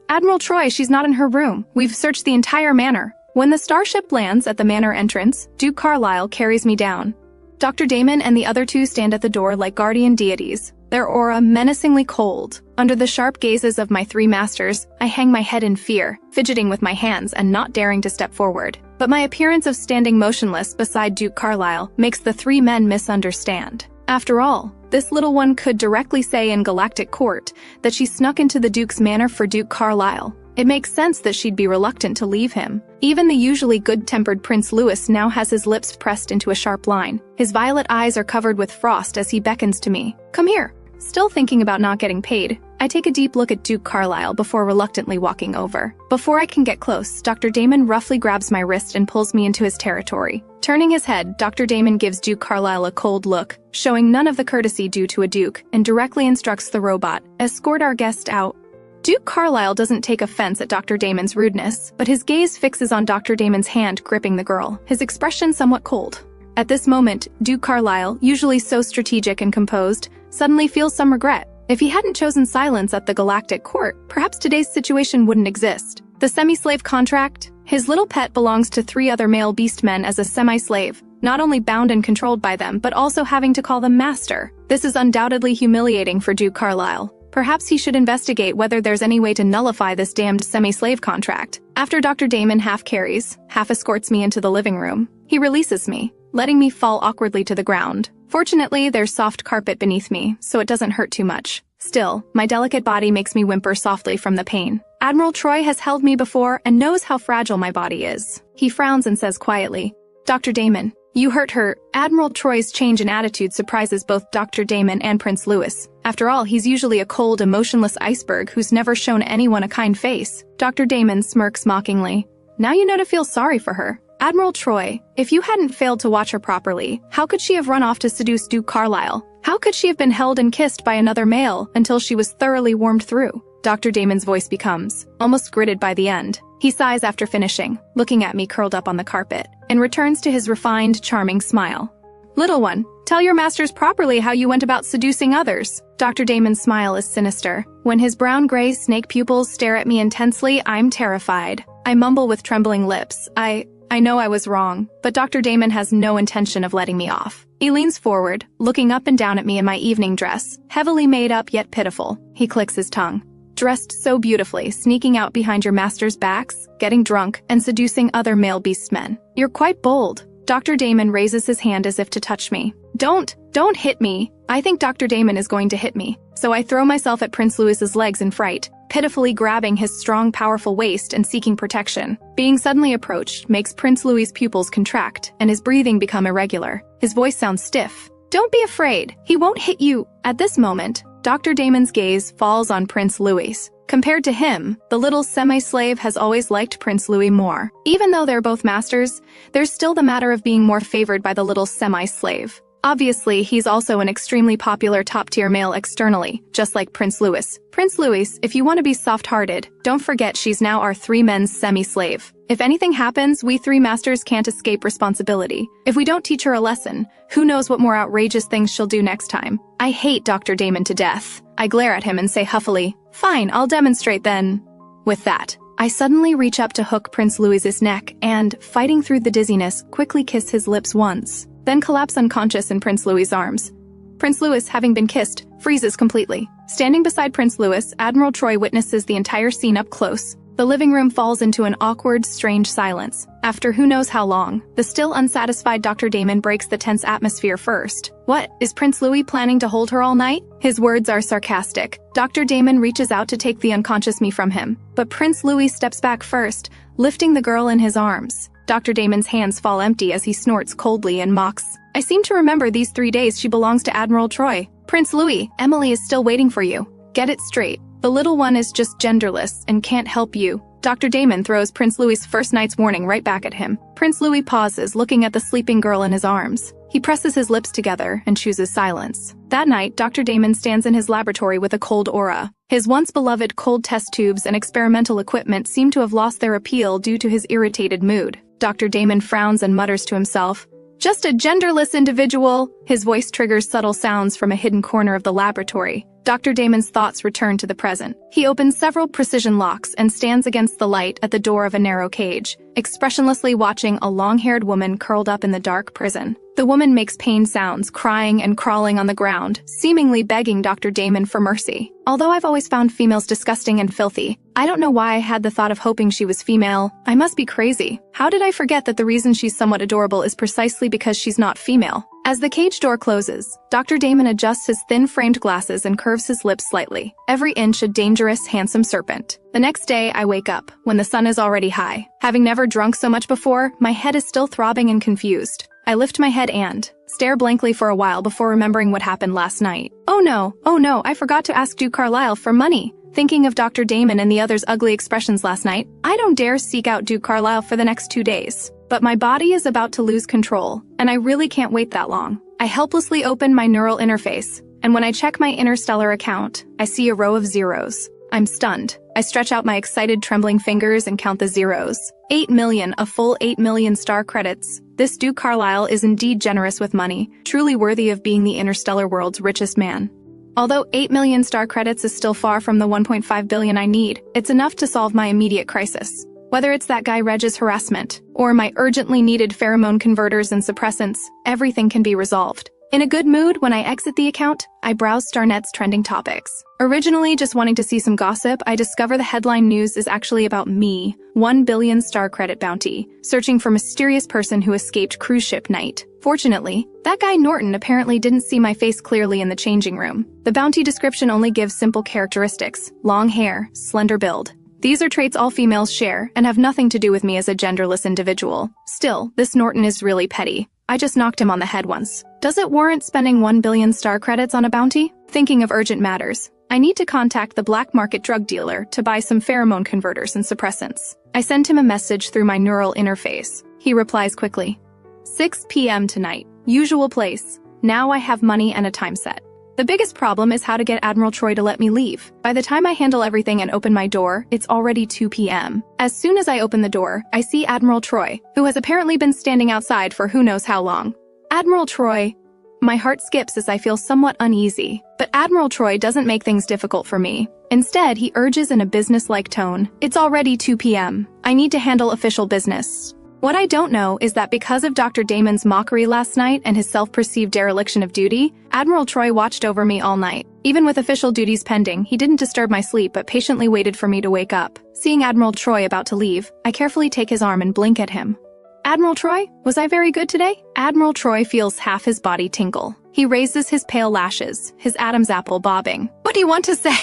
Admiral Troy, she's not in her room. We've searched the entire manor. When the starship lands at the manor entrance, Duke Carlisle carries me down. Dr. Damon and the other two stand at the door like guardian deities, their aura menacingly cold. Under the sharp gazes of my three masters, I hang my head in fear, fidgeting with my hands and not daring to step forward. But my appearance of standing motionless beside Duke Carlisle makes the three men misunderstand. After all, this little one could directly say in Galactic Court that she snuck into the Duke's manor for Duke Carlisle. It makes sense that she'd be reluctant to leave him. Even the usually good-tempered Prince Louis now has his lips pressed into a sharp line. His violet eyes are covered with frost as he beckons to me. Come here. Still thinking about not getting paid, I take a deep look at Duke Carlisle before reluctantly walking over. Before I can get close, Dr. Damon roughly grabs my wrist and pulls me into his territory. Turning his head, Dr. Damon gives Duke Carlisle a cold look, showing none of the courtesy due to a duke, and directly instructs the robot, "Escort our guest out." Duke Carlisle doesn't take offense at Dr. Damon's rudeness, but his gaze fixes on Dr. Damon's hand gripping the girl, his expression somewhat cold. At this moment, Duke Carlisle, usually so strategic and composed, suddenly feels some regret. If he hadn't chosen silence at the Galactic Court, perhaps today's situation wouldn't exist. The semi-slave contract? His little pet belongs to 3 other male beastmen as a semi-slave, not only bound and controlled by them, but also having to call them master. This is undoubtedly humiliating for Duke Carlisle. Perhaps he should investigate whether there's any way to nullify this damned semi-slave contract. After Dr. Damon half carries, half escorts me into the living room, he releases me, letting me fall awkwardly to the ground. Fortunately, there's soft carpet beneath me, so it doesn't hurt too much. Still, my delicate body makes me whimper softly from the pain. Admiral Troy has held me before and knows how fragile my body is. He frowns and says quietly, "Dr. Damon, you hurt her." Admiral Troy's change in attitude surprises both Dr. Damon and Prince Louis. After all, he's usually a cold, emotionless iceberg who's never shown anyone a kind face. Dr. Damon smirks mockingly. "Now you know to feel sorry for her. Admiral Troy, if you hadn't failed to watch her properly, how could she have run off to seduce Duke Carlisle? How could she have been held and kissed by another male until she was thoroughly warmed through?" Dr. Damon's voice becomes almost gritted by the end. He sighs after finishing, looking at me curled up on the carpet, and returns to his refined, charming smile. "Little one, tell your masters properly how you went about seducing others." Dr. Damon's smile is sinister. When his brown-gray snake pupils stare at me intensely, I'm terrified. I mumble with trembling lips. I know I was wrong, but Dr. Damon has no intention of letting me off. He leans forward, looking up and down at me in my evening dress, heavily made up yet pitiful. He clicks his tongue. "Dressed so beautifully, sneaking out behind your master's backs, getting drunk, and seducing other male beastmen. You're quite bold." Dr. Damon raises his hand as if to touch me. Don't hit me." I think Dr. Damon is going to hit me, so I throw myself at Prince Louis's legs in fright, pitifully grabbing his strong, powerful waist and seeking protection. Being suddenly approached makes Prince Louis's pupils contract and his breathing become irregular. His voice sounds stiff. "Don't be afraid. He won't hit you." At this moment, Dr. Damon's gaze falls on Prince Louis. Compared to him, the little semi-slave has always liked Prince Louis more. Even though they're both masters, there's still the matter of being more favored by the little semi-slave. Obviously, he's also an extremely popular top-tier male externally, just like Prince Louis. Prince Louis, if you want to be soft-hearted, don't forget she's now our 3 men's semi-slave. If anything happens, we 3 masters can't escape responsibility. If we don't teach her a lesson, who knows what more outrageous things she'll do next time. I hate Dr. Damon to death. I glare at him and say huffily, "Fine, I'll demonstrate then." With that, I suddenly reach up to hook Prince Louis's neck and, fighting through the dizziness, quickly kiss his lips once, then collapse unconscious in Prince Louis's arms. Prince Louis, having been kissed, freezes completely. Standing beside Prince Louis, Admiral Troy witnesses the entire scene up close. The living room falls into an awkward, strange silence. After who knows how long, the still unsatisfied Dr. Damon breaks the tense atmosphere first. "What, is Prince Louis planning to hold her all night?" His words are sarcastic. Dr. Damon reaches out to take the unconscious me from him, but Prince Louis steps back first, lifting the girl in his arms. Dr. Damon's hands fall empty as he snorts coldly and mocks. "I seem to remember these 3 days she belongs to Admiral Troy. Prince Louis, Emily is still waiting for you. Get it straight. The little one is just genderless and can't help you." Dr. Damon throws Prince Louis's first night's warning right back at him. Prince Louis pauses, looking at the sleeping girl in his arms. He presses his lips together and chooses silence. That night, Dr. Damon stands in his laboratory with a cold aura. His once beloved cold test tubes and experimental equipment seem to have lost their appeal due to his irritated mood. Dr. Damon frowns and mutters to himself, "Just a genderless individual." His voice triggers subtle sounds from a hidden corner of the laboratory. Dr. Damon's thoughts return to the present. He opens several precision locks and stands against the light at the door of a narrow cage, expressionlessly watching a long-haired woman curled up in the dark prison. The woman makes pain sounds, crying and crawling on the ground, seemingly begging Dr. Damon for mercy. Although I've always found females disgusting and filthy, I don't know why I had the thought of hoping she was female. I must be crazy. How did I forget that the reason she's somewhat adorable is precisely because she's not female? As the cage door closes, Dr. Damon adjusts his thin-framed glasses and curves his lips slightly, every inch a dangerous, handsome serpent. The next day, I wake up, when the sun is already high. Having never drunk so much before, my head is still throbbing and confused. I lift my head and stare blankly for a while before remembering what happened last night. Oh no, I forgot to ask Duke Carlisle for money. Thinking of Dr. Damon and the others' ugly expressions last night, I don't dare seek out Duke Carlisle for the next 2 days. But my body is about to lose control, and I really can't wait that long. I helplessly open my neural interface, and when I check my Interstellar account, I see a row of zeros. I'm stunned. I stretch out my excited, trembling fingers and count the zeros. 8 million, a full 8 million star credits. This Duke Carlisle is indeed generous with money, truly worthy of being the interstellar world's richest man. Although 8 million star credits is still far from the 1.5 billion I need, it's enough to solve my immediate crisis. Whether it's that guy Reg's harassment, or my urgently needed pheromone converters and suppressants, everything can be resolved. In a good mood, when I exit the account, I browse Starnet's trending topics. Originally just wanting to see some gossip, I discover the headline news is actually about me, 1 billion star credit bounty, searching for mysterious person who escaped cruise ship night. Fortunately, that guy Norton apparently didn't see my face clearly in the changing room. The bounty description only gives simple characteristics: long hair, slender build. These are traits all females share and have nothing to do with me as a genderless individual. Still, this Norton is really petty. I just knocked him on the head once. Does it warrant spending 1 billion star credits on a bounty? Thinking of urgent matters, I need to contact the black market drug dealer to buy some pheromone converters and suppressants. I send him a message through my neural interface. He replies quickly. 6 p.m. tonight. Usual place. Now I have money and a time set. The biggest problem is how to get Admiral Troy to let me leave. By the time I handle everything and open my door, it's already 2 p.m. As soon as I open the door, I see Admiral Troy, who has apparently been standing outside for who knows how long. Admiral Troy. My heart skips as I feel somewhat uneasy, but Admiral Troy doesn't make things difficult for me. Instead, he urges in a business-like tone, "It's already 2 p.m. I need to handle official business." What I don't know is that because of Dr. Damon's mockery last night and his self-perceived dereliction of duty, Admiral Troy watched over me all night. Even with official duties pending, he didn't disturb my sleep but patiently waited for me to wake up. Seeing Admiral Troy about to leave, I carefully take his arm and blink at him. "Admiral Troy, was I very good today?" Admiral Troy feels half his body tingle. He raises his pale lashes, his Adam's apple bobbing. "What do you want to say?"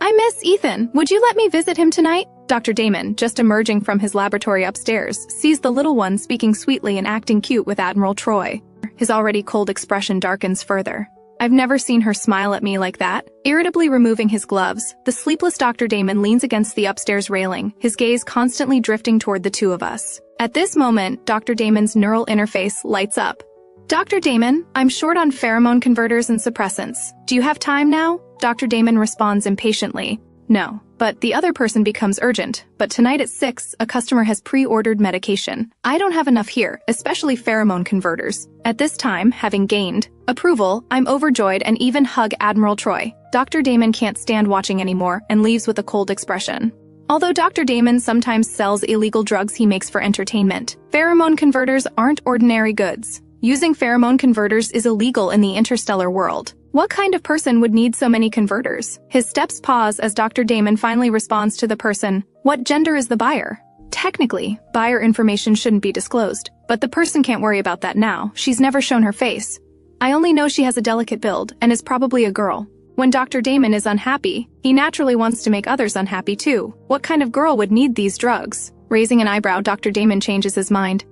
"I miss Ethan. Would you let me visit him tonight?" Dr. Damon, just emerging from his laboratory upstairs, sees the little one speaking sweetly and acting cute with Admiral Troy. His already cold expression darkens further. I've never seen her smile at me like that. Irritably removing his gloves, the sleepless Dr. Damon leans against the upstairs railing, his gaze constantly drifting toward the two of us. At this moment, Dr. Damon's neural interface lights up. "Dr. Damon, I'm short on pheromone converters and suppressants. Do you have time now?" Dr. Damon responds impatiently. "No." But the other person becomes urgent. "But tonight at 6, a customer has pre-ordered medication. I don't have enough here, especially pheromone converters." At this time, having gained approval, I'm overjoyed and even hug Admiral Troy. Dr. Damon can't stand watching anymore and leaves with a cold expression. Although Dr. Damon sometimes sells illegal drugs he makes for entertainment, pheromone converters aren't ordinary goods. Using pheromone converters is illegal in the interstellar world. What kind of person would need so many converters? His steps pause as Dr. Damon finally responds to the person, "What gender is the buyer?" Technically, buyer information shouldn't be disclosed, but the person can't worry about that now. She's never shown her face. I only know she has a delicate build and is probably a girl. When Dr. Damon is unhappy, he naturally wants to make others unhappy too. What kind of girl would need these drugs? Raising an eyebrow, Dr. Damon changes his mind.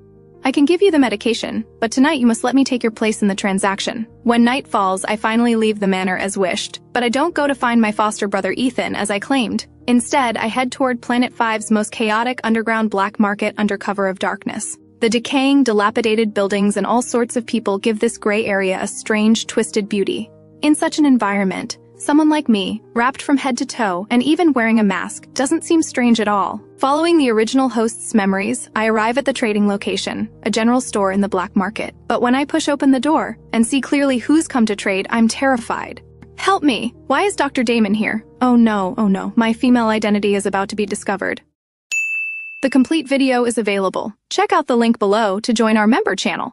"I can give you the medication, but tonight you must let me take your place in the transaction." When night falls, I finally leave the manor as wished, but I don't go to find my foster brother Ethan as I claimed. Instead, I head toward Planet 5's most chaotic underground black market under cover of darkness. The decaying, dilapidated buildings and all sorts of people give this gray area a strange, twisted beauty. In such an environment, someone like me, wrapped from head to toe and even wearing a mask, doesn't seem strange at all. Following the original host's memories, I arrive at the trading location, a general store in the black market. But when I push open the door and see clearly who's come to trade, I'm terrified. Help me! Why is Dr. Damon here? Oh no, my female identity is about to be discovered. The complete video is available. Check out the link below to join our member channel.